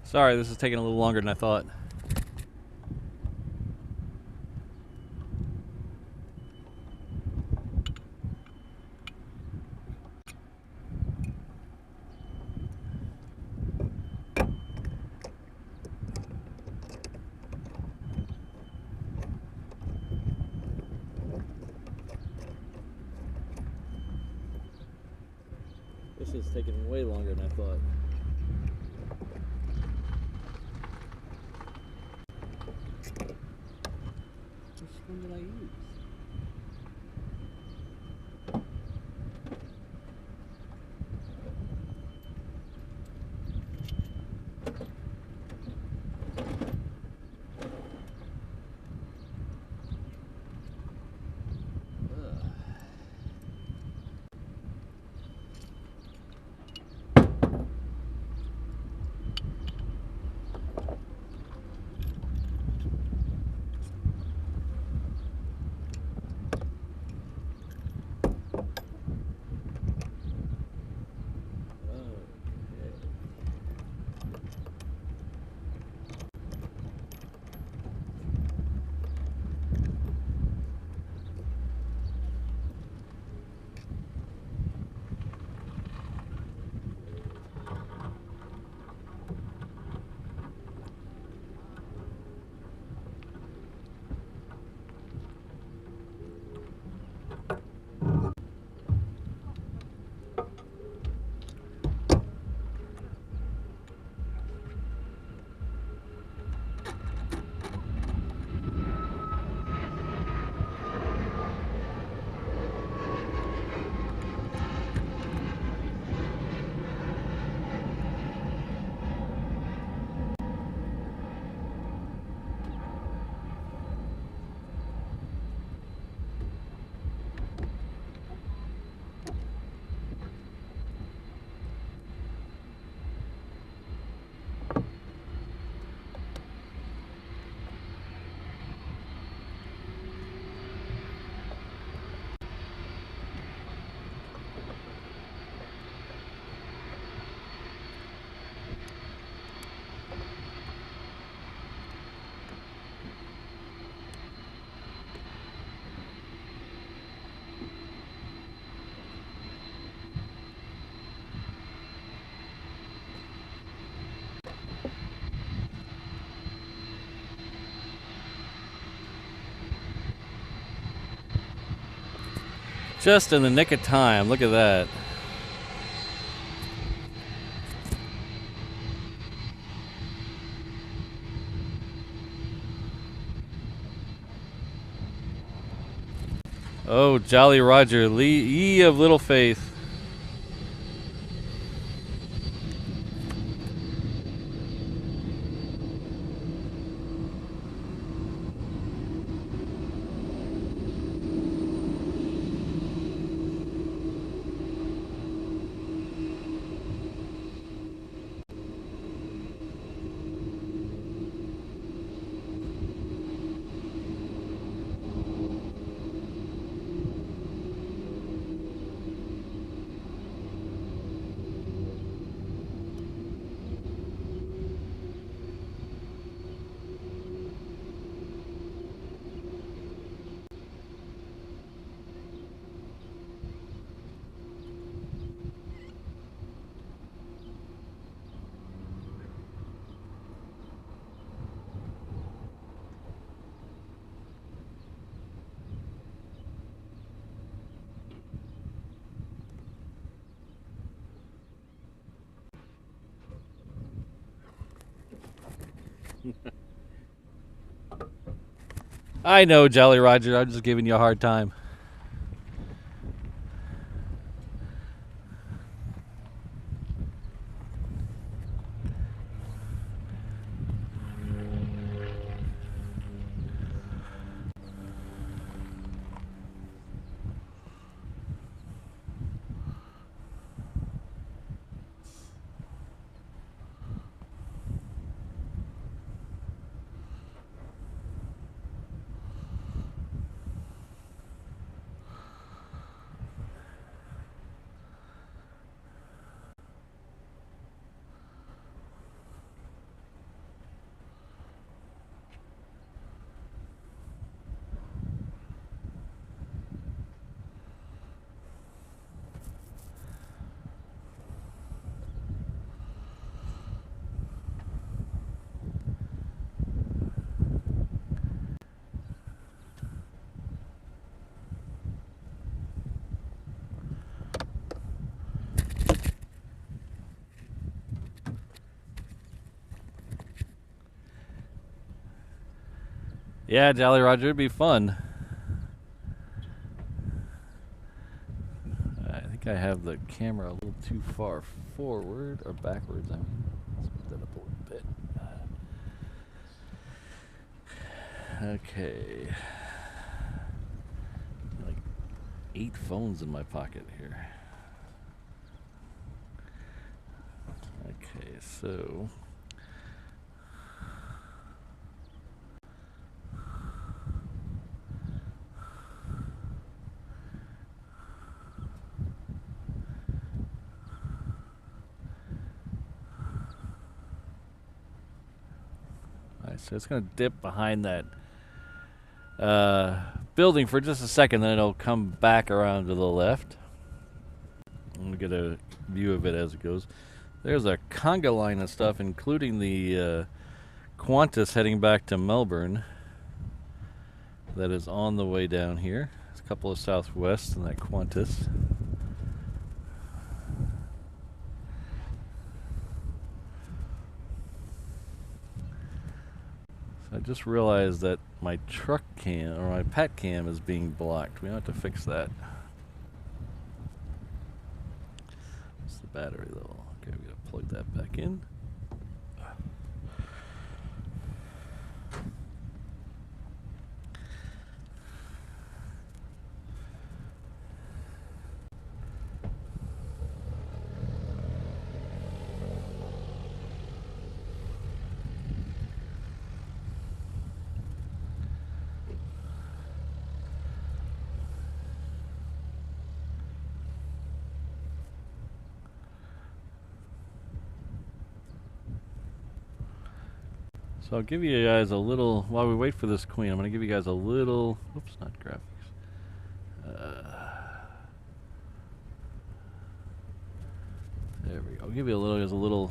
Speaker 1: Sorry, this is taking a little longer than I thought. This is taking way longer than I thought. Which one did I use? Just in the nick of time. Look at that. Oh, Jolly Roger, ye of little faith. I know, Jolly Roger. I'm just giving you a hard time. Yeah, Jolly Roger, it'd be fun. I think I have the camera a little too far forward or backwards. I mean, let's put that up a little bit. Okay. Like 8 phones in my pocket here. Okay, so alright, so it's gonna dip behind that building for just a second, then it'll come back around to the left. I'm gonna get a view of it as it goes. There's a conga line of stuff, including the Qantas heading back to Melbourne. That is on the way down here. There's a couple of Southwest and that Qantas. So I just realized that my truck cam or my pat cam is being blocked. We have to fix that. What's the battery level? Okay, we gotta plug that back in. So I'll give you guys a little, while we wait for this queen, I'm going to give you guys a little, oops, not graphics. There we go. I'll give you a little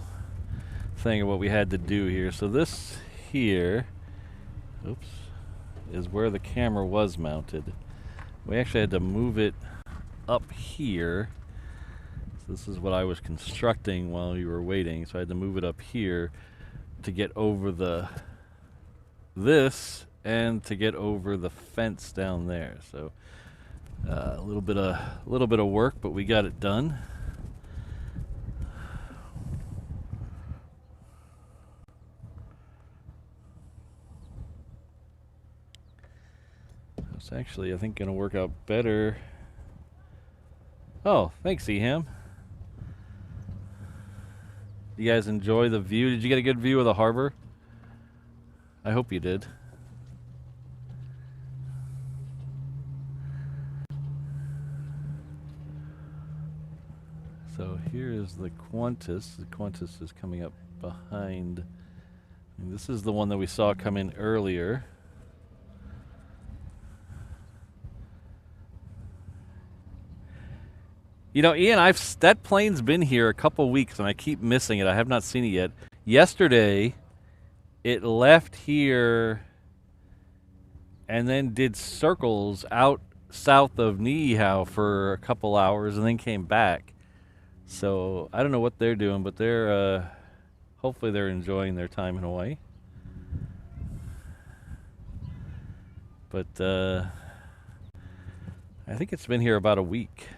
Speaker 1: thing of what we had to do here. So this here, oops, is where the camera was mounted. We actually had to move it up here. So this is what I was constructing while you were waiting. So I had to move it up here to get over this and to get over the fence down there. So a little bit of work, but we got it done. It's actually, I think, going to work out better. Oh, thanks, Eham. You guys enjoy the view? Did you get a good view of the harbor? I hope you did. So here is the Qantas. The Qantas is coming up behind. And this is the one that we saw come in earlier. You know, Ian, that plane's been here a couple weeks, and I keep missing it. I have not seen it yet. Yesterday, it left here and then did circles out south of Niihau for a couple hours, and then came back. So I don't know what they're doing, but they're hopefully they're enjoying their time in Hawaii. But I think it's been here about a week.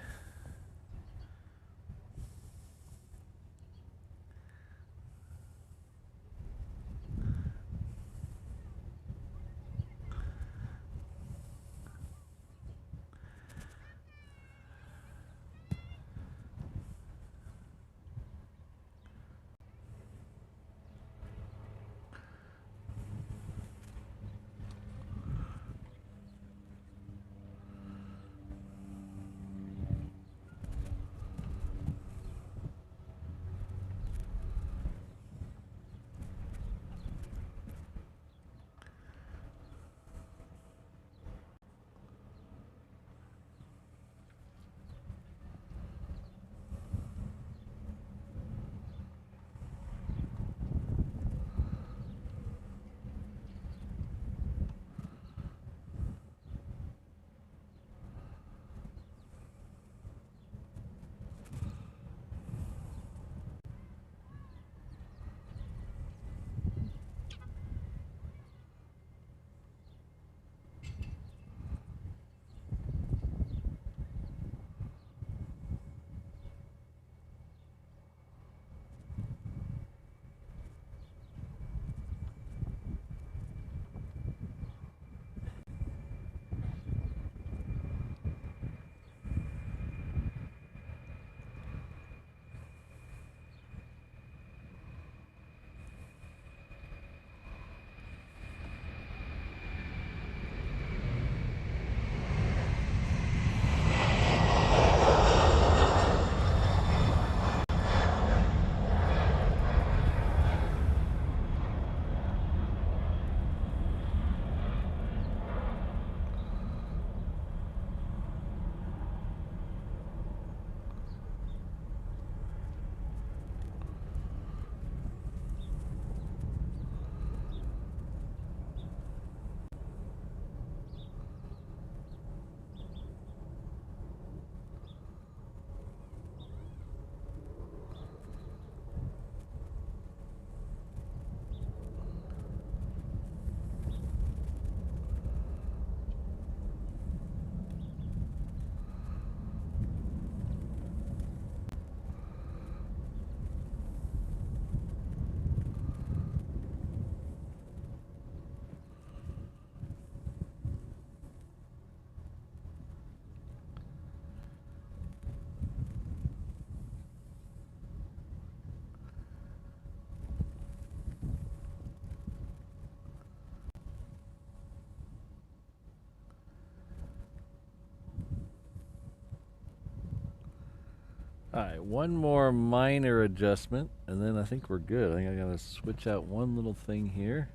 Speaker 1: Alright, one more minor adjustment, and then I think we're good. I think I gotta switch out one little thing here.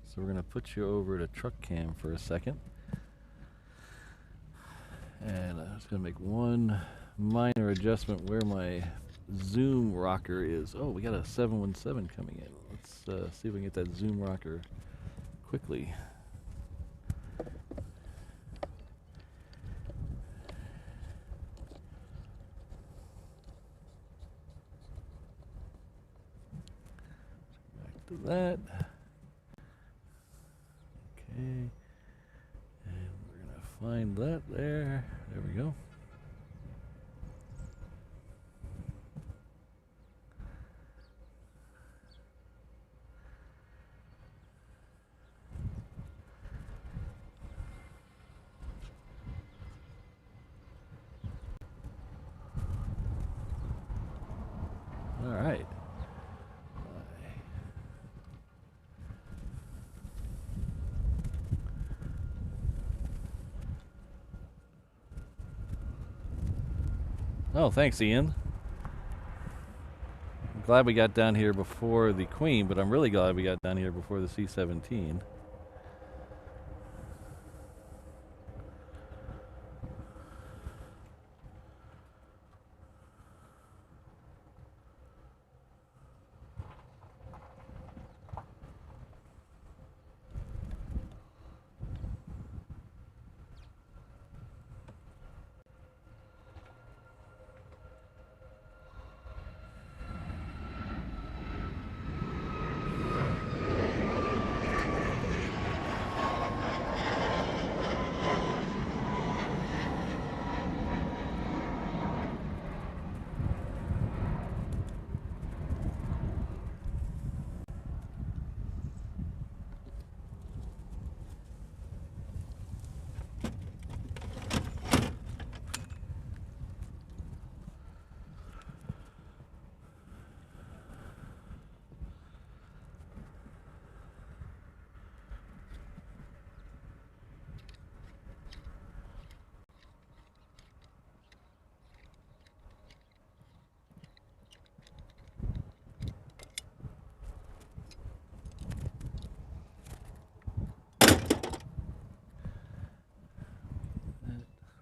Speaker 1: So we're gonna put you over to truck cam for a second. And I'm just gonna make one minor adjustment where my zoom rocker is. Oh, we got a 717 coming in. Let's see if we can get that zoom rocker quickly. Back to that. Okay. And we're going to find that there. There we go. All right. Oh, thanks, Ian. I'm glad we got down here before the Queen, but I'm really glad we got down here before the C-17.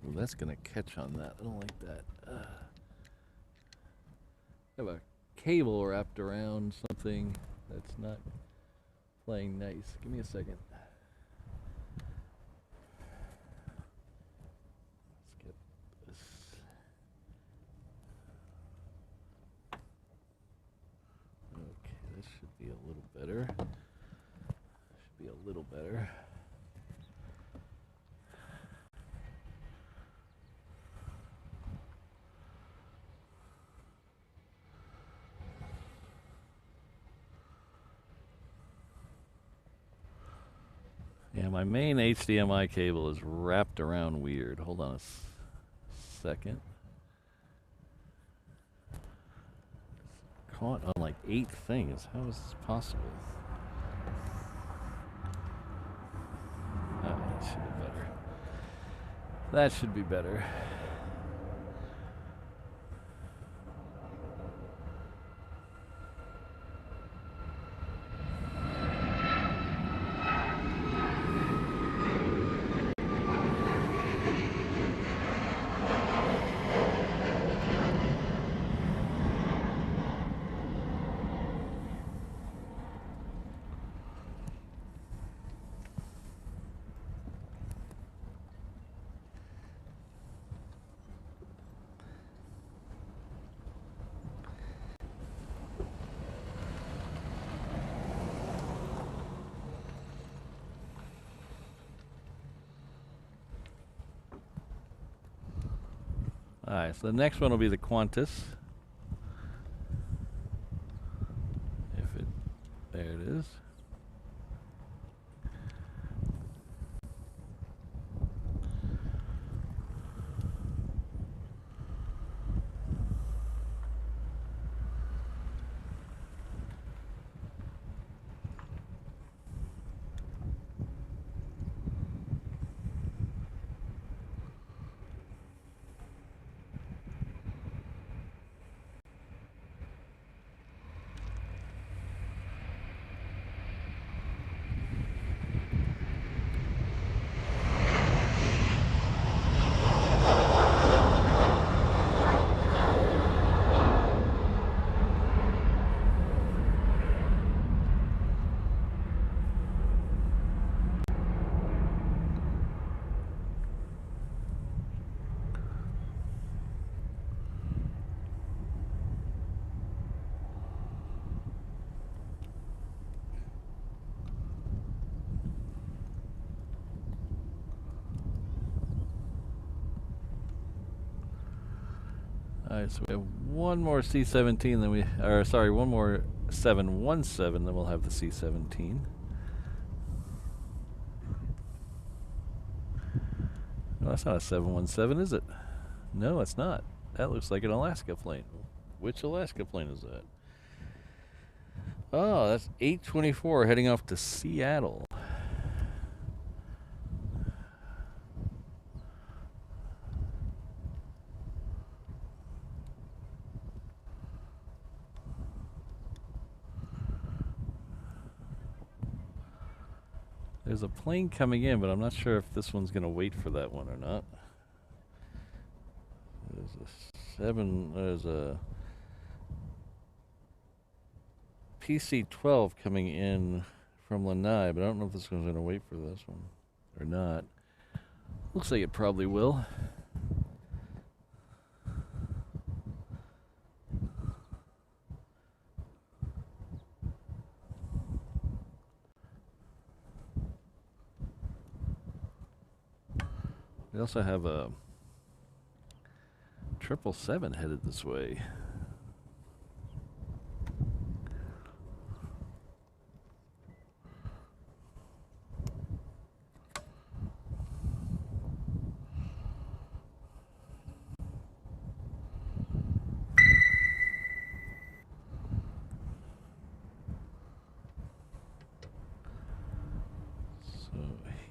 Speaker 1: Well, that's gonna catch on that. I don't like that. I have a cable wrapped around something that's not playing nice. Give me a second. Let's get this. Okay, this should be a little better. Should be a little better. Yeah, my main HDMI cable is wrapped around weird. Hold on a second. It's caught on like 8 things. How is this possible? Oh, that should be better. That should be better. Alright, so the next one will be the Qantas. There it is. Alright, so we have one more C-17, then we, or sorry, one more 717, then we'll have the C-17. No, that's not a 717, is it? No, it's not. That looks like an Alaska plane. Which Alaska plane is that? Oh, that's 824 heading off to Seattle. There's a plane coming in, but I'm not sure if this one's going to wait for that one or not. There's a PC-12 coming in from Lanai, but I don't know if this one's going to wait for this one or not. Looks like it probably will. We also have a 777 headed this way. So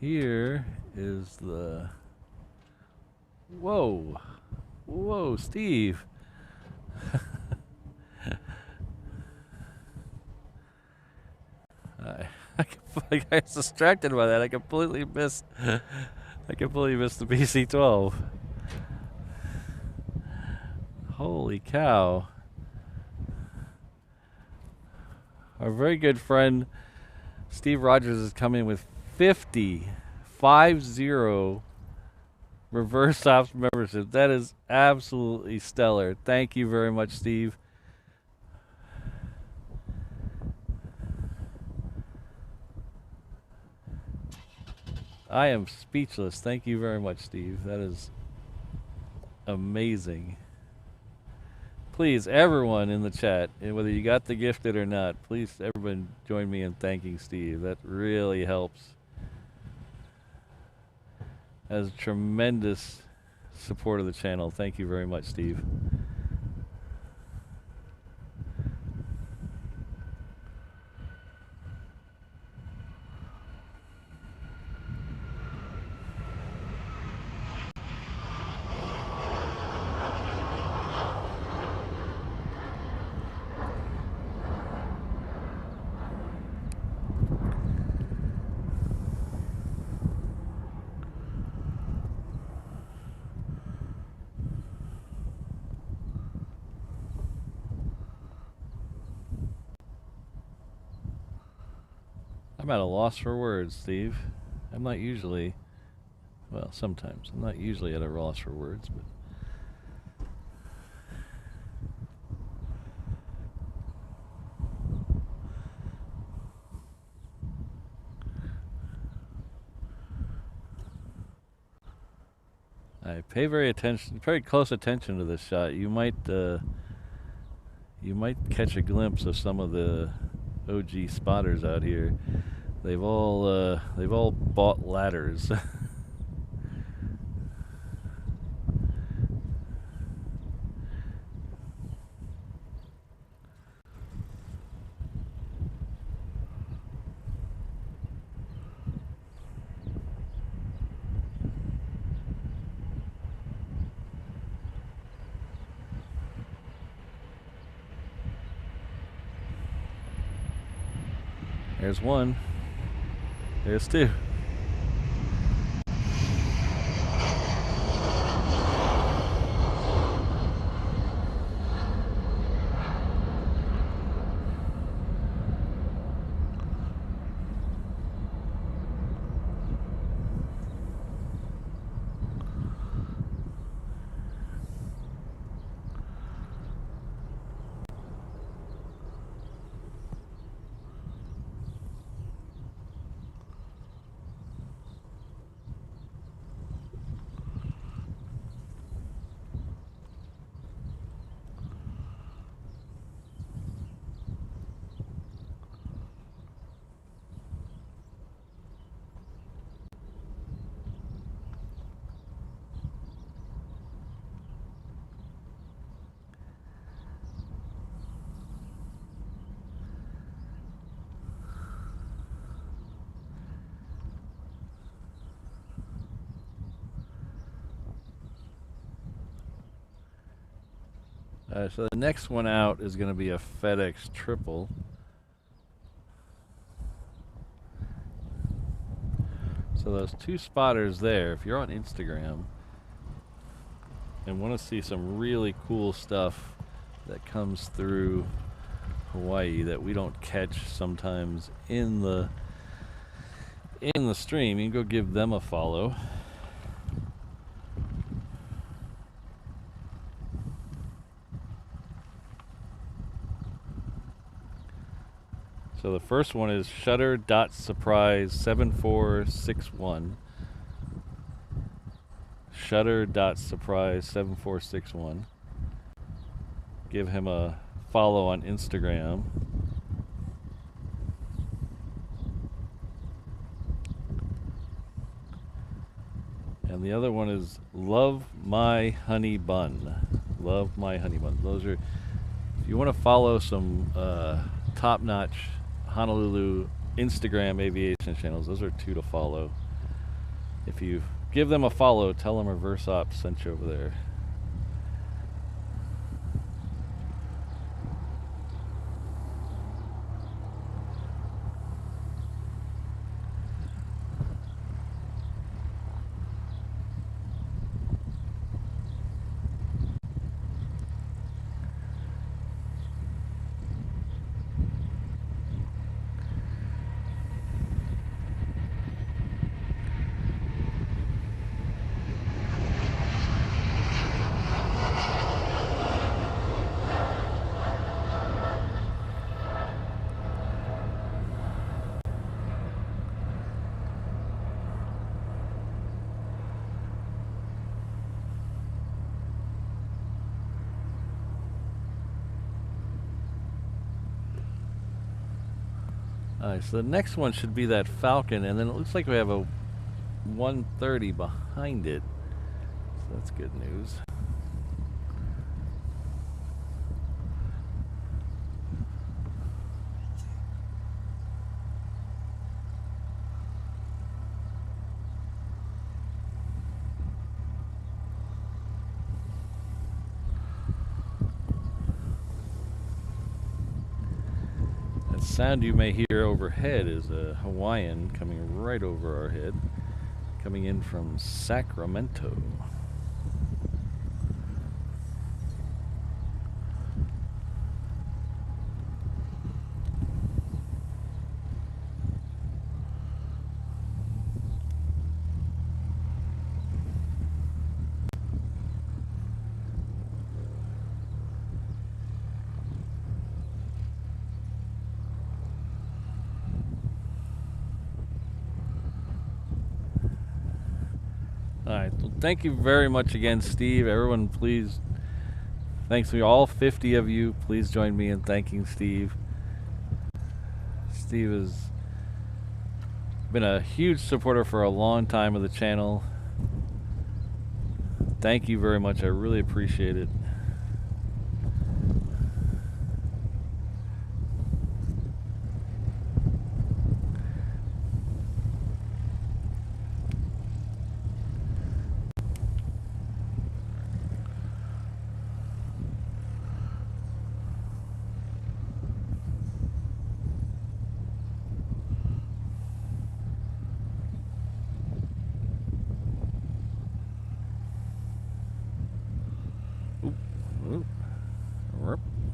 Speaker 1: here is the... Whoa! Whoa, Steve! I got distracted by that. I completely missed the PC-12. Holy cow! Our very good friend Steve Rogers is coming with 50 reverse ops membership. That is absolutely stellar. Thank you very much, Steve. I am speechless. Thank you very much, Steve. That is amazing. Please, everyone in the chat, whether you got the gifted or not, please, everyone join me in thanking Steve. That really helps. As tremendous support of the channel. Thank you very much, Steve. I'm at a loss for words, Steve. I'm not usually, well, sometimes. I'm not usually at a loss for words, but... I pay very close attention to this shot. You might catch a glimpse of some of the OG spotters out here. They've all bought ladders. There's one. There's two. So the next one out is going to be a FedEx triple. So those two spotters there, if you're on Instagram and want to see some really cool stuff that comes through Hawaii that we don't catch sometimes in the stream, you can go give them a follow. So the first one is shutter.surprise7461. Shutter.surprise7461. Give him a follow on Instagram. And the other one is Love My Honey Bun. Love My Honey Bun. Those are, if you want to follow some top-notch Honolulu Instagram aviation channels, those are two to follow. If you give them a follow, tell them Reverse Ops sent you over there. Alright, so the next one should be that Falcon, and then it looks like we have a 130 behind it. So that's good news. Sound you may hear overhead is a Hawaiian coming right over our head, coming in from Sacramento. Alright, well, thank you very much again, Steve. Everyone, please, thanks to all 50 of you. Please join me in thanking Steve. Steve has been a huge supporter for a long time of the channel. Thank you very much. I really appreciate it.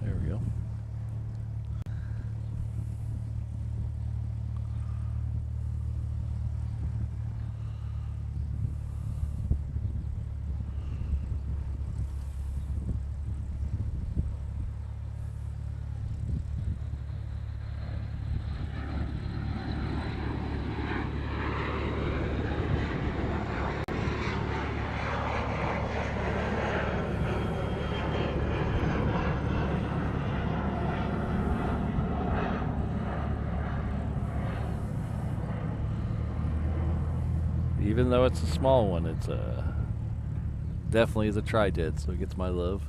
Speaker 1: There we go. Even though it's a small one, it's definitely is a tri-jet, so it gets my love.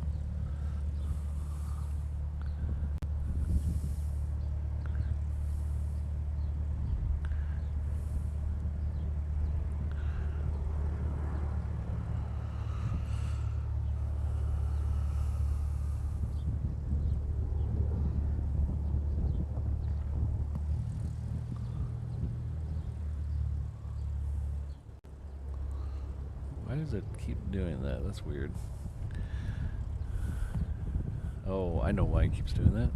Speaker 1: does it keep doing that? That's weird. Oh, I know why it keeps doing that.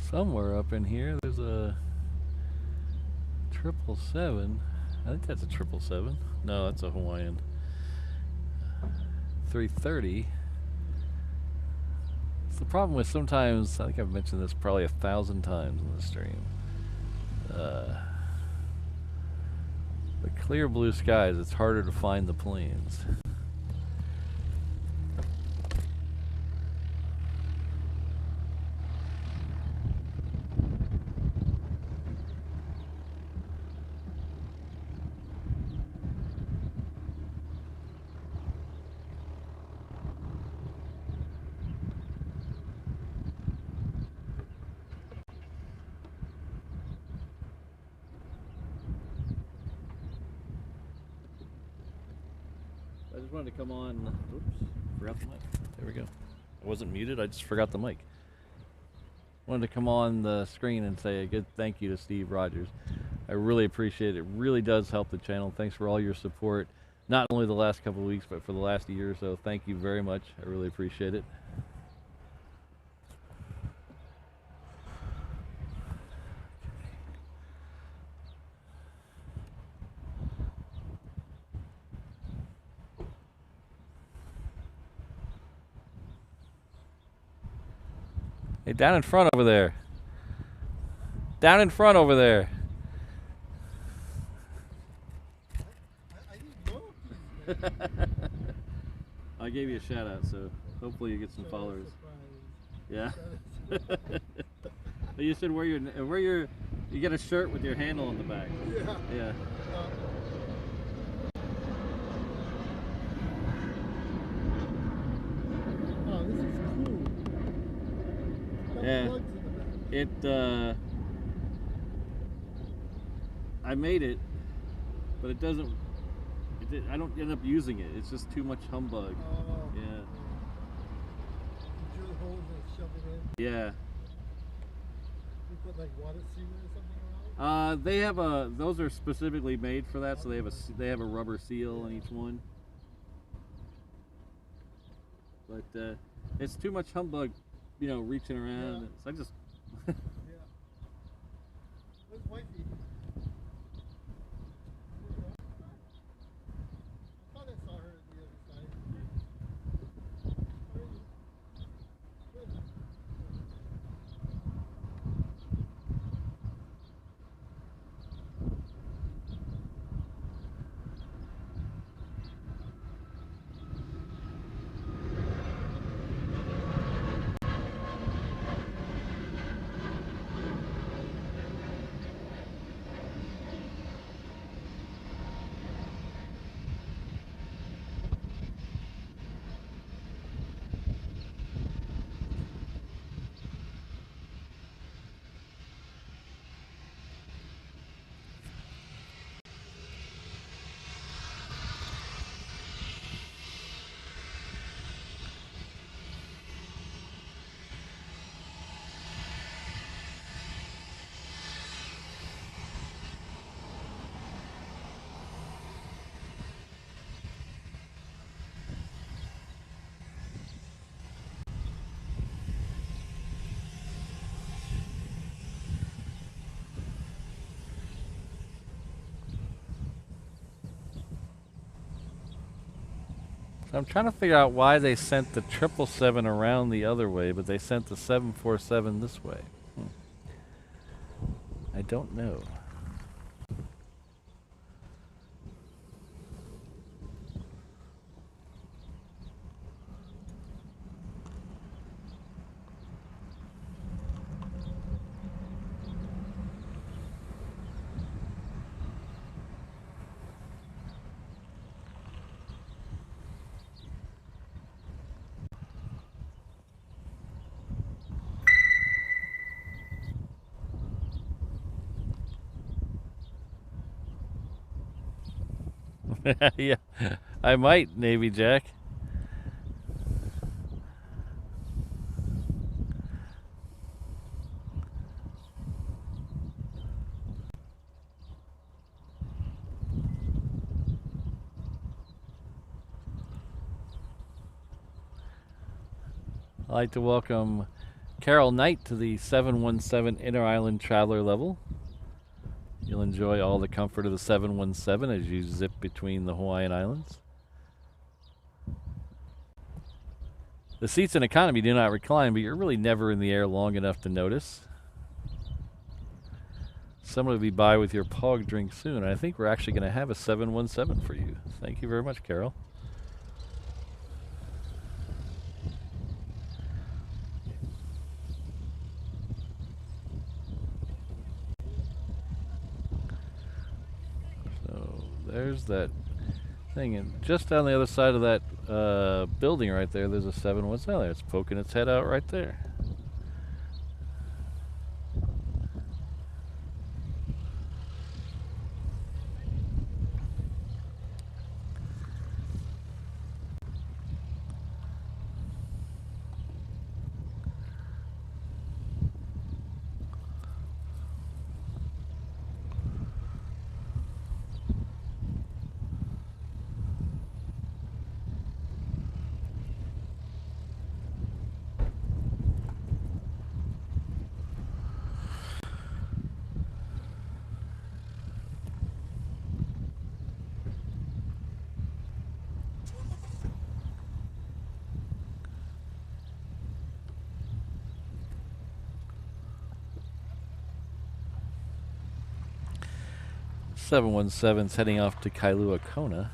Speaker 1: Somewhere up in here, there's a 777. I think that's a 777. No, that's a Hawaiian. 330. It's the problem with sometimes, I think I've mentioned this probably 1,000 times in the stream. The clear blue skies, it's harder to find the planes. I just wanted to come on. Oops, forgot the mic. There we go. I wasn't muted, I just forgot the mic. Wanted to come on the screen and say a good thank you to Steve Rogers. I really appreciate it. It really does help the channel. Thanks for all your support, not only the last couple of weeks, but for the last year or so. Thank you very much. I really appreciate it. Hey, down in front over there. Down in front over there.
Speaker 2: I need more.
Speaker 1: I gave you a shout out, so hopefully you get some followers. Yeah. You should wear your you get a shirt with your handle on the back.
Speaker 2: Yeah.
Speaker 1: Yeah.
Speaker 2: Oh, this is cool. Got
Speaker 1: Yeah.
Speaker 2: plugs in the back.
Speaker 1: I made it, but it doesn't. I don't end up using it. It's just too much humbug.
Speaker 2: Oh.
Speaker 1: Yeah.
Speaker 2: You drill holes and shove it in.
Speaker 1: Yeah.
Speaker 2: You put like water sealer or something around?
Speaker 1: They have those are specifically made for that, so they have a rubber seal on each one. But it's too much humbug, reaching around.
Speaker 2: Yeah.
Speaker 1: So I just.
Speaker 2: Yeah. Where's wifey? I thought I saw her at the other side. Where are you? Good.
Speaker 1: I'm trying to figure out why they sent the 777 around the other way, but they sent the 747 this way. I don't know. Yeah, I might, Navy Jack. I'd like to welcome Carol Knight to the 717 Inter-Island Traveler level. You'll enjoy all the comfort of the 717 as you zip between the Hawaiian Islands. The seats in economy do not recline, but you're really never in the air long enough to notice. Someone will be by with your POG drink soon. I think we're actually going to have a 717 for you. Thank you very much, Carol. So there's that thing, and just on the other side of that building right there, there's a 717 there. It's poking its head out right there. Seven 717's heading off to Kailua Kona.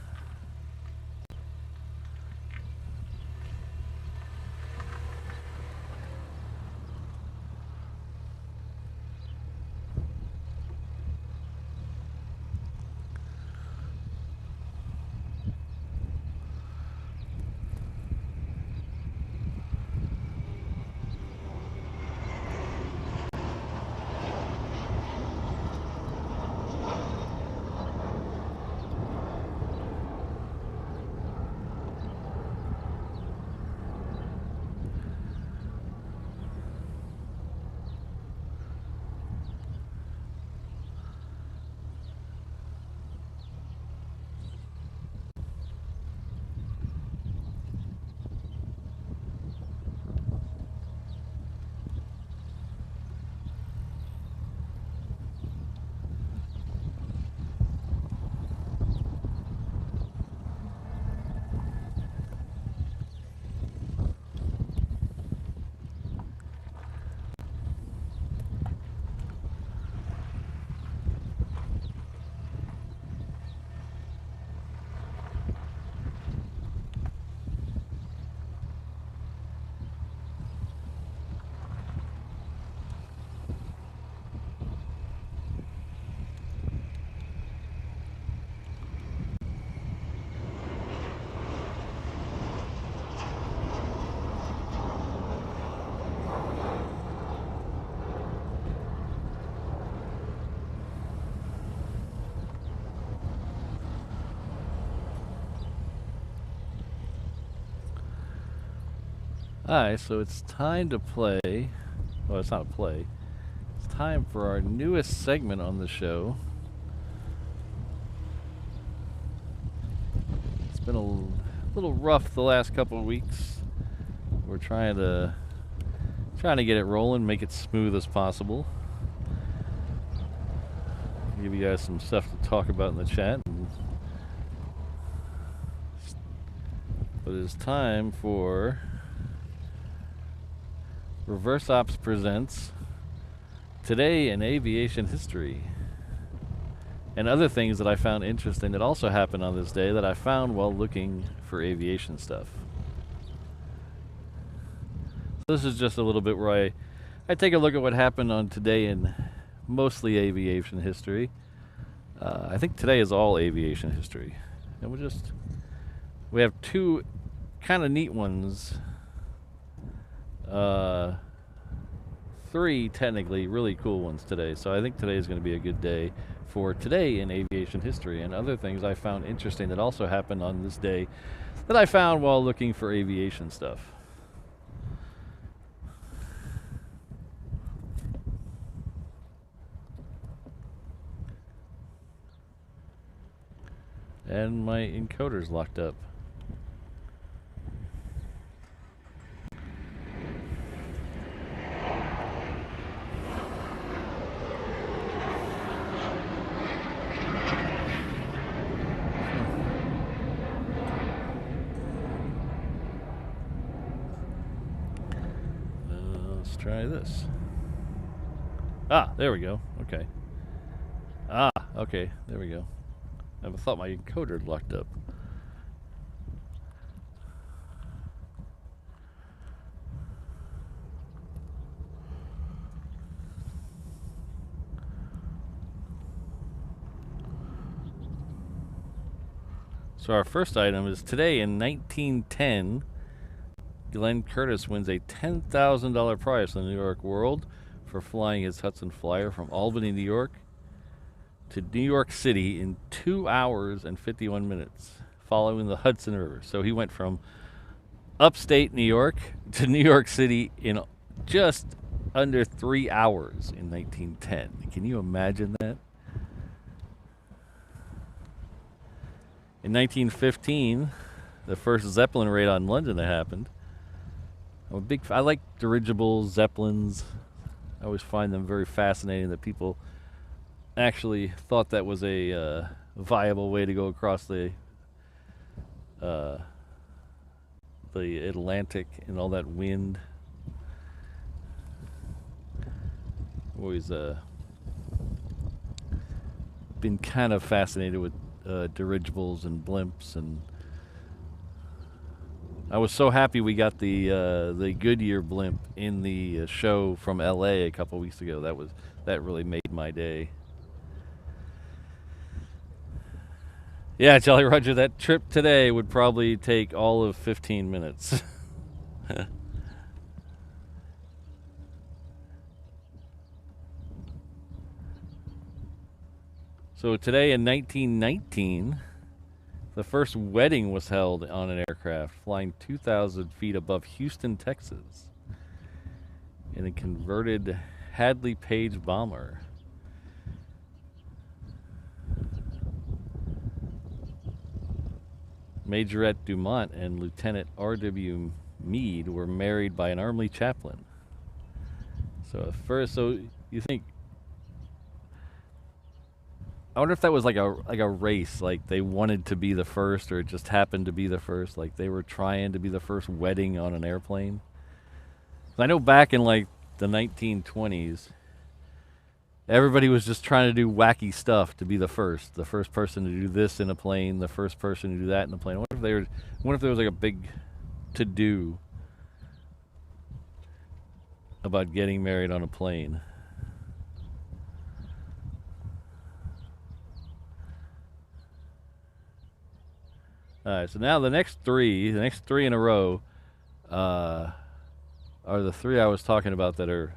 Speaker 1: Alright, so it's time to play. Well, it's not play. It's time for our newest segment on the show. It's been a little rough the last couple of weeks. We're trying to get it rolling, make it smooth as possible. Give you guys some stuff to talk about in the chat. But it's time for Reverse Ops presents Today in Aviation History, and other things that I found interesting that also happened on this day that I found while looking for aviation stuff. So this is just a little bit where I take a look at what happened on today in mostly aviation history. I think today is all aviation history. And we have two kind of neat ones. Three technically really cool ones today. So I think today is going to be a good day for today in aviation history, and other things I found interesting that also happened on this day that I found while looking for aviation stuff. And my encoder's locked up. Let's try this. There we go. Okay. Okay, there we go. I thought my encoder had locked up. So our first item is today in 1910, Glenn Curtis wins a $10,000 prize in the New York World for flying his Hudson Flyer from Albany, New York to New York City in 2 hours and 51 minutes, following the Hudson River. So he went from upstate New York to New York City in just under 3 hours in 1910. Can you imagine that? In 1915, the first Zeppelin raid on London that happened. I like dirigibles, Zeppelins. I always find them very fascinating that people actually thought that was a viable way to go across the Atlantic and all that wind. Always been kind of fascinated with dirigibles and blimps, and I was so happy we got the Goodyear blimp in the show from LA a couple weeks ago. That really made my day. Yeah, Jolly Roger, that trip today would probably take all of 15 minutes. So today in 1919, the first wedding was held on an aircraft flying 2,000 feet above Houston, Texas, in a converted Hadley Page bomber. Majorette Dumont and Lieutenant R.W. Meade were married by an Army chaplain. So you think, I wonder if that was like a race, like they wanted to be the first, or it just happened to be the first, like they were trying to be the first wedding on an airplane. I know back in like the 1920s, everybody was just trying to do wacky stuff to be the first person to do this in a plane, the first person to do that in a plane. I wonder if there was like a big to-do about getting married on a plane. All right, so now the next three in a row, are the three I was talking about that are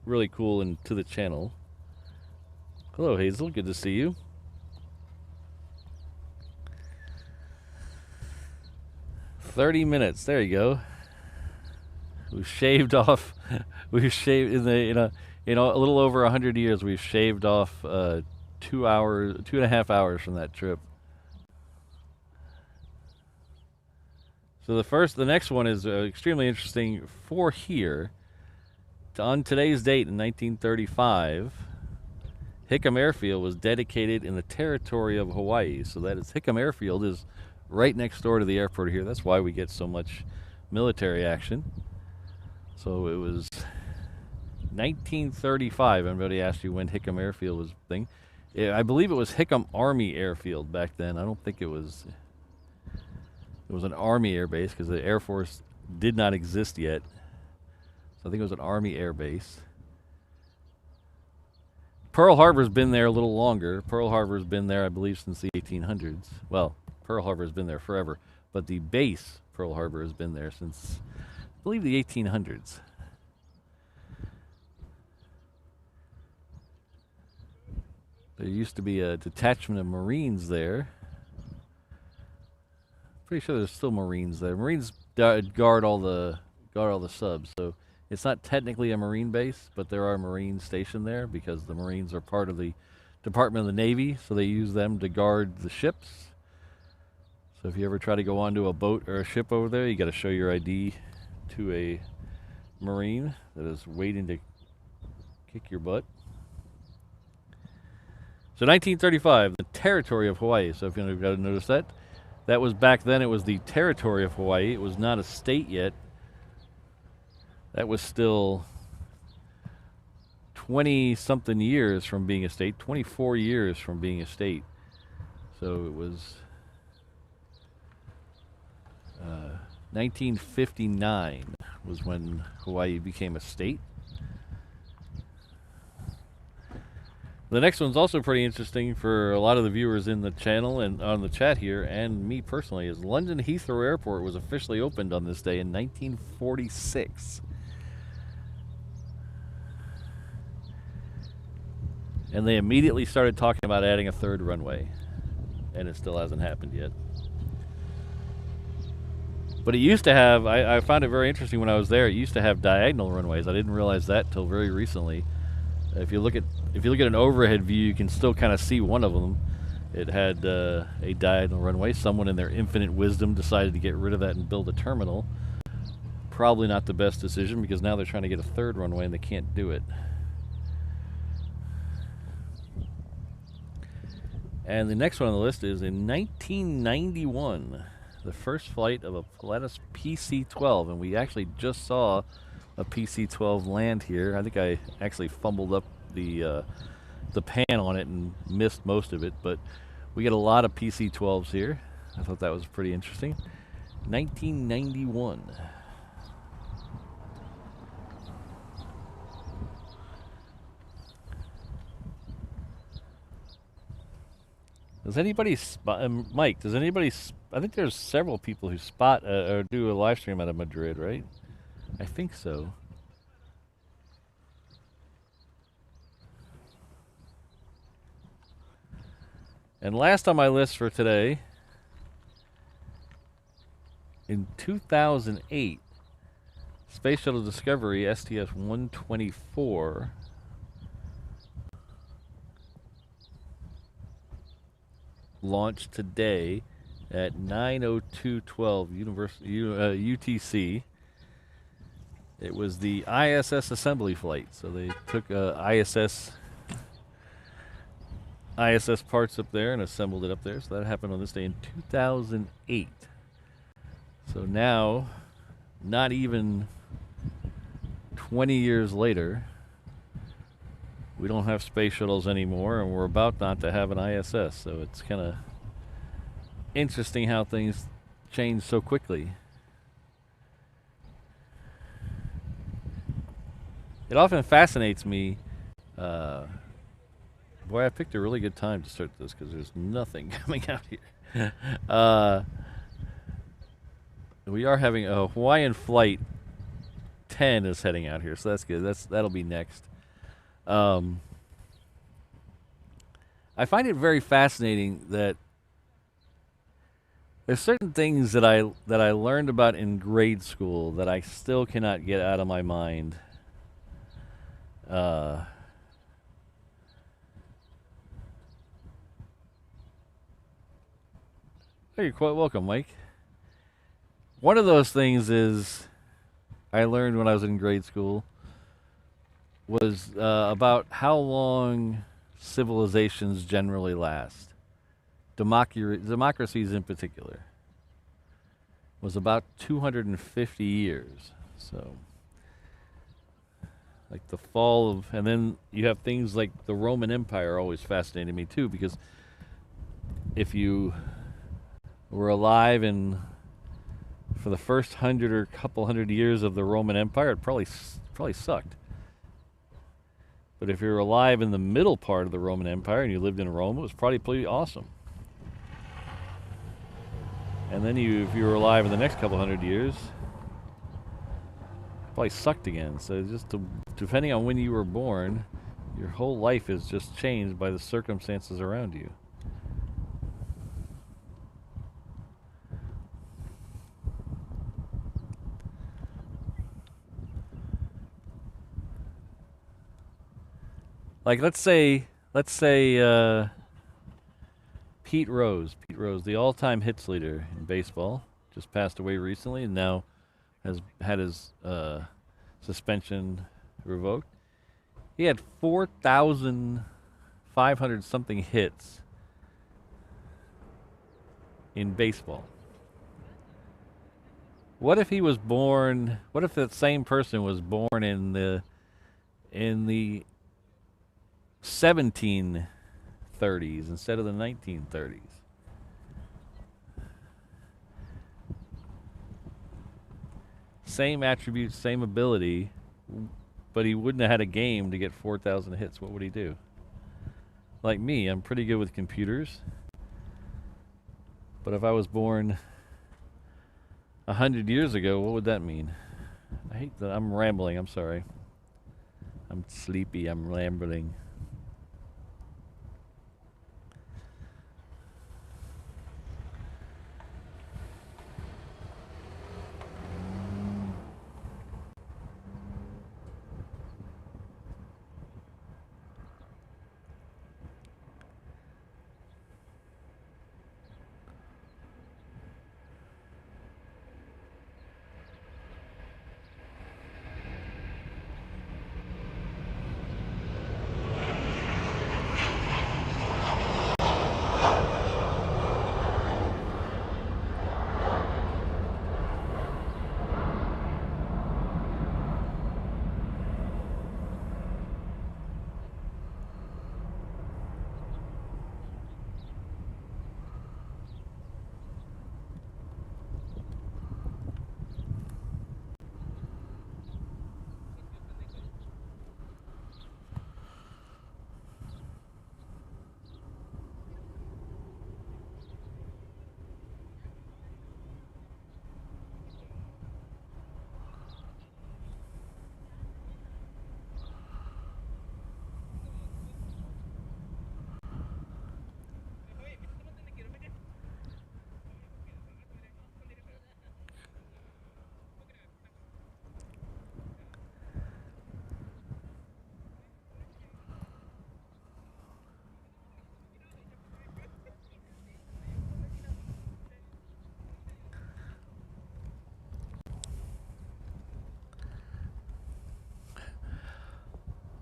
Speaker 1: really cool and to the channel. Hello, Hazel. Good to see you. "30 minutes. There you go. We've shaved off. We've shaved in a little over 100 years. We've shaved off 2.5 hours from that trip. So the next one is extremely interesting for here. On today's date in 1935, Hickam Airfield was dedicated in the territory of Hawaii. So that is, Hickam Airfield is right next door to the airport here. That's why we get so much military action. So it was 1935. Everybody asked you when Hickam Airfield was a thing. I believe it was Hickam Army Airfield back then. I don't think it was. It was an Army air base because the Air Force did not exist yet. So I think it was an Army air base. Pearl Harbor's been there a little longer. Pearl Harbor's been there, I believe, since the 1800s. Well, Pearl Harbor's been there forever, but the base Pearl Harbor has been there since, I believe, the 1800s. There used to be a detachment of Marines there. Pretty sure there's still Marines there. Marines guard all the subs, so it's not technically a Marine base, but there are Marines stationed there because the Marines are part of the Department of the Navy, so they use them to guard the ships. So if you ever try to go onto a boat or a ship over there, you got to show your ID to a Marine that is waiting to kick your butt. So 1935, the territory of Hawaii. So if you've got to notice that, that was back then. It was the territory of Hawaii. It was not a state yet. That was still 20-something years from being a state, 24 years from being a state. So it was 1959 was when Hawaii became a state. The next one's also pretty interesting for a lot of the viewers in the channel and on the chat here, and me personally, is London Heathrow Airport was officially opened on this day in 1946. And they immediately started talking about adding a third runway, and it still hasn't happened yet. But it used to have, I found it very interesting when I was there, it used to have diagonal runways. I didn't realize that till very recently. If you look at an overhead view, you can still kind of see one of them. It had a diagonal runway. Someone in their infinite wisdom decided to get rid of that and build a terminal. Probably not the best decision because now they're trying to get a third runway and they can't do it. And the next one on the list is in 1991, the first flight of a Pilatus PC-12, and we actually just saw a PC-12 land here. I think I actually fumbled up the pan on it and missed most of it, but we get a lot of PC-12s here. I thought that was pretty interesting. 1991. Does anybody spot, Mike, does anybody, I think there's several people who spot or do a live stream out of Madrid, right? I think so. And last on my list for today, in 2008, Space Shuttle Discovery STS-124 launched today at 9:02:12 UTC. It was the ISS assembly flight, so they took ISS parts up there and assembled it up there. So that happened on this day in 2008. So now, not even 20 years later, we don't have space shuttles anymore, and we're about not to have an ISS. So it's kind of interesting how things change so quickly. It often fascinates me. Boy, I picked a really good time to start this because there's nothing coming out here. We are having a Hawaiian Flight 10 is heading out here, so that's good. That'll be next. I find it very fascinating that there's certain things that I learned about in grade school that I still cannot get out of my mind. Oh, you're quite welcome, Mike. One of those things is I learned when I was in grade school was about how long civilizations generally last. Democracies in particular. was about 250 years. So, like the fall of, and then you have things like the Roman Empire always fascinated me too, because if you were alive in for the first 100 of the Roman Empire, it probably sucked. But if you're alive in the middle part of the Roman Empire and you lived in Rome, it was probably pretty awesome. And then if you were alive in the next couple 100 years, probably sucked again. So depending on when you were born, your whole life is just changed by the circumstances around you. Like let's say Pete Rose, the all-time hits leader in baseball, just passed away recently and now has had his suspension revoked. He had 4,500 something hits in baseball. What if he was born? What if that same person was born in the 1730s instead of the 1930s? Same attributes, same ability, but he wouldn't have had a game to get 4,000 hits. What would he do? Like me, I'm pretty good with computers. But if I was born 100 years ago, what would that mean? I hate that I'm rambling. I'm sorry. I'm sleepy. I'm rambling.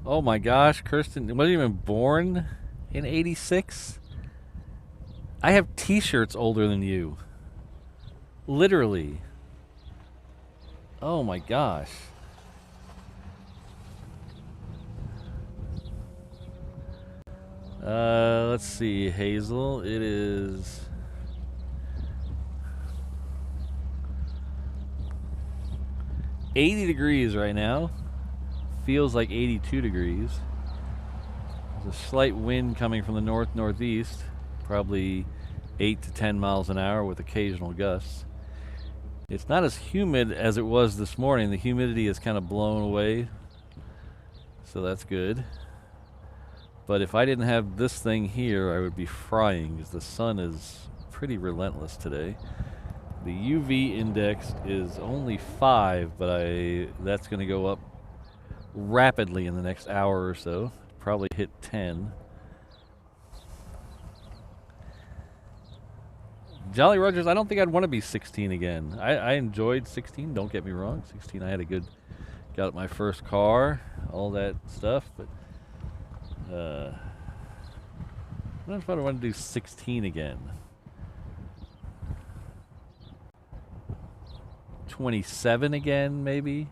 Speaker 1: Oh my gosh, Kirsten wasn't even born in 86? I have t-shirts older than you. Literally. Oh my gosh. Let's see, Hazel. It is 80 degrees right now. Feels like 82 degrees. There's a slight wind coming from the north-northeast, probably 8 to 10 miles an hour with occasional gusts. It's not as humid as it was this morning. The humidity is kind of blown away, so that's good. But if I didn't have this thing here, I would be frying because the sun is pretty relentless today. The UV index is only 5, but that's going to go up rapidly in the next hour or so. Probably hit 10. Jolly Rogers, I don't think I'd want to be 16 again. I enjoyed 16, don't get me wrong. 16, I had got my first car, all that stuff, but I don't know if I want to do 16 again. 27 again, maybe.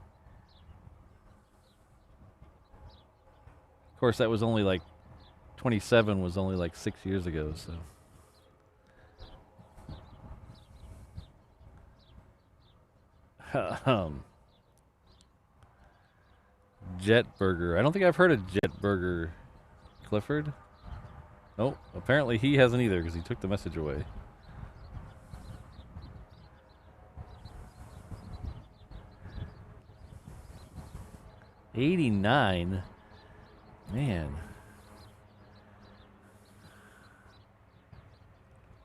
Speaker 1: Of course, that was only like 27 was only like 6 years ago, so. Jet Burger. I don't think I've heard of Jet Burger. Clifford? Oh, apparently he hasn't either because he took the message away. '89, man.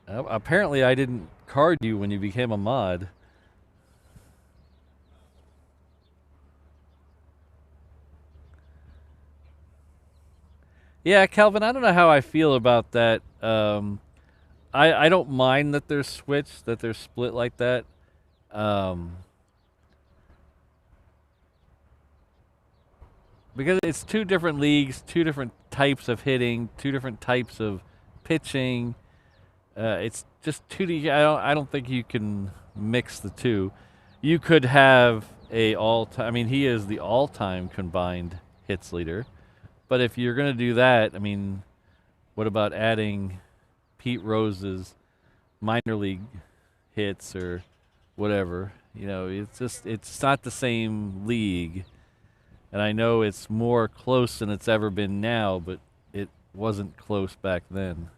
Speaker 1: Apparently, I didn't card you when you became a mod. Yeah, Calvin, I don't know how I feel about that. I don't mind that they're switched, that they're split like that. Because it's two different leagues, two different types of hitting, two different types of pitching. It's just I don't think you can mix the two. You could have a all-time. I mean, he is the all-time combined hits leader. But if you're going to do that, I mean, what about adding Pete Rose's minor league hits or whatever? You know, it's not the same league. And I know it's more close than it's ever been now, but it wasn't close back then.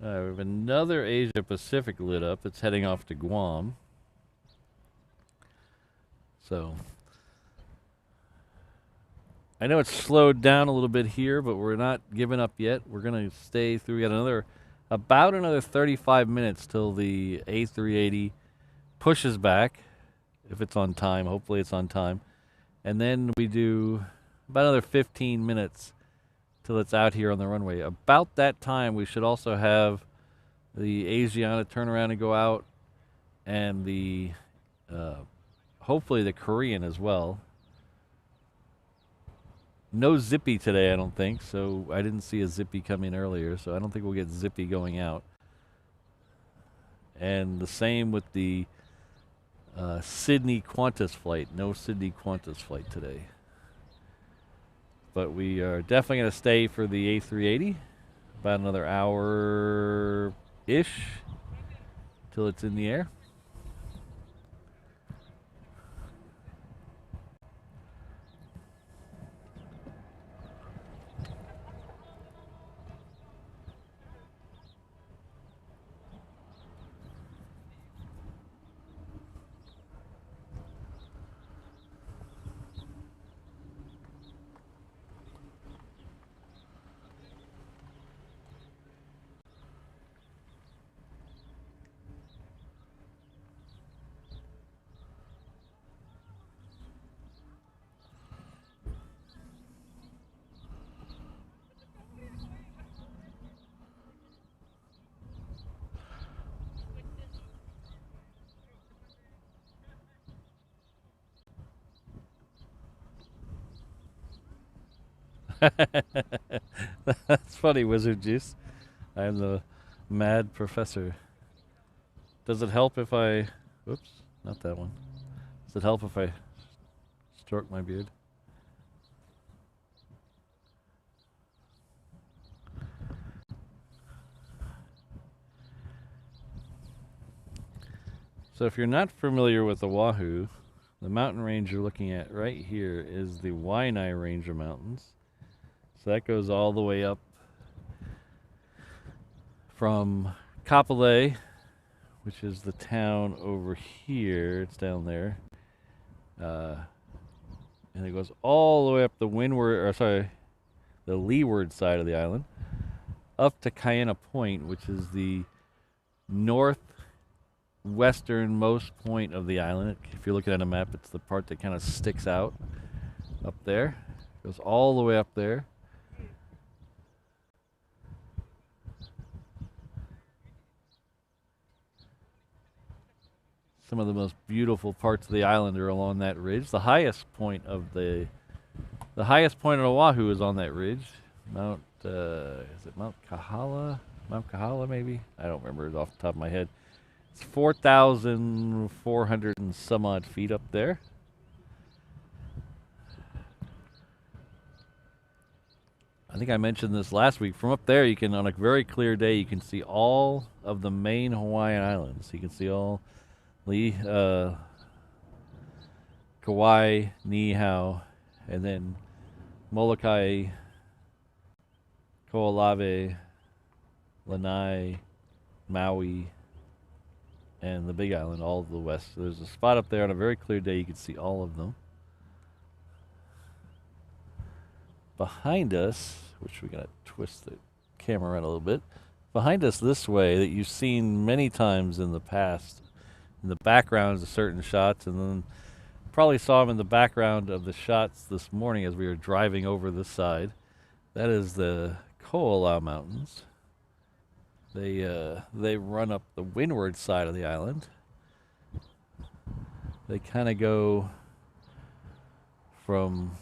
Speaker 1: We have another Asia Pacific lit up. It's heading off to Guam. So I know it's slowed down a little bit here, but we're not giving up yet. We're going to stay through. We got about another 35 minutes till the A380 pushes back, if it's on time. Hopefully it's on time. And then we do about another 15 minutes till it's out here on the runway. About that time, we should also have the Asiana turn around and go out, and the hopefully the Korean as well. No Zippy today, I don't think, so I didn't see a Zippy come in earlier, so I don't think we'll get Zippy going out. And the same with the Sydney Qantas flight. No Sydney Qantas flight today. But we are definitely going to stay for the A380. About another hour-ish till it's in the air. That's funny, Wizard Juice. I am the mad professor. Does it help if I... Whoops, not that one. Does it help if I stroke my beard? So if you're not familiar with Oahu, the mountain range you're looking at right here is the Waianae Ranger Mountains. So that goes all the way up from Kapolei, which is the town over here. It's down there. And it goes all the way up the the leeward side of the island, up to Kaena Point, which is the northwesternmost point of the island. If you're looking at a map, it's the part that kind of sticks out up there. It goes all the way up there. Some of the most beautiful parts of the island are along that ridge. The highest point of Oahu is on that ridge, Mount is it Mount Kahala? Mount Kahala, maybe? I don't remember it off the top of my head. It's 4,400 and some odd feet up there. I think I mentioned this last week. From up there, you can, on a very clear day, you can see all of the main Hawaiian islands. You can see all Kauai, Niihau, and then Molokai, Ko'olave, Lanai, Maui, and the Big Island, all to the west. So there's a spot up there on a very clear day. You can see all of them. Behind us, which we gotta twist the camera around a little bit. Behind us this way, that you've seen many times in the past, in the backgrounds of certain shots, and then probably saw them in the background of the shots this morning as we were driving over this side. That is the Ko'olau Mountains. They run up the windward side of the island. They kind of go from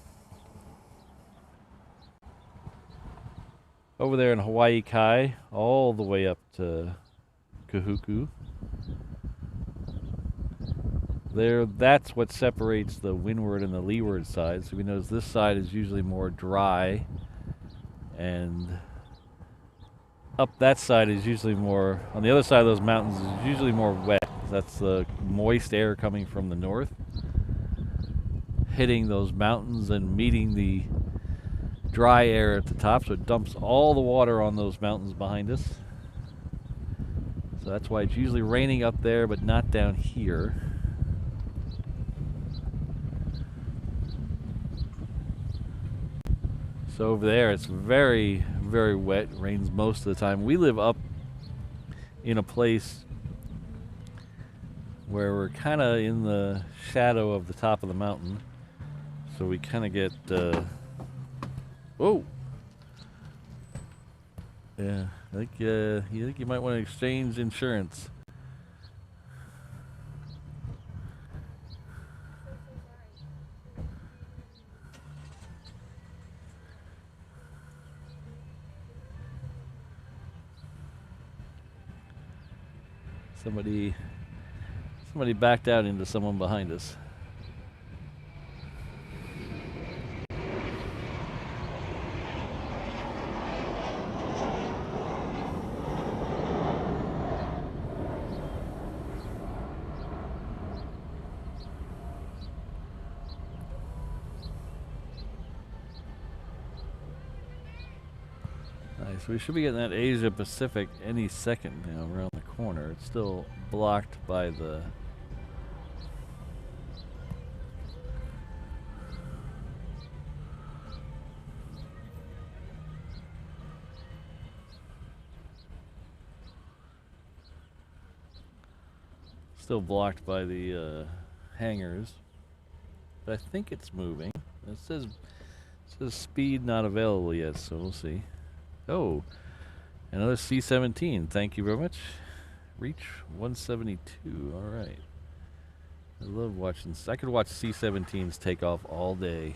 Speaker 1: over there in Hawaii Kai all the way up to Kahuku. That's what separates the windward and the leeward side. So we notice this side is usually more dry, and up that side is usually more, on the other side of those mountains is usually more wet. That's the moist air coming from the north, hitting those mountains and meeting the dry air at the top, so it dumps all the water on those mountains behind us. So that's why it's usually raining up there, but not down here. So over there it's very, very wet. It rains most of the time. We live up in a place where we're kind of in the shadow of the top of the mountain, so we kind of get whoa. Yeah, I think you might want to exchange insurance. Somebody backed out into someone behind us. Nice. We should be getting that Asia Pacific any second now around the corner. It's still blocked by the hangars, but I think it's moving. It says speed not available yet, so we'll see. Oh, another C-17. Thank you very much. Reach 172. All right. I love watching. I could watch C-17s take off all day.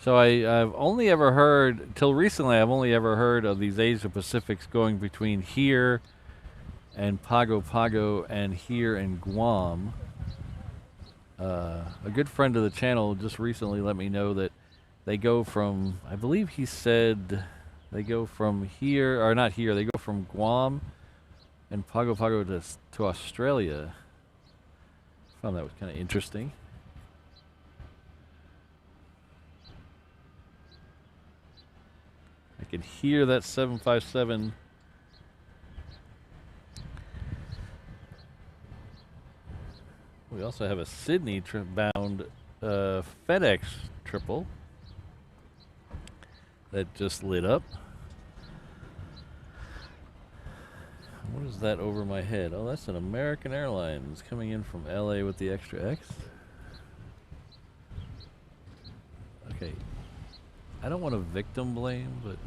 Speaker 1: So I've only ever heard, till recently, I've only ever heard of these Asia Pacifics going between here and Pago Pago and here in Guam. A good friend of the channel just recently let me know that they go from, I believe he said, they go from here, or not here, they go from Guam and Pago Pago to Australia. I found that was kind of interesting. I can hear that 757. We also have a Sydney bound FedEx triple that just lit up. What is that over my head? Oh, that's an American Airlines coming in from LA with the extra X. Okay. I don't want to victim blame, but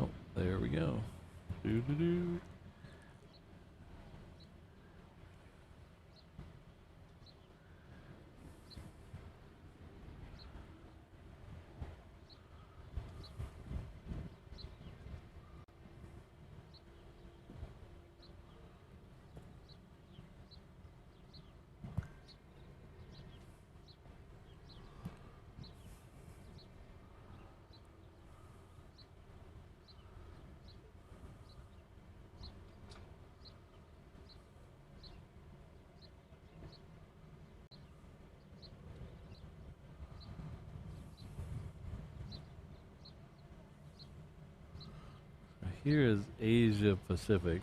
Speaker 1: oh, there we go. Doo-doo-doo. Here is Asia Pacific.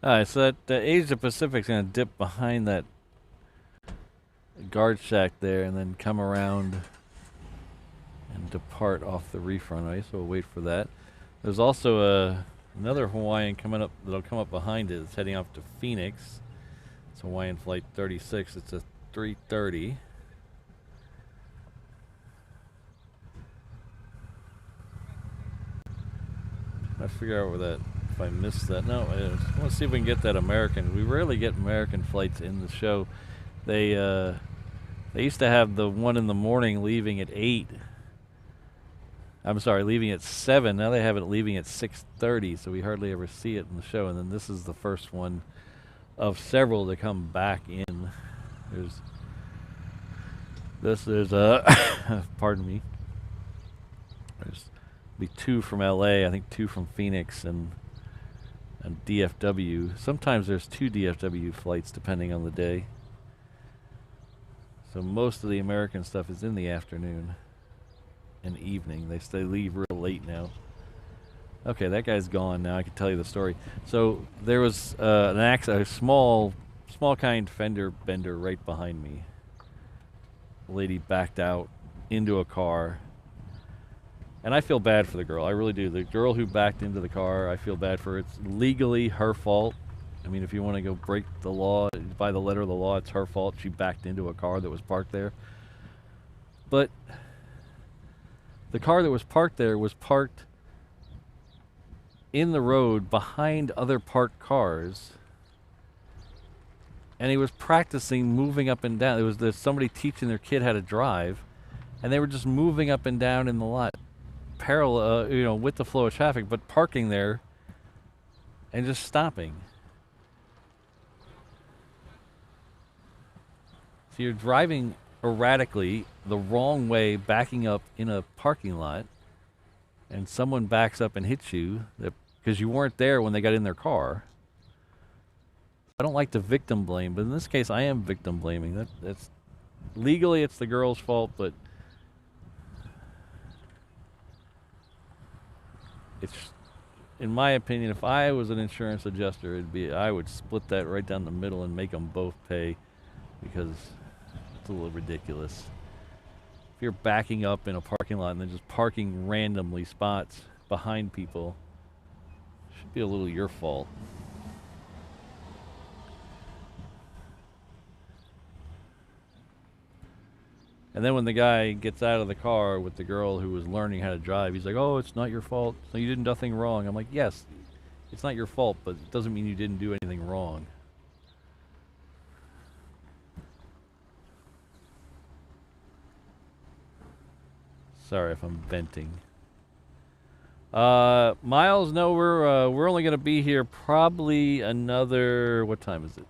Speaker 1: Alright, so that Asia Pacific's gonna dip behind that guard shack there and then come around and depart off the reef runway, so we'll wait for that. There's also another Hawaiian coming up that'll come up behind it. It's heading off to Phoenix. It's Hawaiian Flight 36. It's a 330. I figure out where that, if I missed that. No, I want to see if we can get that American. We rarely get American flights in the show. They used to have the one in the morning leaving at 8. I'm sorry, leaving at 7. Now they have it leaving at 6:30, so we hardly ever see it in the show. And then this is the first one of several to come back in. There's pardon me. There's be 2 from LA, I think 2 from Phoenix and DFW. Sometimes there's 2 DFW flights depending on the day. So most of the American stuff is in the afternoon and evening. They leave real late now. Okay, that guy's gone now. I can tell you the story. So there was a small kind fender bender right behind me. The lady backed out into a car. And I feel bad for the girl. I really do. The girl who backed into the car, I feel bad for her. It's legally her fault. I mean, if you want to go break the law, by the letter of the law, it's her fault. She backed into a car that was parked there. But the car that was parked there was parked in the road behind other parked cars. And he was practicing moving up and down. There's somebody teaching their kid how to drive. And they were just moving up and down in the lot. Parallel, with the flow of traffic, but parking there and just stopping. So you're driving erratically the wrong way, backing up in a parking lot, and someone backs up and hits you because you weren't there when they got in their car. I don't like to victim blame, but in this case, I am victim blaming. That's legally it's the girl's fault, but it's, in my opinion, if I was an insurance adjuster, I would split that right down the middle and make them both pay, because it's a little ridiculous. If you're backing up in a parking lot and then just parking randomly spots behind people, it should be a little your fault. And then when the guy gets out of the car with the girl who was learning how to drive, he's like, "Oh, it's not your fault. So you did nothing wrong." I'm like, "Yes, it's not your fault, but it doesn't mean you didn't do anything wrong." Sorry if I'm venting. Miles, no, we're only gonna be here probably another, what time is it?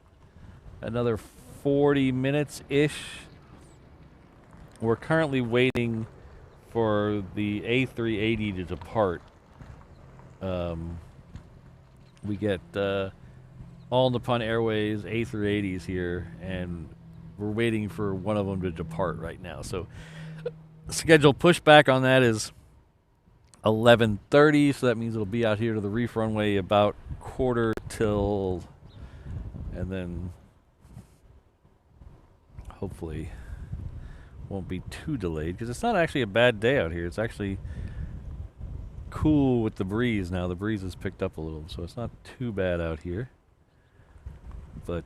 Speaker 1: Another 40 minutes ish. We're currently waiting for the A380 to depart. We get all Nippon Airways A380s here, and we're waiting for one of them to depart right now. So schedule pushback on that is 11:30, so that means it'll be out here to the reef runway about quarter till, and then hopefully won't be too delayed, because it's not actually a bad day out here. It's actually cool with the breeze now. The breeze has picked up a little, so it's not too bad out here. But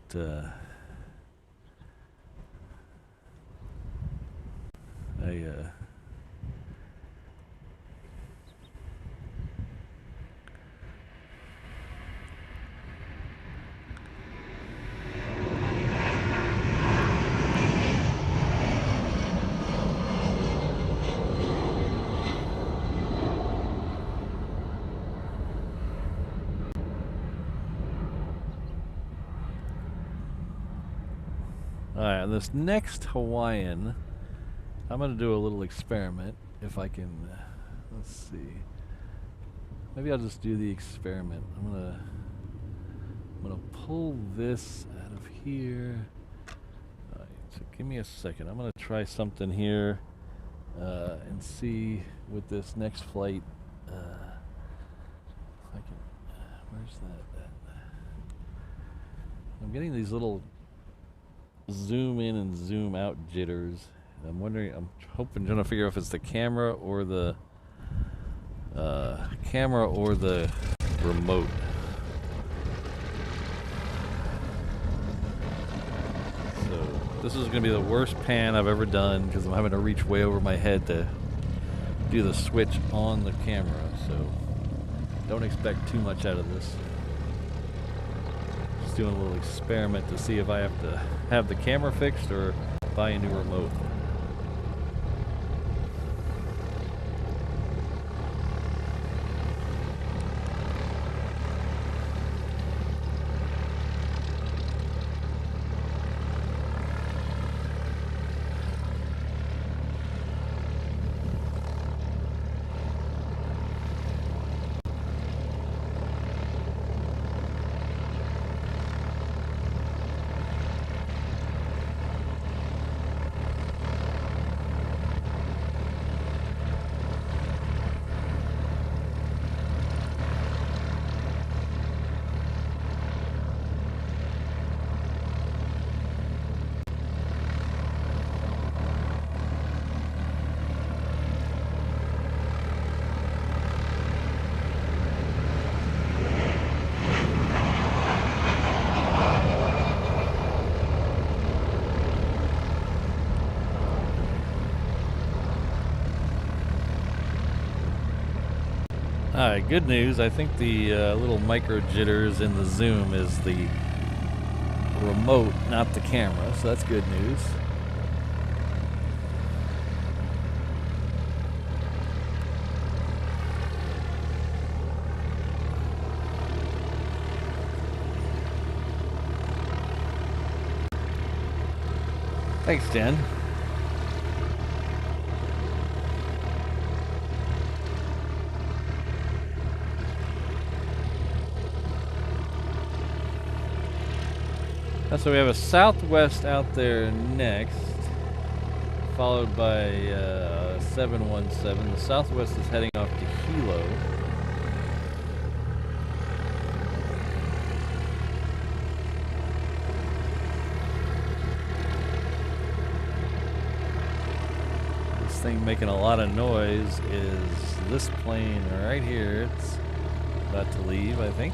Speaker 1: alright, this next Hawaiian, I'm going to do a little experiment, if I can, let's see. Maybe I'll just do the experiment. I'm gonna pull this out of here. Alright, so give me a second. I'm going to try something here and see with this next flight. If I can, where's that? I'm getting these little zoom in and zoom out jitters. And I'm wondering, I'm trying to figure out if it's the camera or the remote. So this is going to be the worst pan I've ever done because I'm having to reach way over my head to do the switch on the camera. So don't expect too much out of this. Just doing a little experiment to see if I have to have the camera fixed or buy a new remote. Alright, good news. I think the little micro jitters in the zoom is the remote, not the camera, so that's good news. Thanks, Dan. So we have a Southwest out there next, followed by 717. The Southwest is heading off to Hilo. This thing making a lot of noise is this plane right here. It's about to leave, I think.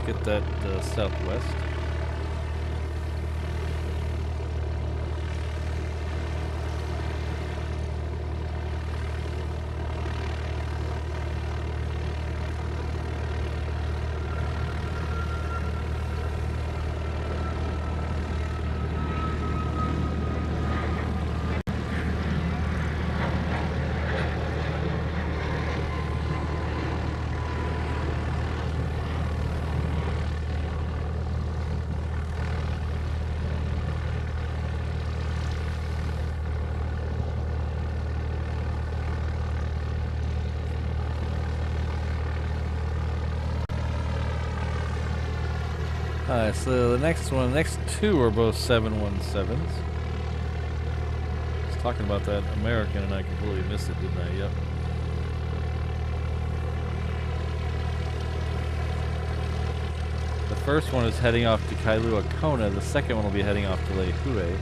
Speaker 1: Get that Southwest. Alright, so the next two are both 717s. I was talking about that American and I completely missed it, didn't I? Yep. The first one is heading off to Kailua Kona, the second one will be heading off to Lehue.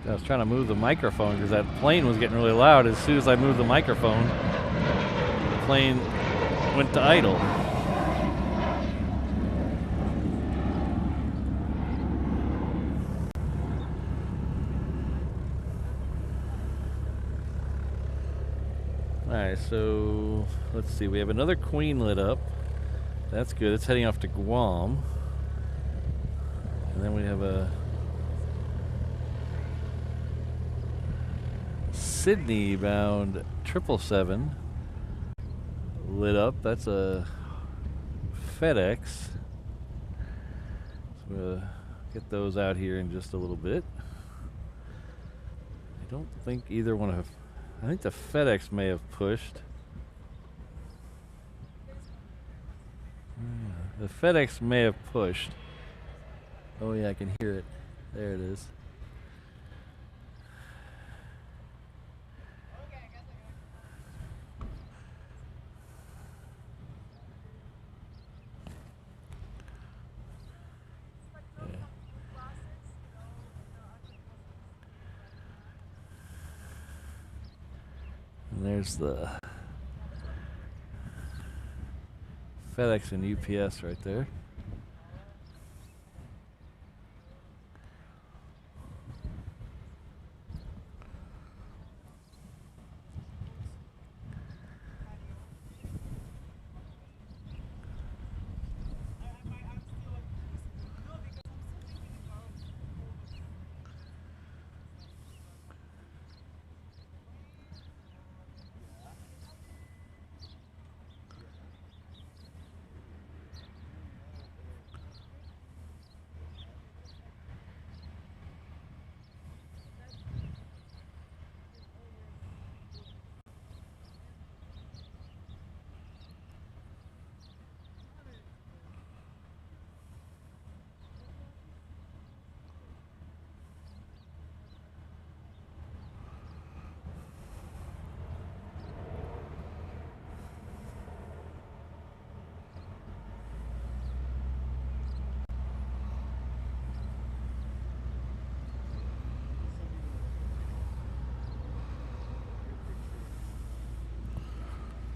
Speaker 1: I was trying to move the microphone because that plane was getting really loud. As soon as I moved the microphone, the plane went to idle. Alright, so let's see. We have another Queen lit up. That's good. It's heading off to Guam. And then we have a Sydney bound 777 lit up. That's a FedEx. So we'll get those out here in just a little bit. I don't think either one of... I think the FedEx may have pushed. The FedEx may have pushed. Oh yeah, I can hear it. There it is. And there's the FedEx and UPS right there.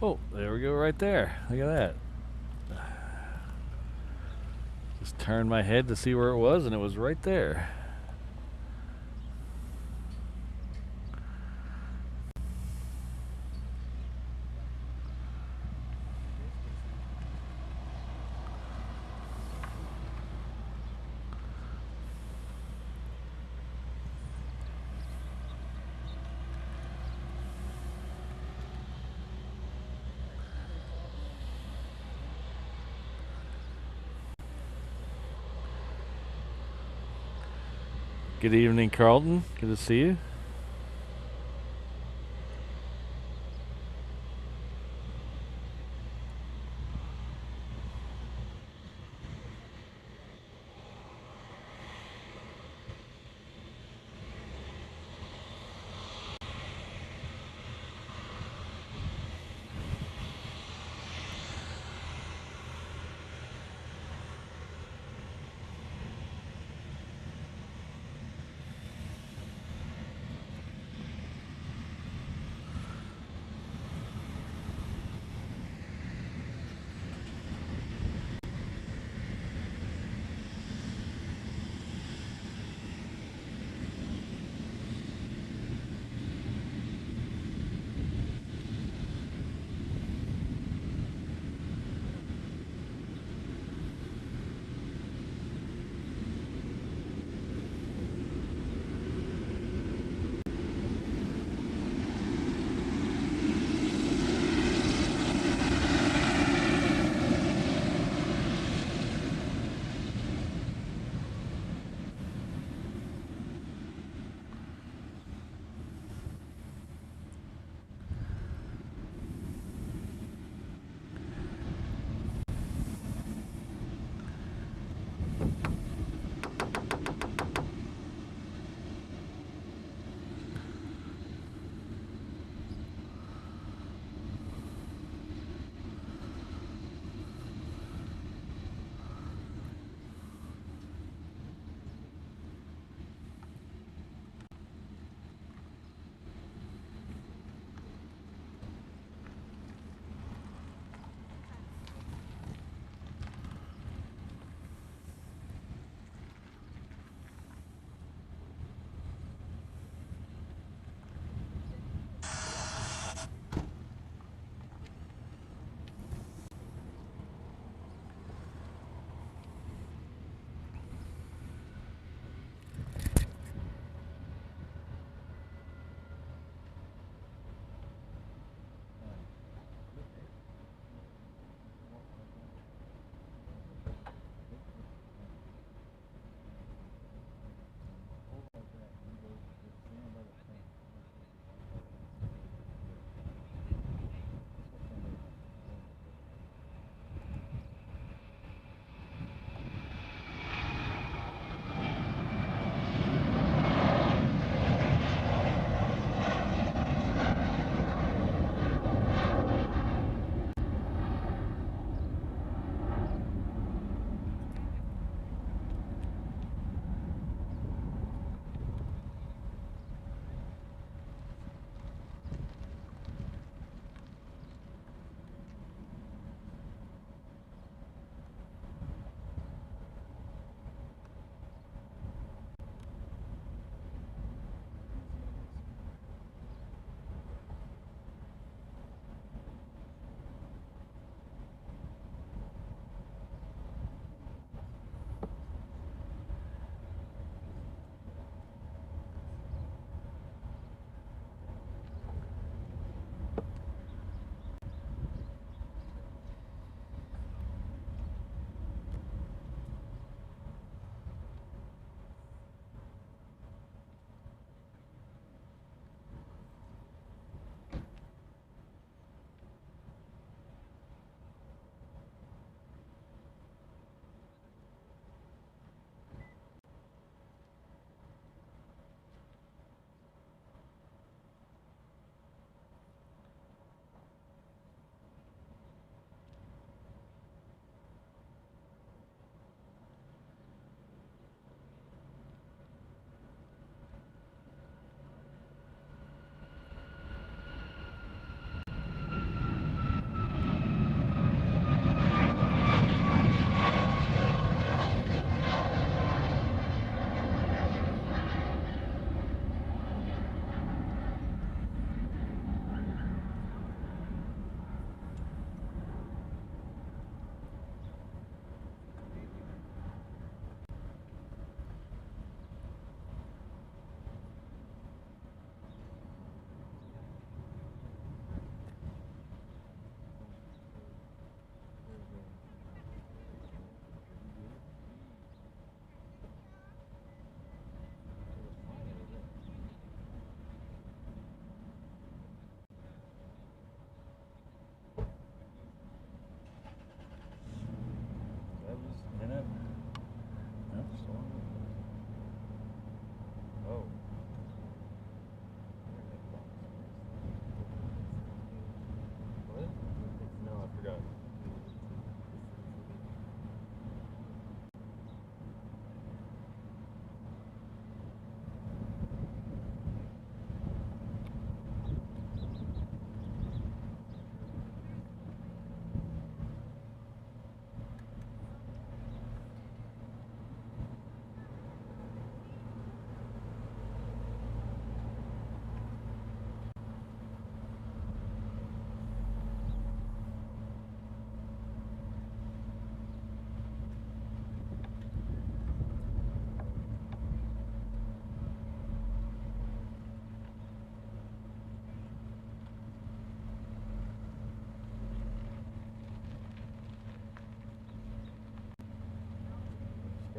Speaker 1: Oh, there we go right there. Look at that. Just turned my head to see where it was, and it was right there. Good evening, Carlton. Good to see you.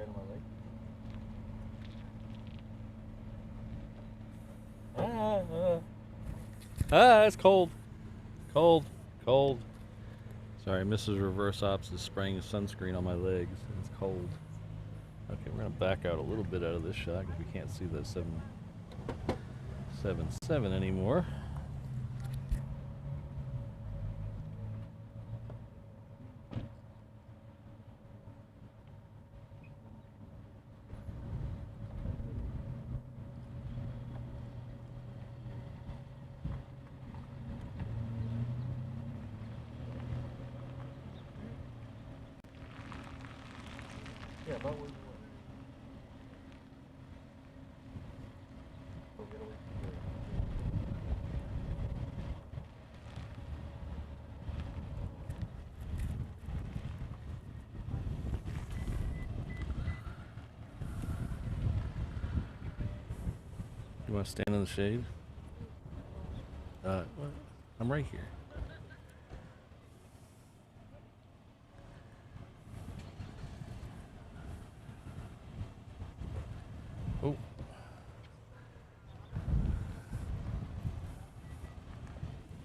Speaker 1: on my leg. It's cold. Cold. Cold. Sorry, Mrs. Reverse Ops is spraying sunscreen on my legs. It's cold. Okay, we're going to back out a little bit out of this shot because we can't see the 777 anymore. Yeah, about where you were. We'll get away from here. You want to stand in the shade? What? I'm right here. Oh.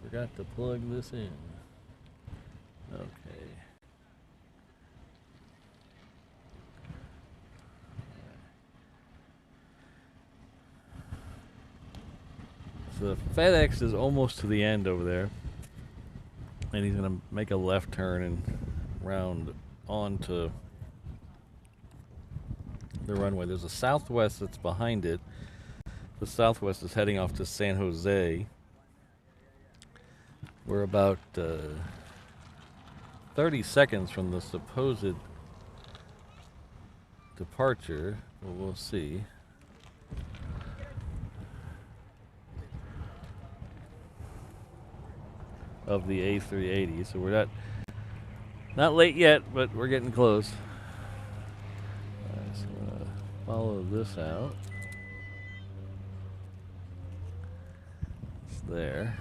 Speaker 1: Forgot to plug this in. Okay. So the FedEx is almost to the end over there. And he's going to make a left turn and round onto the runway. There's a Southwest that's behind it. The Southwest is heading off to San Jose. We're about 30 seconds from the supposed departure. Well, we'll see. Of the A380. So we're not late yet, but we're getting close. Alright, so I'm going to follow this out. It's there.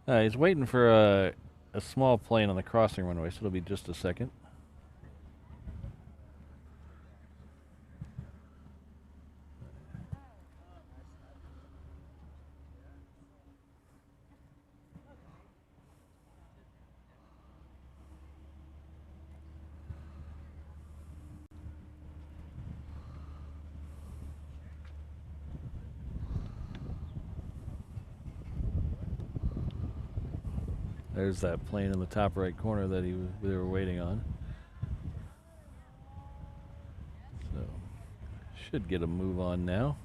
Speaker 1: He's waiting for a small plane on the crossing runway, so it'll be just a second. There's that plane in the top right corner that they were waiting on. So, should get a move on now.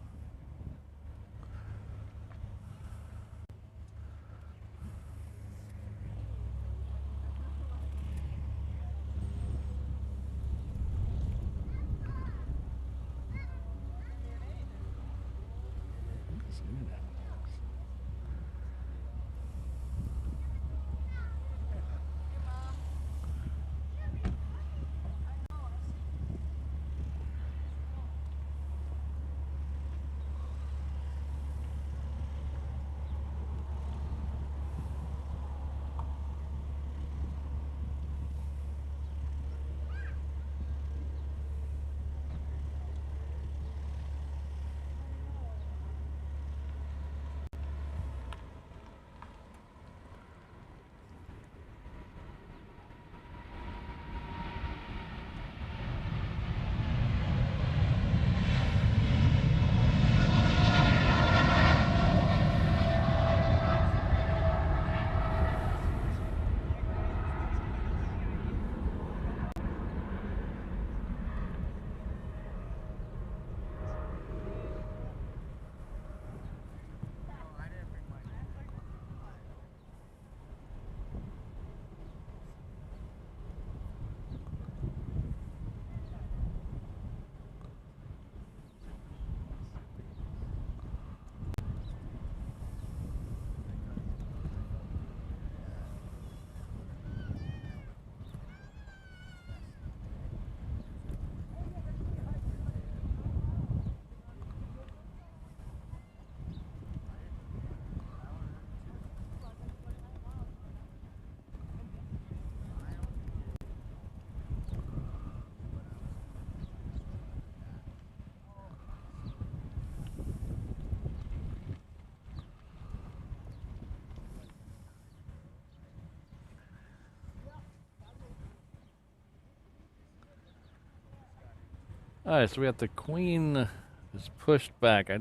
Speaker 1: Alright, so we got the Queen is pushed back. I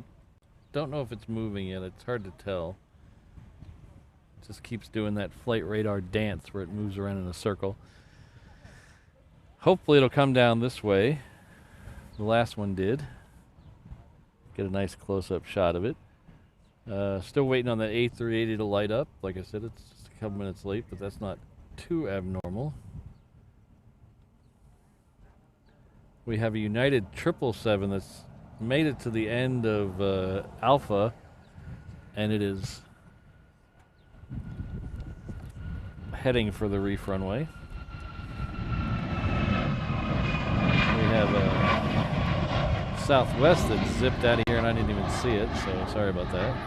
Speaker 1: don't know if it's moving yet. It's hard to tell. It just keeps doing that flight radar dance where it moves around in a circle. Hopefully it'll come down this way. The last one did. Get a nice close-up shot of it. Still waiting on that A380 to light up. Like I said, it's just a couple minutes late, but that's not too abnormal. We have a United 777 that's made it to the end of Alpha, and it is heading for the reef runway. We have a Southwest that zipped out of here, and I didn't even see it, so sorry about that.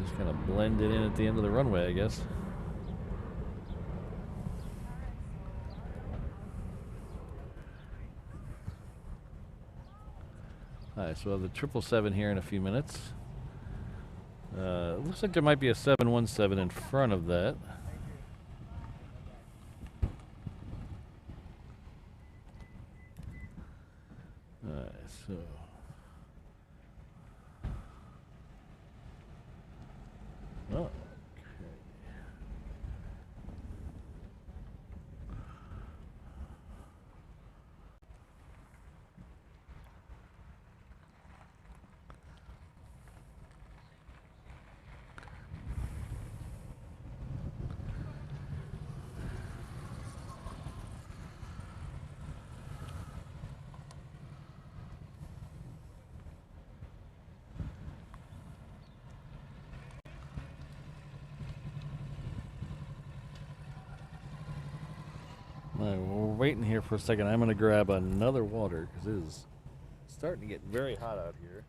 Speaker 1: Just kind of blended in at the end of the runway, I guess. Alright, so we'll have the 777 here in a few minutes. Looks like there might be a 717 in front of that. Alright, so... Oh. Alright, we're waiting here for a second. I'm going to grab another water because it is starting to get very hot out here.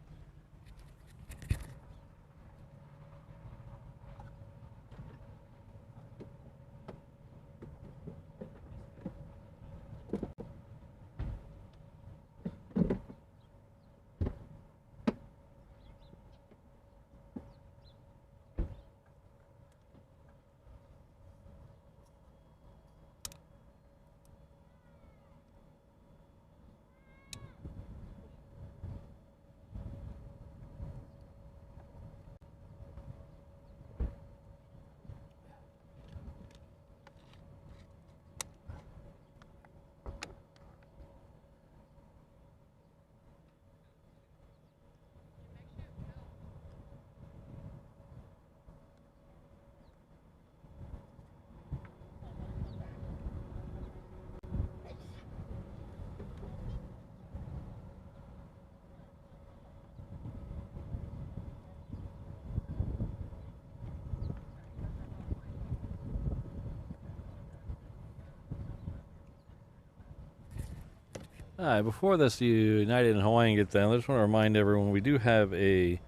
Speaker 1: Alright, before this United and Hawaiian gets down, I just want to remind everyone we do have a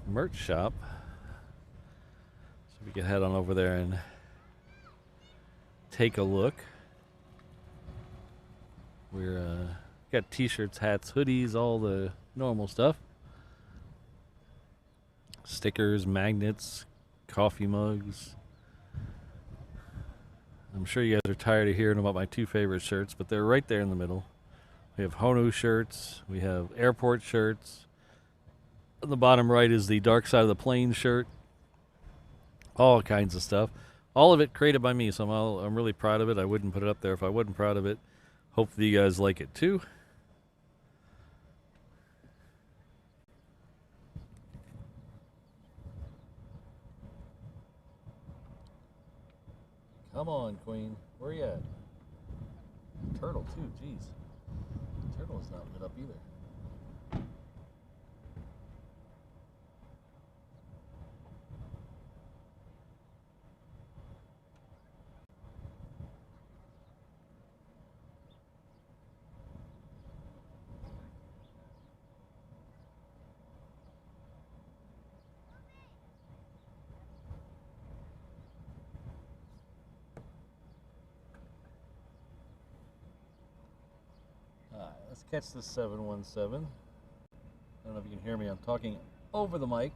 Speaker 1: merch shop. So we can head on over there and take a look. We're got t-shirts, hats, hoodies, all the normal stuff. Stickers, magnets, coffee mugs. I'm sure you guys are tired of hearing about my two favorite shirts, but they're right there in the middle. We have Honu shirts. We have airport shirts. On the bottom right is the Dark Side of the Plane shirt. All kinds of stuff. All of it created by me, so I'm really proud of it. I wouldn't put it up there if I wasn't proud of it. Hopefully you guys like it too. Come on, Queen. Where you at? Turtle, too. Jeez. Turtle is not lit up either. Let's catch this 717. I don't know if you can hear me. I'm talking over the mic.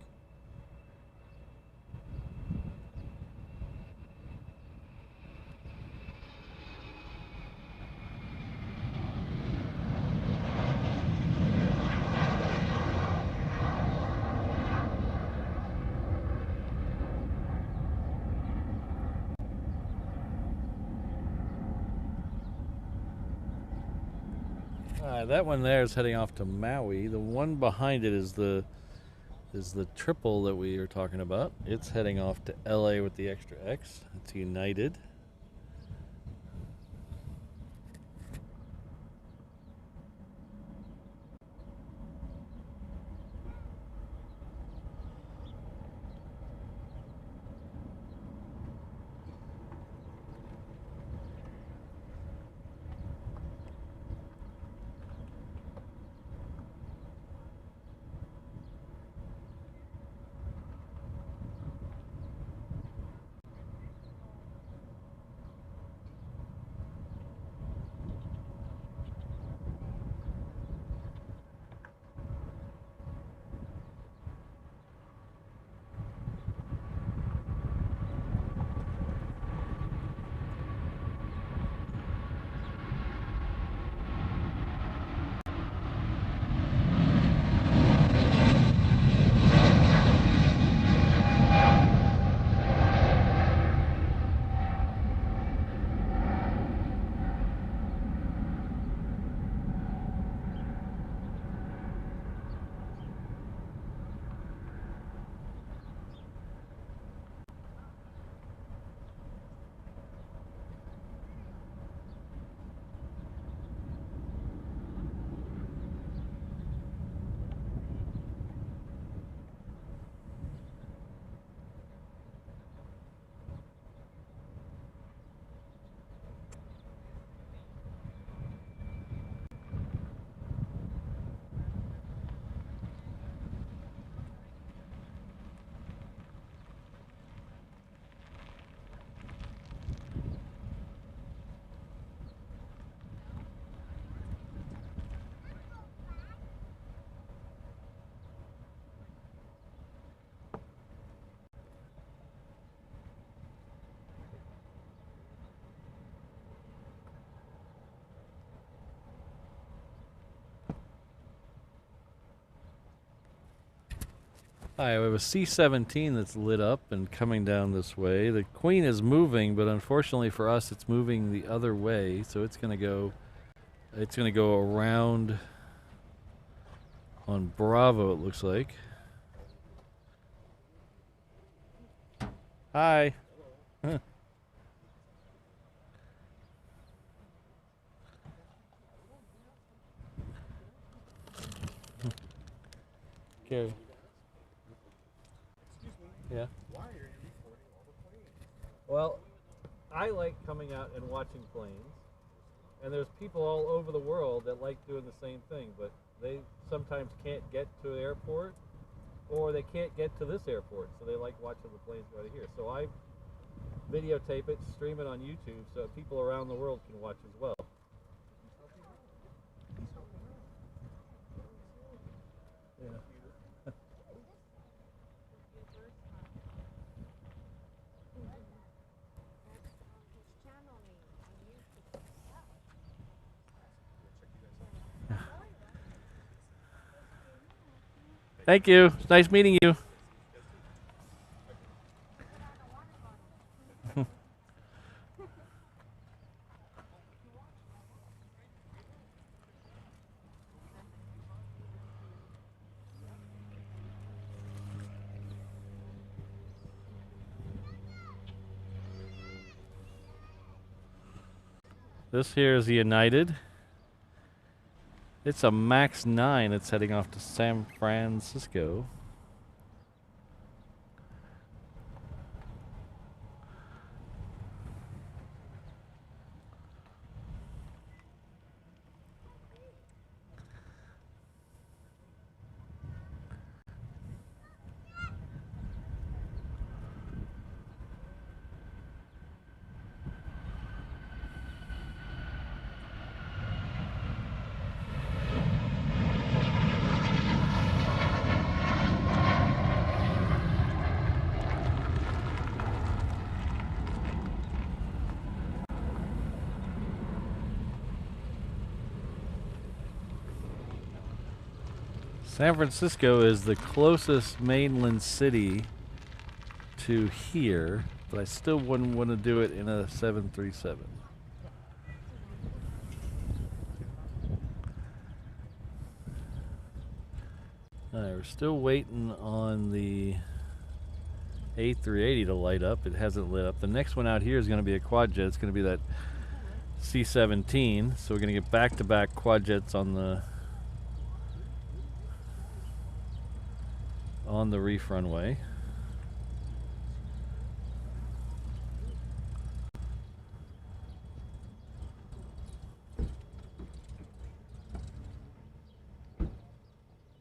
Speaker 1: That one there is heading off to Maui. The one behind it is the triple that we are talking about. It's heading off to LA with the extra X. It's United. Hi, we have a C-17 that's lit up and coming down this way. The Queen is moving, but unfortunately for us, it's moving the other way. So it's gonna go around on Bravo. It looks like. Hi. Huh. Okay. Yeah.
Speaker 2: Why are you recording all the planes?
Speaker 1: Well, I like coming out and watching planes, and there's people all over the world that like doing the same thing, but they sometimes can't get to the airport, or they can't get to this airport, so they like watching the planes go out of here. So I videotape it, stream it on YouTube, so people around the world can watch as well. Yeah. Thank you. It's nice meeting you. This here is the United. It's a MAX 9. It's heading off to San Francisco. San Francisco is the closest mainland city to here, but I still wouldn't want to do it in a 737. Alright, we're still waiting on the A380 to light up. It hasn't lit up. The next one out here is going to be a quad jet. It's going to be that C-17. So we're going to get back-to-back quad jets on the reef runway.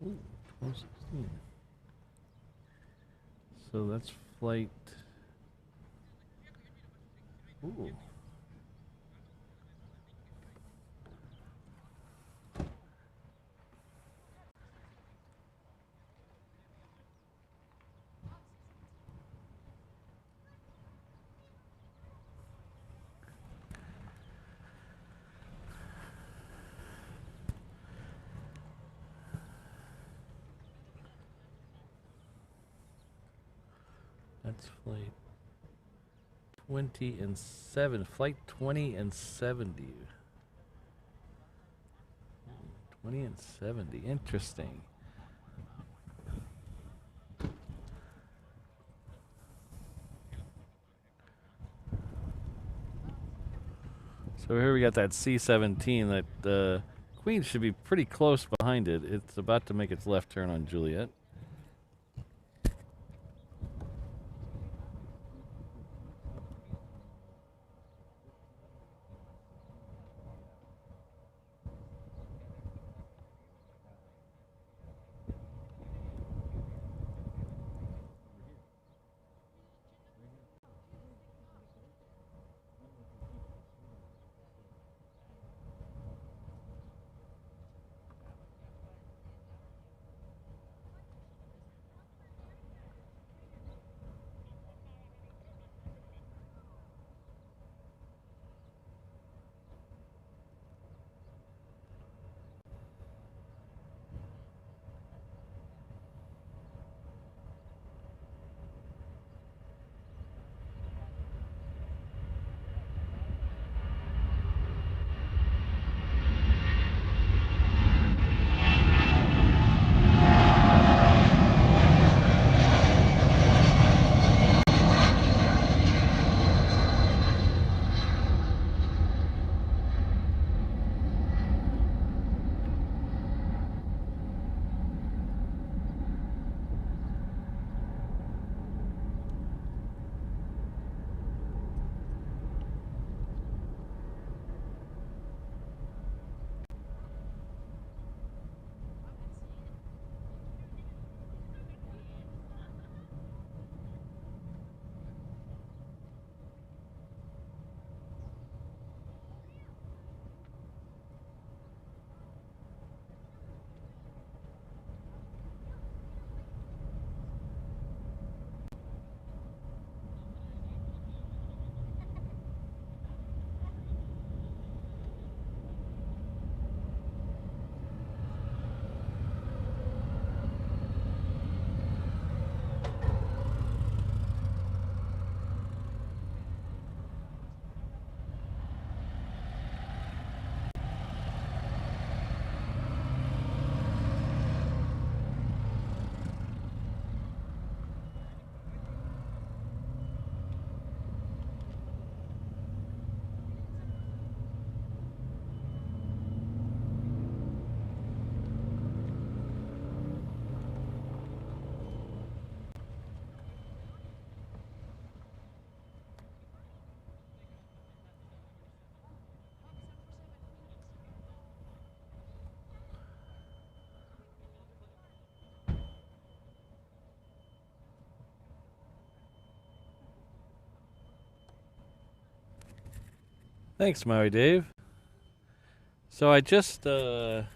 Speaker 1: Ooh, 1216. So that's flight. Ooh. That's flight 20 and 7. Flight 20 and 70. 20 and 70. Interesting. So here we got that C-17. That Queen should be pretty close behind it. It's about to make its left turn on Juliet. Thanks, Maui Dave. So I just was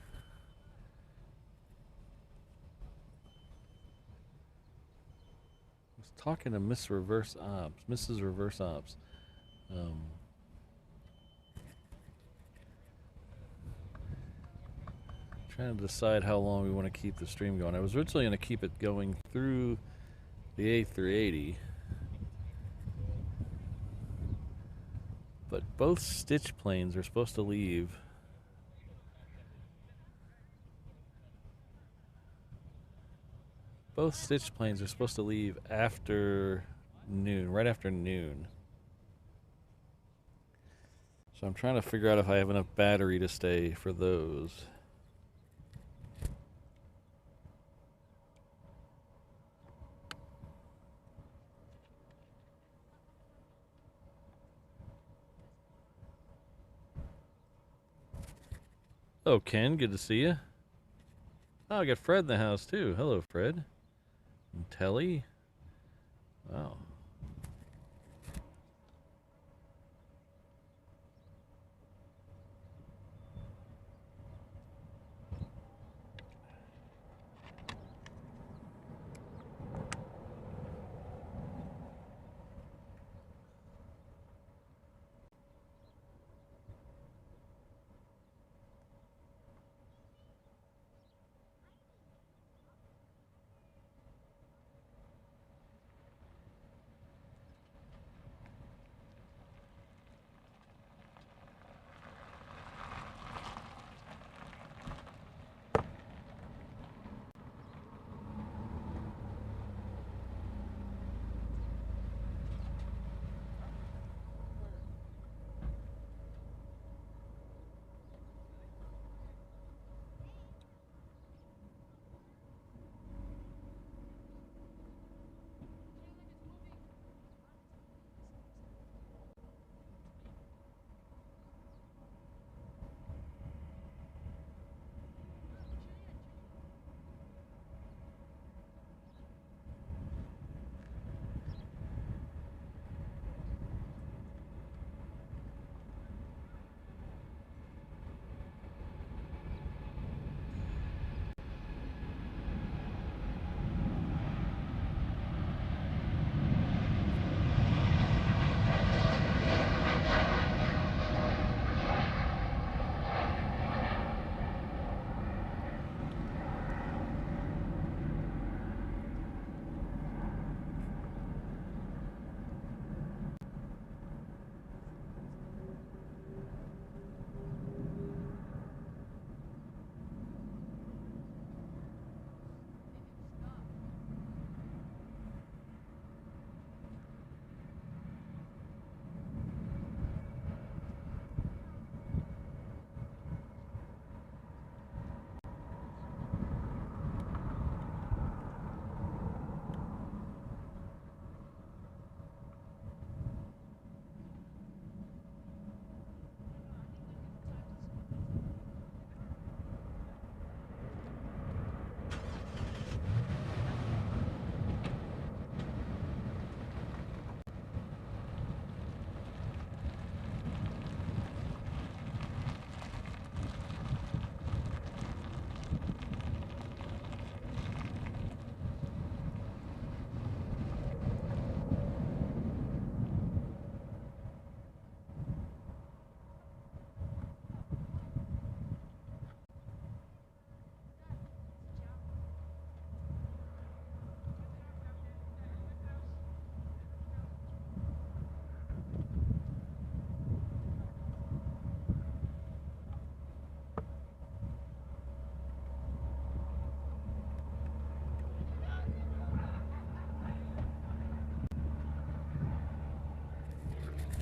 Speaker 1: talking to Miss Reverse Ops, Mrs. Reverse Ops. Trying to decide how long we want to keep the stream going. I was originally going to keep it going through the A380, but both Stitch planes are supposed to leave Both Stitch planes are supposed to leave after noon, right after noon. So I'm trying to figure out if I have enough battery to stay for those. Oh, Ken, good to see you. Oh, I got Fred in the house too. Hello, Fred. And Telly. Wow.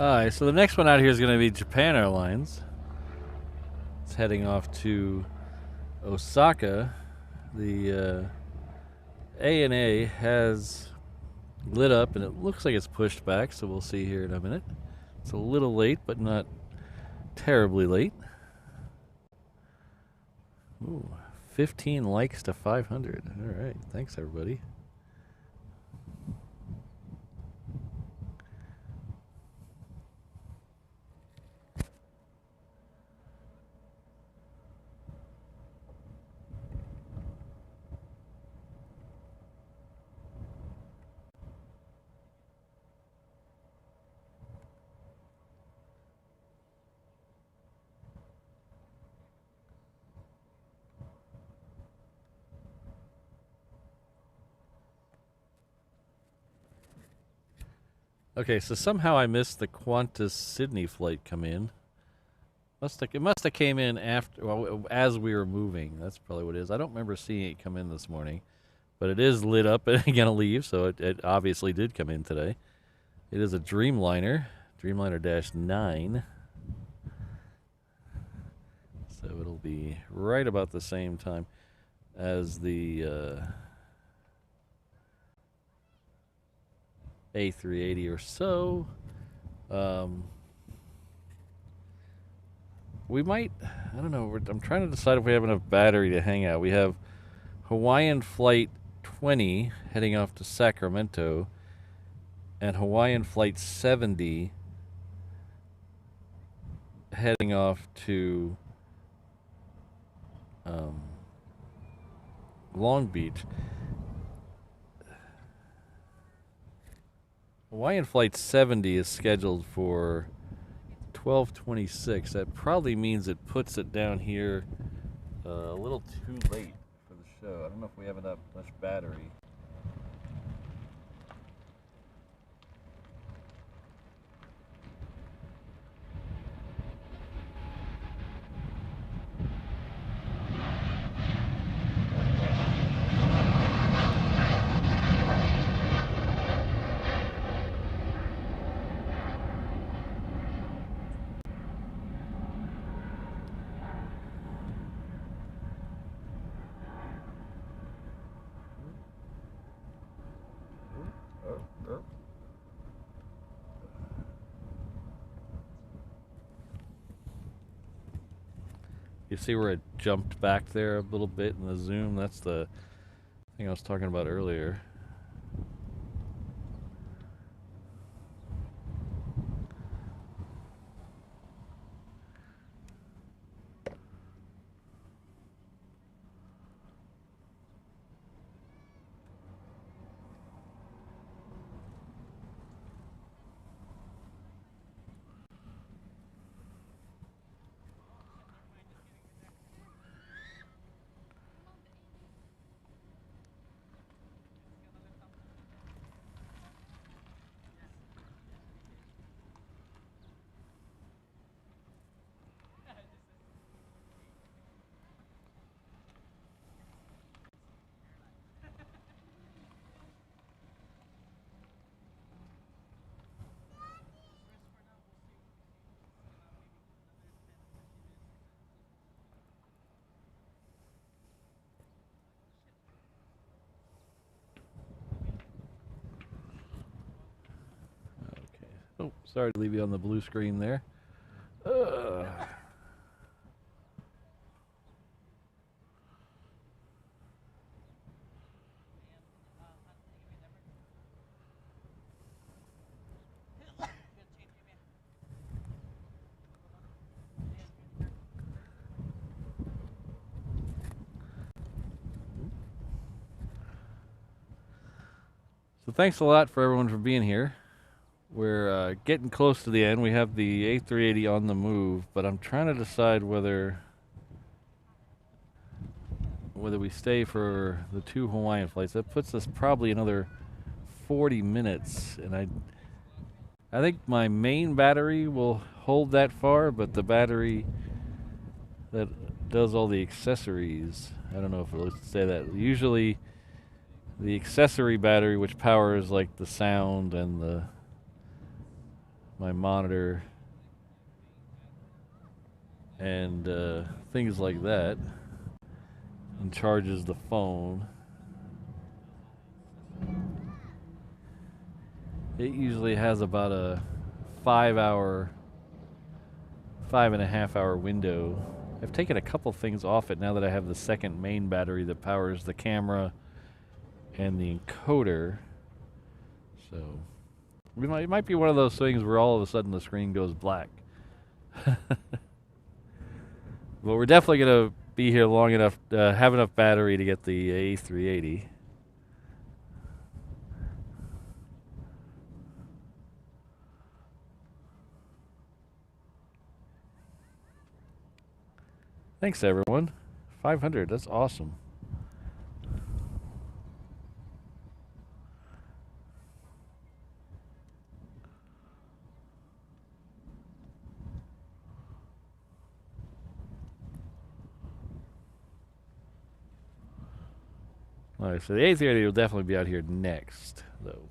Speaker 1: Alright, so the next one out here is going to be Japan Airlines. It's heading off to Osaka. The ANA has lit up and it looks like it's pushed back, so we'll see here in a minute. It's a little late, but not terribly late. Ooh, 15 likes to 500. Alright, thanks everybody. Okay, so somehow I missed the Qantas Sydney flight come in. It must have came in after, well, as we were moving. That's probably what it is. I don't remember seeing it come in this morning, but it is lit up and gonna leave, so it obviously did come in today. It is a Dreamliner, Dreamliner-9. So it'll be right about the same time as the A380 or so. We might, I don't know, I'm trying to decide if we have enough battery to hang out. We have Hawaiian Flight 20 heading off to Sacramento, and Hawaiian Flight 70 heading off to Long Beach. Hawaiian Flight 70 is scheduled for 12:26. That probably means it puts it down here a little too late for the show. I don't know if we have enough much battery. You see where it jumped back there a little bit in the zoom? That's the thing I was talking about earlier. Oh, sorry to leave you on the blue screen there. So thanks a lot for everyone for being here. We're getting close to the end. We have the A380 on the move, but I'm trying to decide whether we stay for the 2 Hawaiian flights. That puts us probably another 40 minutes, and I think my main battery will hold that far, but the battery that does all the accessories, I don't know if it'll say that. Usually the accessory battery, which powers like the sound and my monitor and things like that, and charges the phone. It usually has about a 5.5 hour window. I've taken a couple things off it now that I have the second main battery that powers the camera and the encoder. So it might be one of those things where all of a sudden the screen goes black. But we're definitely going to be here long enough to have enough battery to get the A380. Thanks, everyone. 500, that's awesome. Alright, so the A380 will definitely be out here next, though.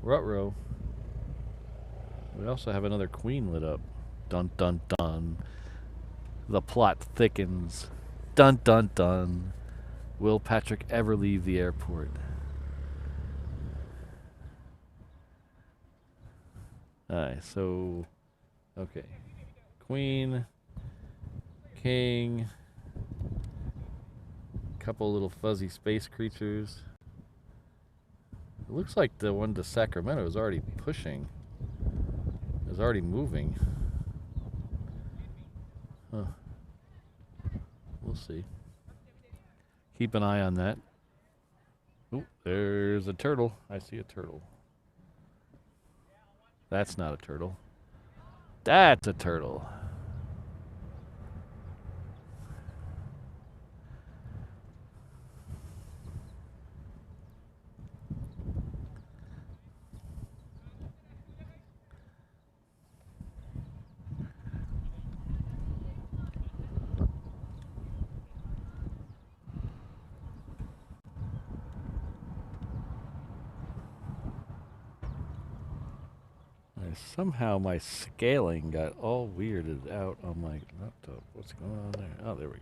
Speaker 1: Ruh-roh. We also have another queen lit up. Dun dun dun. The plot thickens. Dun dun dun. Will Patrick ever leave the airport? Alright, so... Okay. Queen. King. Couple little fuzzy space creatures. It looks like the one to Sacramento is already pushing. Is already moving. Huh. We'll see. Keep an eye on that. Oh, there's a turtle. I see a turtle. That's not a turtle. That's a turtle. Somehow my scaling got all weirded out on my laptop. What's going on there? Oh, there we go.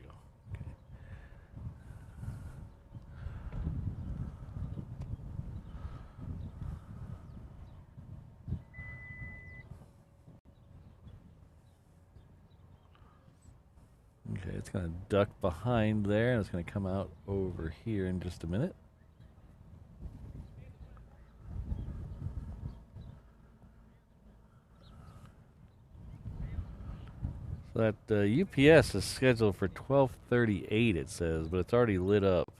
Speaker 1: Okay, it's going to duck behind there, and it's going to come out over here in just a minute. So that UPS is scheduled for 12:38, it says, but it's already lit up.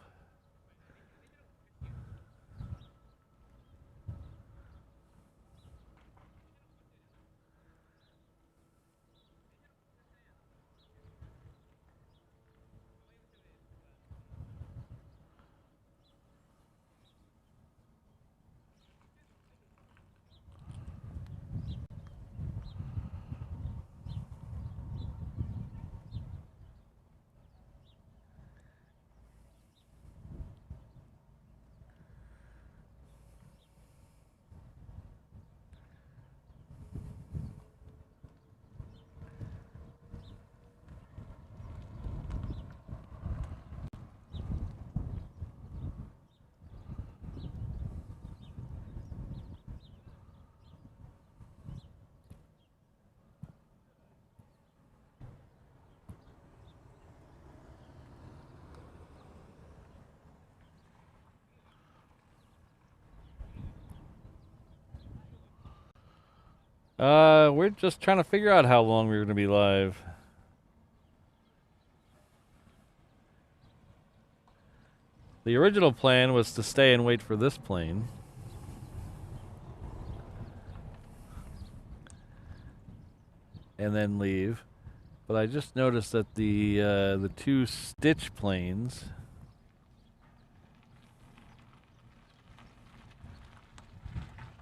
Speaker 1: We're just trying to figure out how long we're going to be live. The original plan was to stay and wait for this plane. And then leave. But I just noticed that the two Stitch planes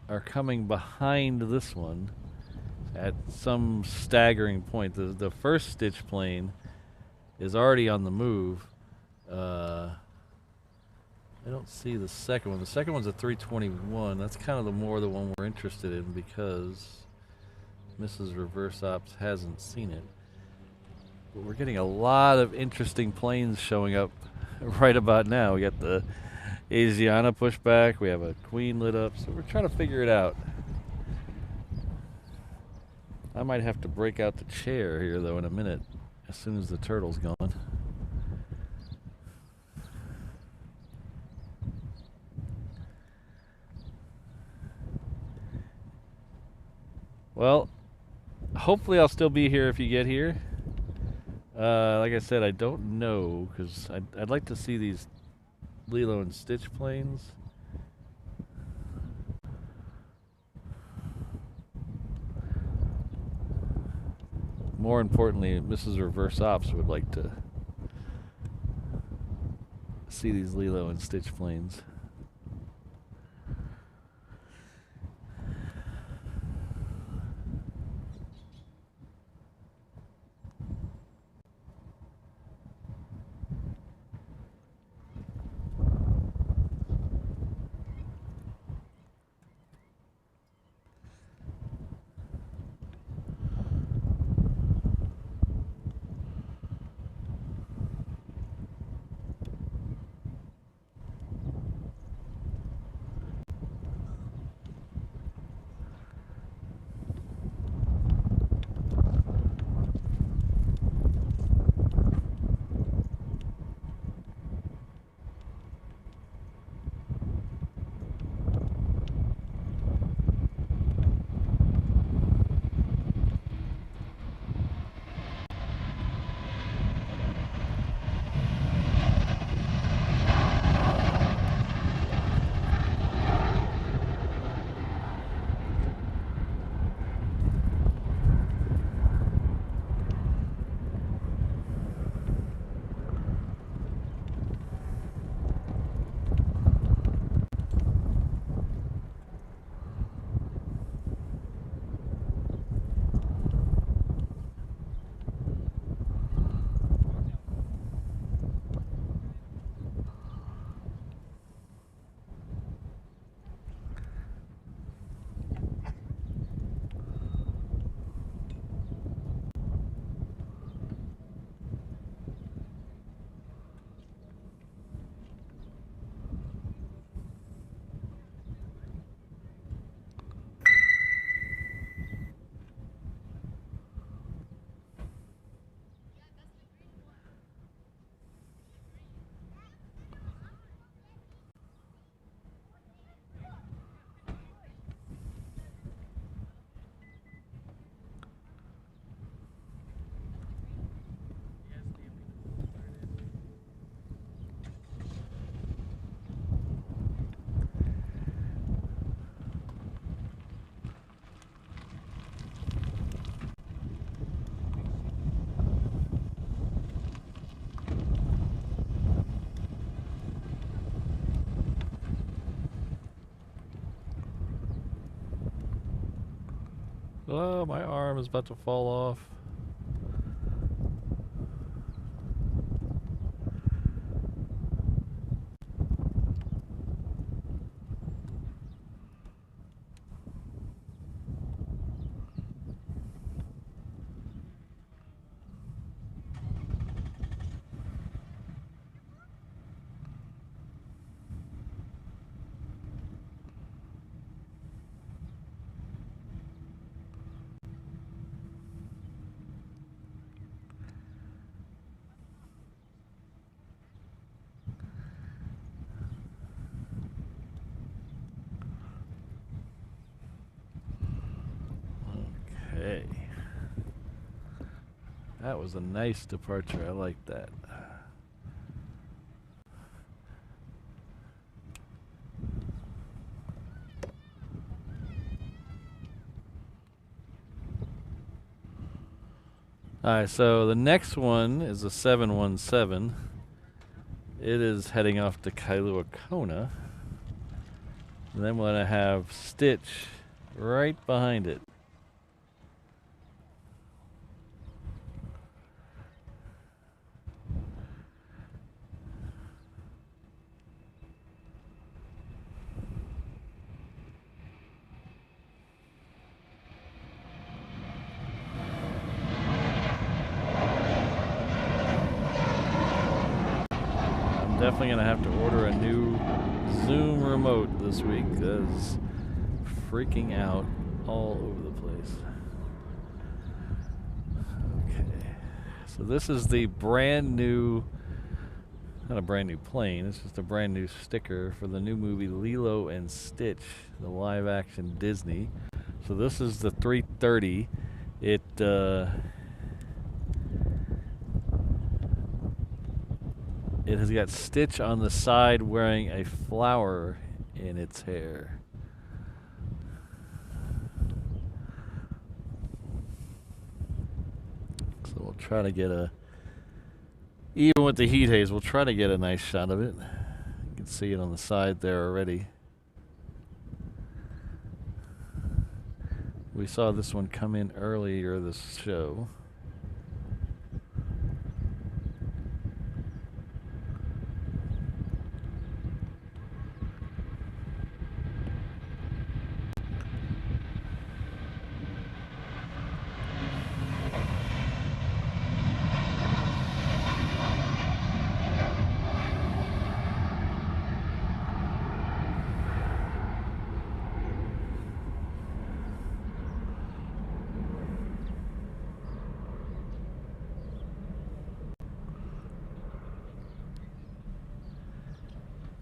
Speaker 1: are coming behind this one at some staggering point. The first Stitch plane is already on the move. I don't see the second one. The second one's a 321. That's kind of the one we're interested in because Mrs. Reverse Ops hasn't seen it. But we're getting a lot of interesting planes showing up right about now. We got the Asiana pushback. We have a Queen lit up. So we're trying to figure it out. I might have to break out the chair here, though, in a minute, as soon as the turtle's gone. Well, hopefully I'll still be here if you get here. Like I said, I don't know, because I'd like to see these Lilo and Stitch planes. More importantly, Mrs. Reverse Ops would like to see these Lilo and Stitch planes. Oh, my arm is about to fall off. Okay. That was a nice departure. I like that. Alright, so the next one is a 717. It is heading off to Kailua Kona. And then we're going to have Stitch right behind it. Definitely gonna have to order a new Zoom remote this week because freaking out all over the place. Okay, so this is the brand new, not a brand new plane, it's just a brand new sticker for the new movie Lilo and Stitch, the live action Disney. So this is the 330. It has got Stitch on the side wearing a flower in its hair. So we'll try to get a Even with the heat haze, we'll try to get a nice shot of it. You can see it on the side there already. We saw this one come in earlier this show.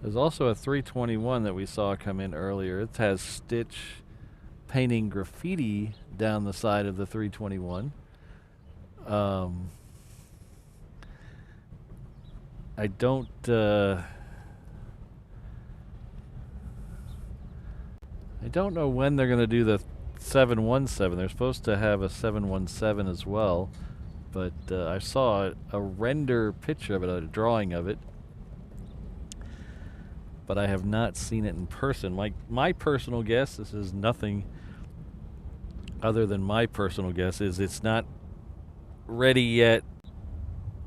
Speaker 1: There's also a 321 that we saw come in earlier. It has Stitch painting graffiti down the side of the 321. I don't know when they're going to do the 717. They're supposed to have a 717 as well, but I saw a render picture of it, a drawing of it, but I have not seen it in person. My personal guess, this is nothing other than my personal guess, is it's not ready yet.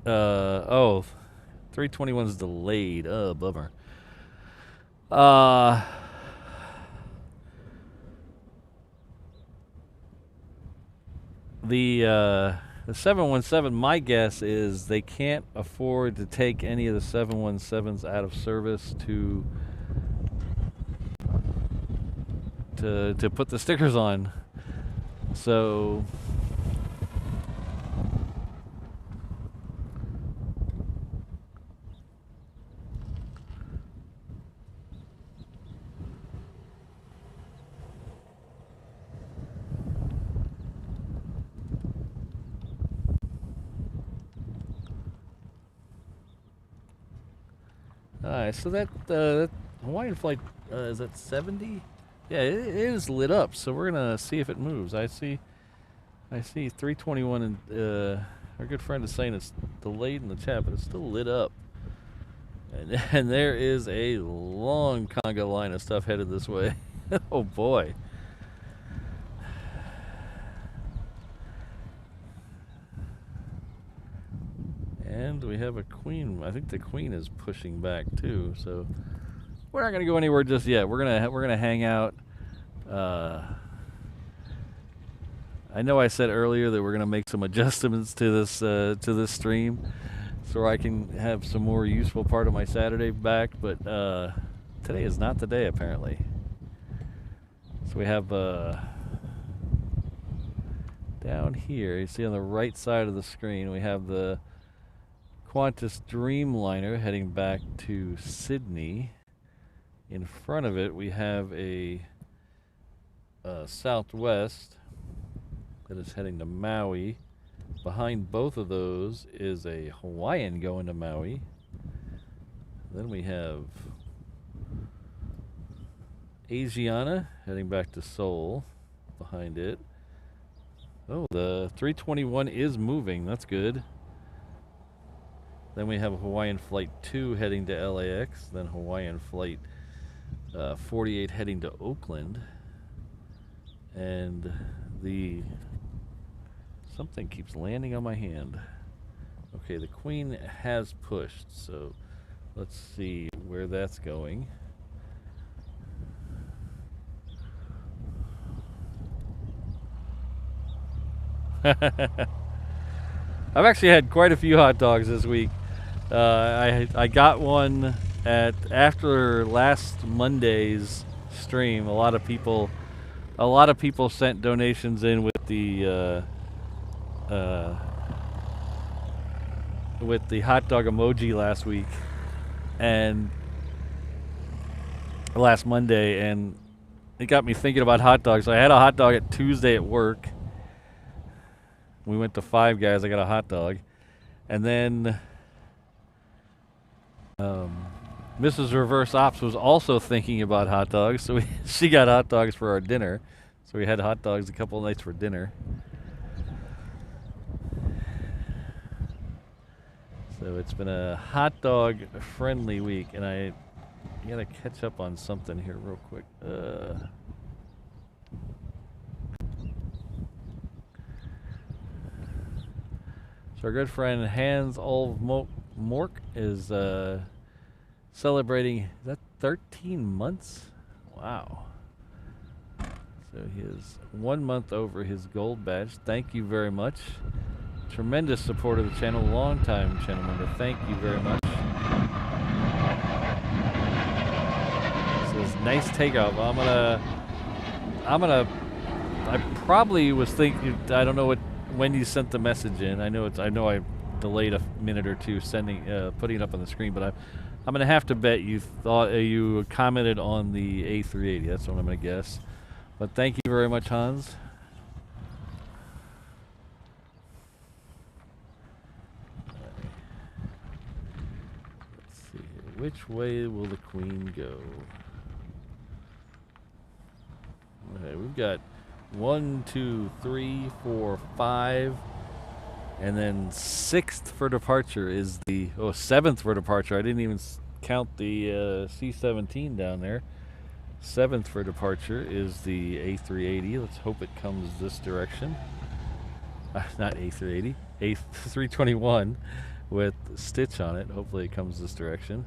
Speaker 1: 321's delayed. Oh, bummer. The 717, my guess is they can't afford to take any of the 717s out of service to put the stickers on. So so that Hawaiian flight, is that 70? Yeah, it is lit up, so we're gonna see if it moves. I see 321, and our good friend is saying it's delayed in the chat, but it's still lit up. And there is a long conga line of stuff headed this way. Oh boy. And we have a queen. I think the queen is pushing back too, so we're not gonna go anywhere just yet. We're gonna hang out. I know I said earlier that we're gonna make some adjustments to this stream, so I can have some more useful part of my Saturday back. But today is not the day, apparently. So we have down here, you see on the right side of the screen, we have the Qantas Dreamliner heading back to Sydney. In front of it, we have a Southwest that is heading to Maui. Behind both of those is a Hawaiian going to Maui. Then we have Asiana heading back to Seoul behind it. Oh, the 321 is moving. That's good. Then we have Hawaiian Flight 2 heading to LAX. Then Hawaiian Flight 48 heading to Oakland. And something keeps landing on my hand. Okay, the Queen has pushed, so let's see where that's going. I've actually had quite a few hot dogs this week. I got one after last Monday's stream. A lot of people sent donations in with the hot dog emoji last week and last Monday, and it got me thinking about hot dogs. So I had a hot dog at Tuesday at work. We went to Five Guys. I got a hot dog, and then Mrs. Reverse Ops was also thinking about hot dogs, so she got hot dogs for our dinner. So we had hot dogs a couple of nights for dinner. So it's been a hot dog friendly week, and I gotta catch up on something here real quick. So our good friend Hans Olv Mork is celebrating, is that 13 months? Wow. So he is 1 month over his gold badge. Thank you very much. Tremendous support of the channel, long time channel member. Thank you very much. This is nice takeoff. I probably was thinking, I don't know when you sent the message in. I know I delayed a minute or two putting it up on the screen, but I'm gonna have to bet you thought you commented on the A380. That's what I'm gonna guess. But thank you very much, Hans. Let's see here. Which way will the Queen go? Okay, we've got 1, 2, 3, 4, 5, and then 6th for departure is the 7th for departure. I didn't even count the C-17 down there. 7th for departure is the A380. Let's hope it comes this direction. Not A380, A321 with Stitch on it. Hopefully it comes this direction.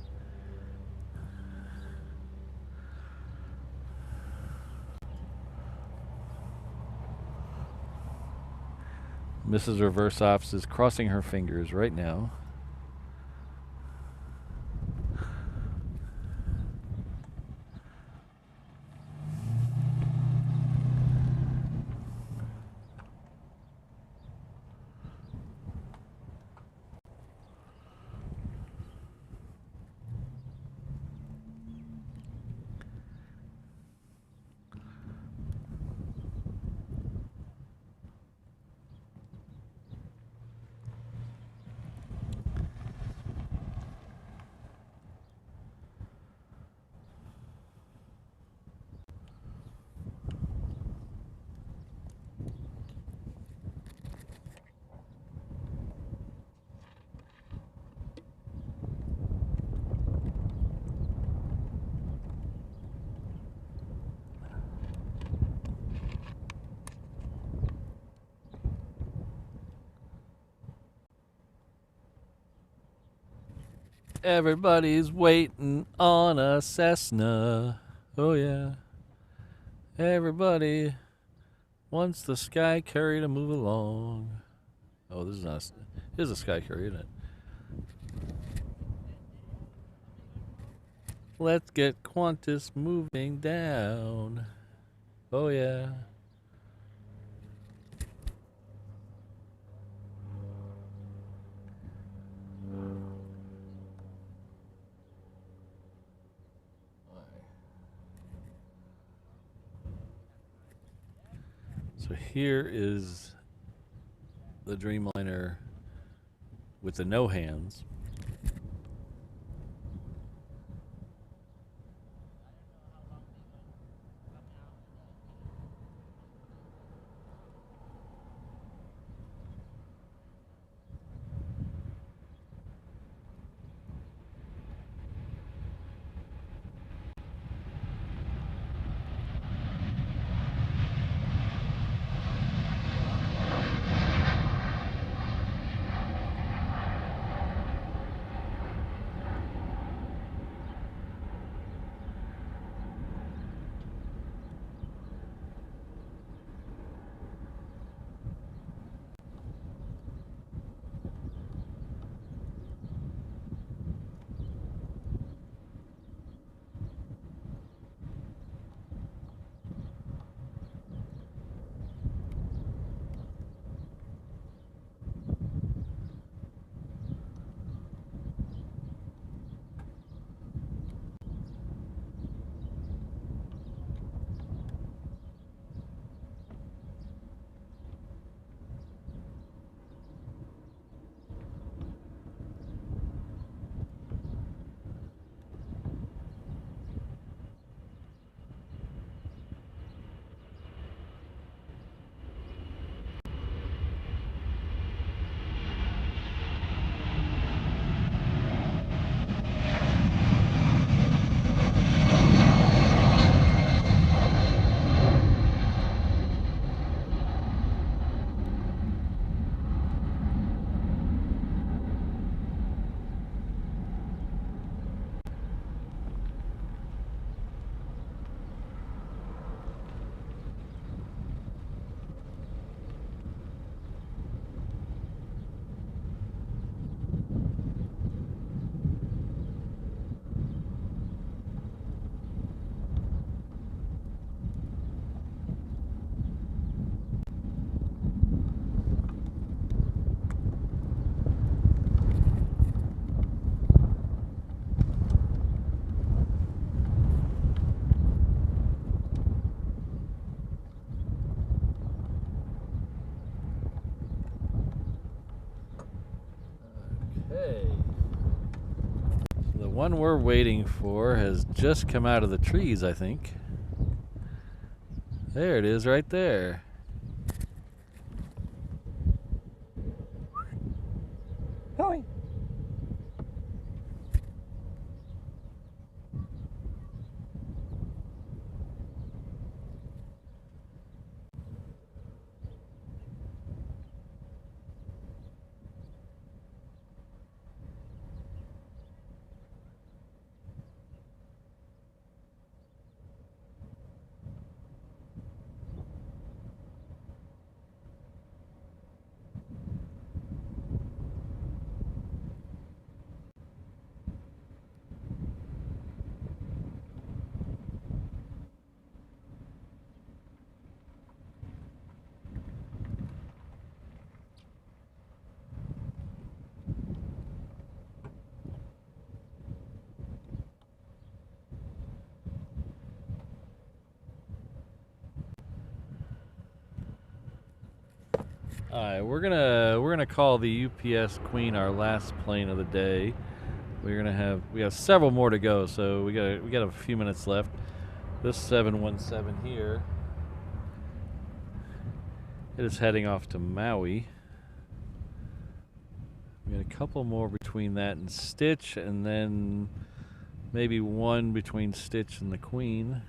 Speaker 1: Mrs. Reverse Ops is crossing her fingers right now. Everybody's waiting on a Cessna. Oh yeah. Everybody wants the Sky Courier to move along. Oh, this is a Sky Courier, isn't it? Let's get Qantas moving down. Oh yeah. So here is the Dreamliner with the no hands. one we're waiting for has just come out of the trees, I think. There it is right there.
Speaker 3: Hoi.
Speaker 1: All right, we're gonna call the UPS Queen our last plane of the day. We have several more to go, so we got a few minutes left. This 717 here, it is heading off to Maui. We got a couple more between that and Stitch, and then maybe one between Stitch and the Queen.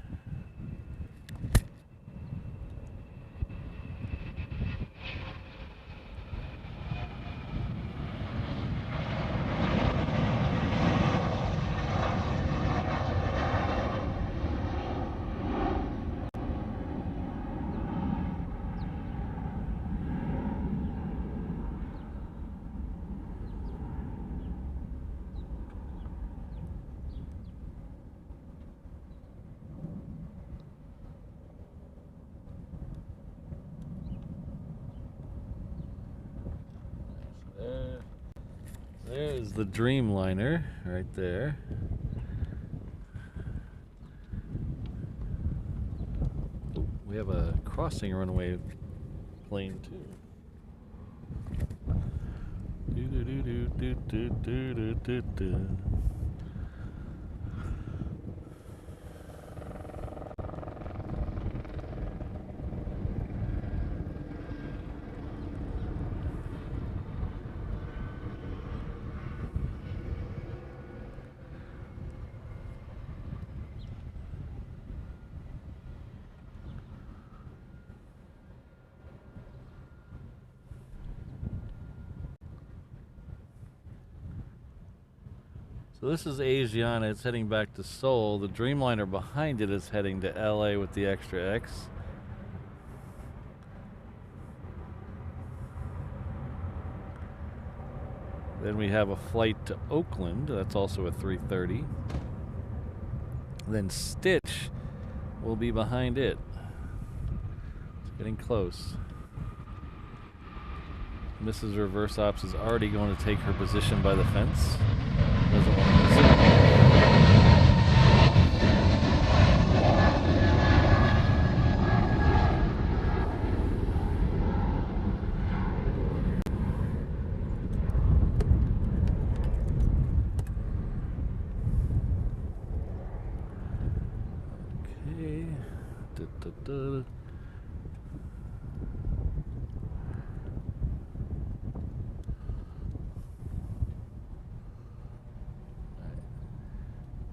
Speaker 1: There's the Dreamliner right there. Oh, we have a crossing runway plane too. So this is Asiana, it's heading back to Seoul. The Dreamliner behind it is heading to LA with the Extra X. Then we have a flight to Oakland, that's also a 330. Then Stitch will be behind it. It's getting close. Mrs. Reverse Ops is already going to take her position by the fence. Doesn't want to miss it. Okay. Da-da-da.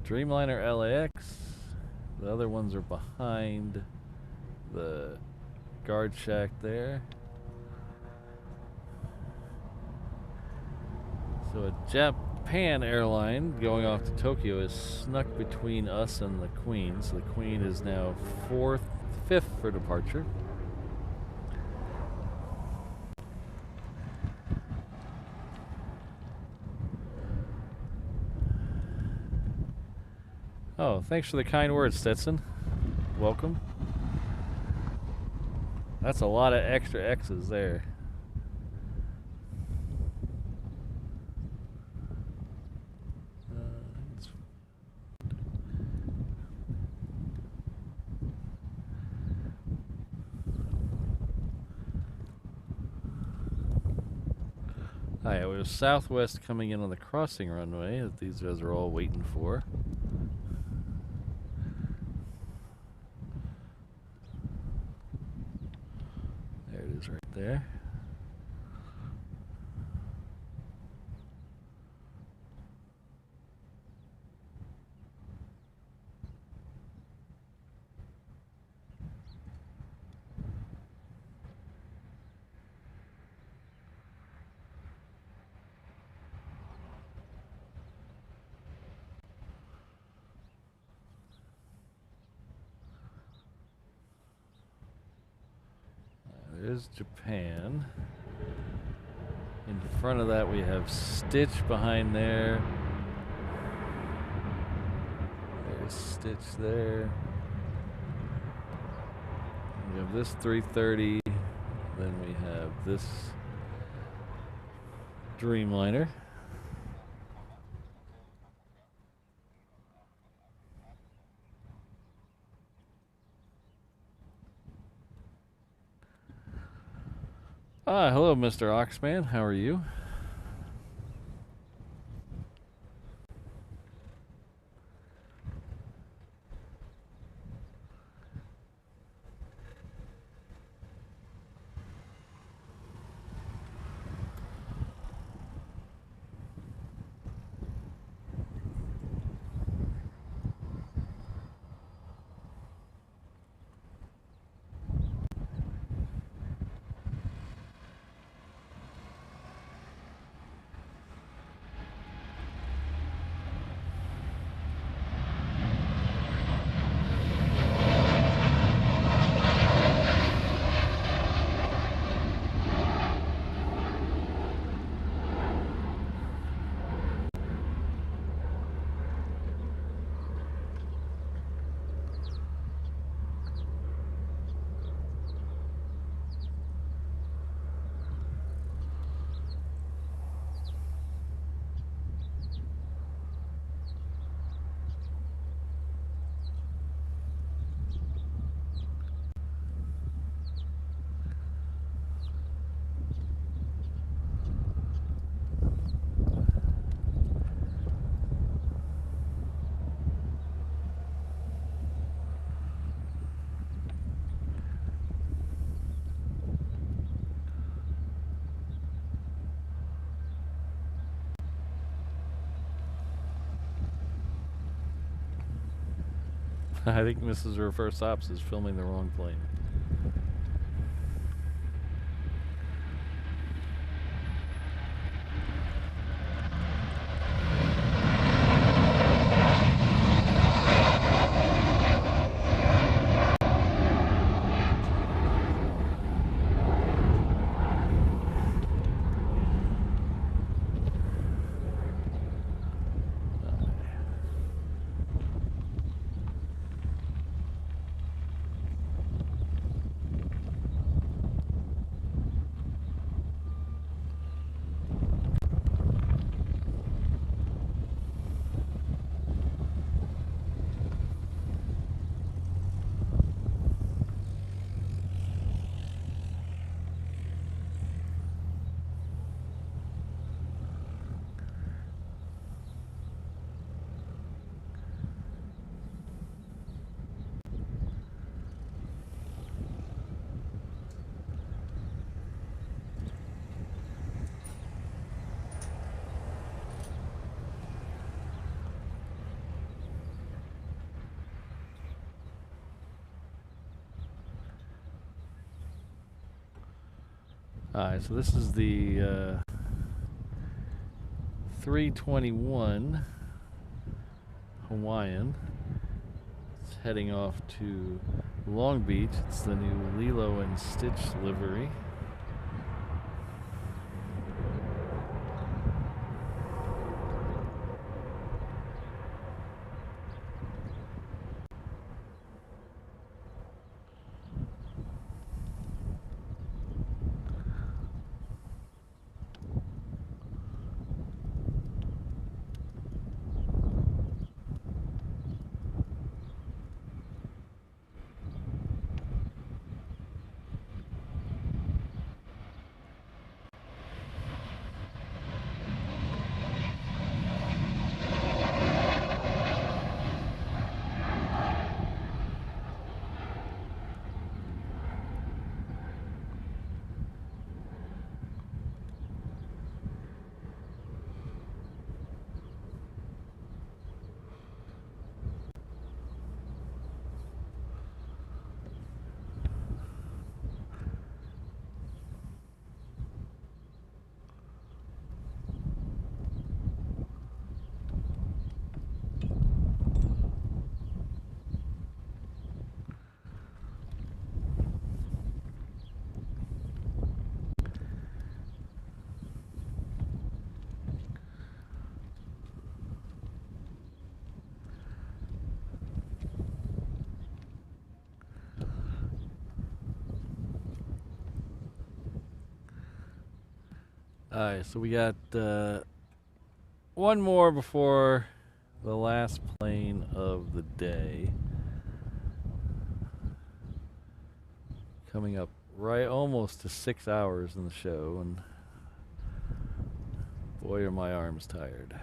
Speaker 1: Dreamliner LAX. The other ones are behind the guard shack there. So a Japan airline going off to Tokyo is snuck between us and the Queen. So the Queen is now fifth for departure. Oh, thanks for the kind words, Stetson. Welcome. That's a lot of extra X's there. Hi, we have Southwest coming in on the crossing runway that these guys are all waiting for. There it is right there. There's Japan. In front of that we have Stitch behind there. There's Stitch there. We have this 330. Then we have this Dreamliner. Hello, Mr. Oxman. How are you? I think Mrs. Reverse Ops is filming the wrong plane. Alright, so this is the 321 Hawaiian. It's heading off to Long Beach. It's the new Lilo and Stitch livery. Alright, so we got one more before the last plane of the day. Coming up right almost to 6 hours in the show, and boy are my arms tired.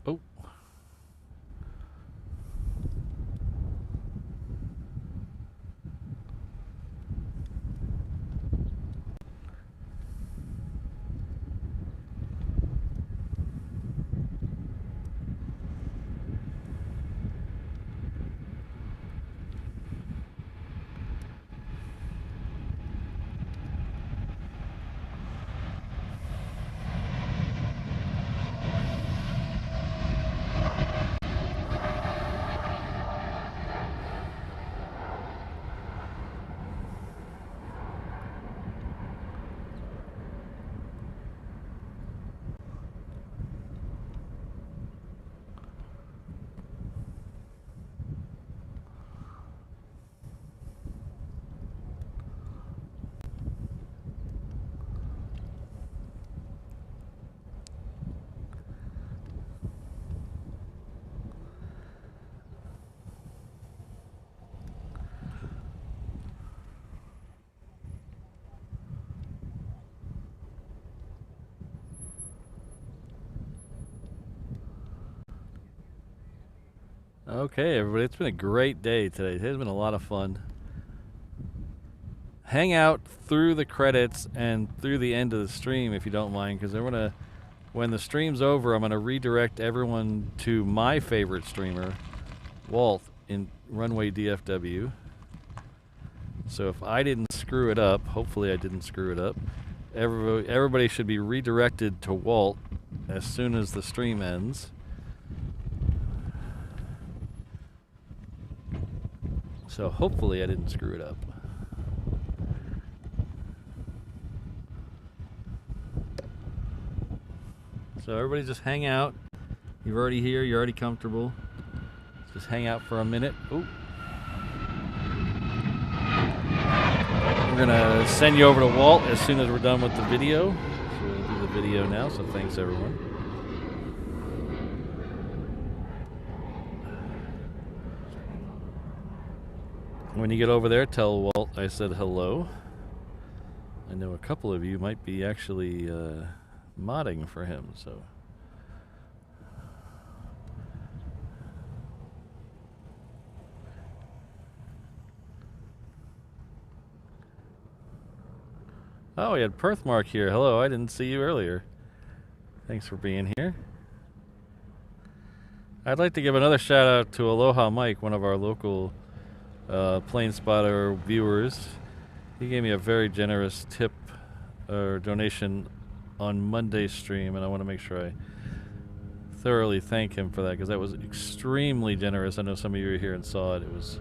Speaker 1: Oh. Okay, everybody, it's been a great day today. It has been a lot of fun. Hang out through the credits and through the end of the stream if you don't mind, because when the stream's over, I'm gonna redirect everyone to my favorite streamer, Walt, in Runway DFW. So if I didn't screw it up, hopefully I didn't screw it up, everybody should be redirected to Walt as soon as the stream ends. So hopefully I didn't screw it up. So everybody just hang out. You're already here, you're already comfortable. Just hang out for a minute. Ooh. And gonna send you over to Walt as soon as we're done with the video. So we'll do the video now, so thanks everyone. When you get over there, tell Walt I said hello. I know a couple of you might be actually modding for him, so. Oh, we had Perthmark here. Hello, I didn't see you earlier. Thanks for being here. I'd like to give another shout out to Aloha Mike, one of our local plane spotter viewers. He gave me a very generous tip or donation on Monday's stream, and I want to make sure I thoroughly thank him for that, because that was extremely generous. I know some of you were here and saw it. It was...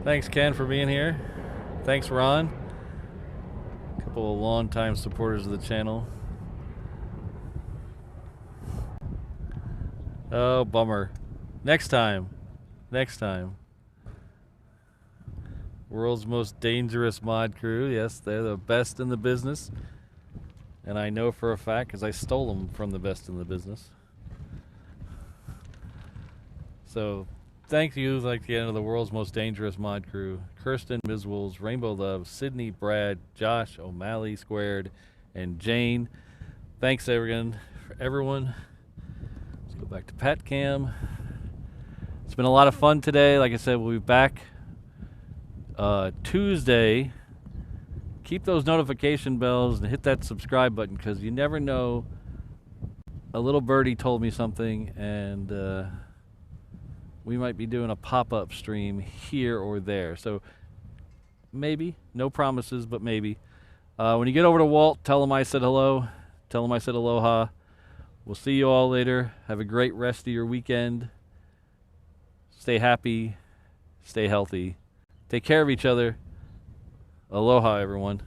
Speaker 1: Thanks, Ken, for being here. Thanks, Ron. A couple of long-time supporters of the channel. Oh, bummer. Next time. Next time. World's most dangerous mod crew. Yes, they're the best in the business. And I know for a fact because I stole them from the best in the business. So... thank you, like the end of the world's most dangerous mod crew. Kirsten, Ms. Wolves, Rainbow Love, Sydney, Brad, Josh, O'Malley Squared, and Jane. Thanks again for everyone. Let's go back to Pat Cam. It's been a lot of fun today. Like I said, we'll be back Tuesday. Keep those notification bells and hit that subscribe button, because you never know. A little birdie told me something, and we might be doing a pop-up stream here or there. So maybe, no promises, but maybe. When you get over to Walt, tell him I said hello. Tell him I said aloha. We'll see you all later. Have a great rest of your weekend. Stay happy. Stay healthy. Take care of each other. Aloha, everyone.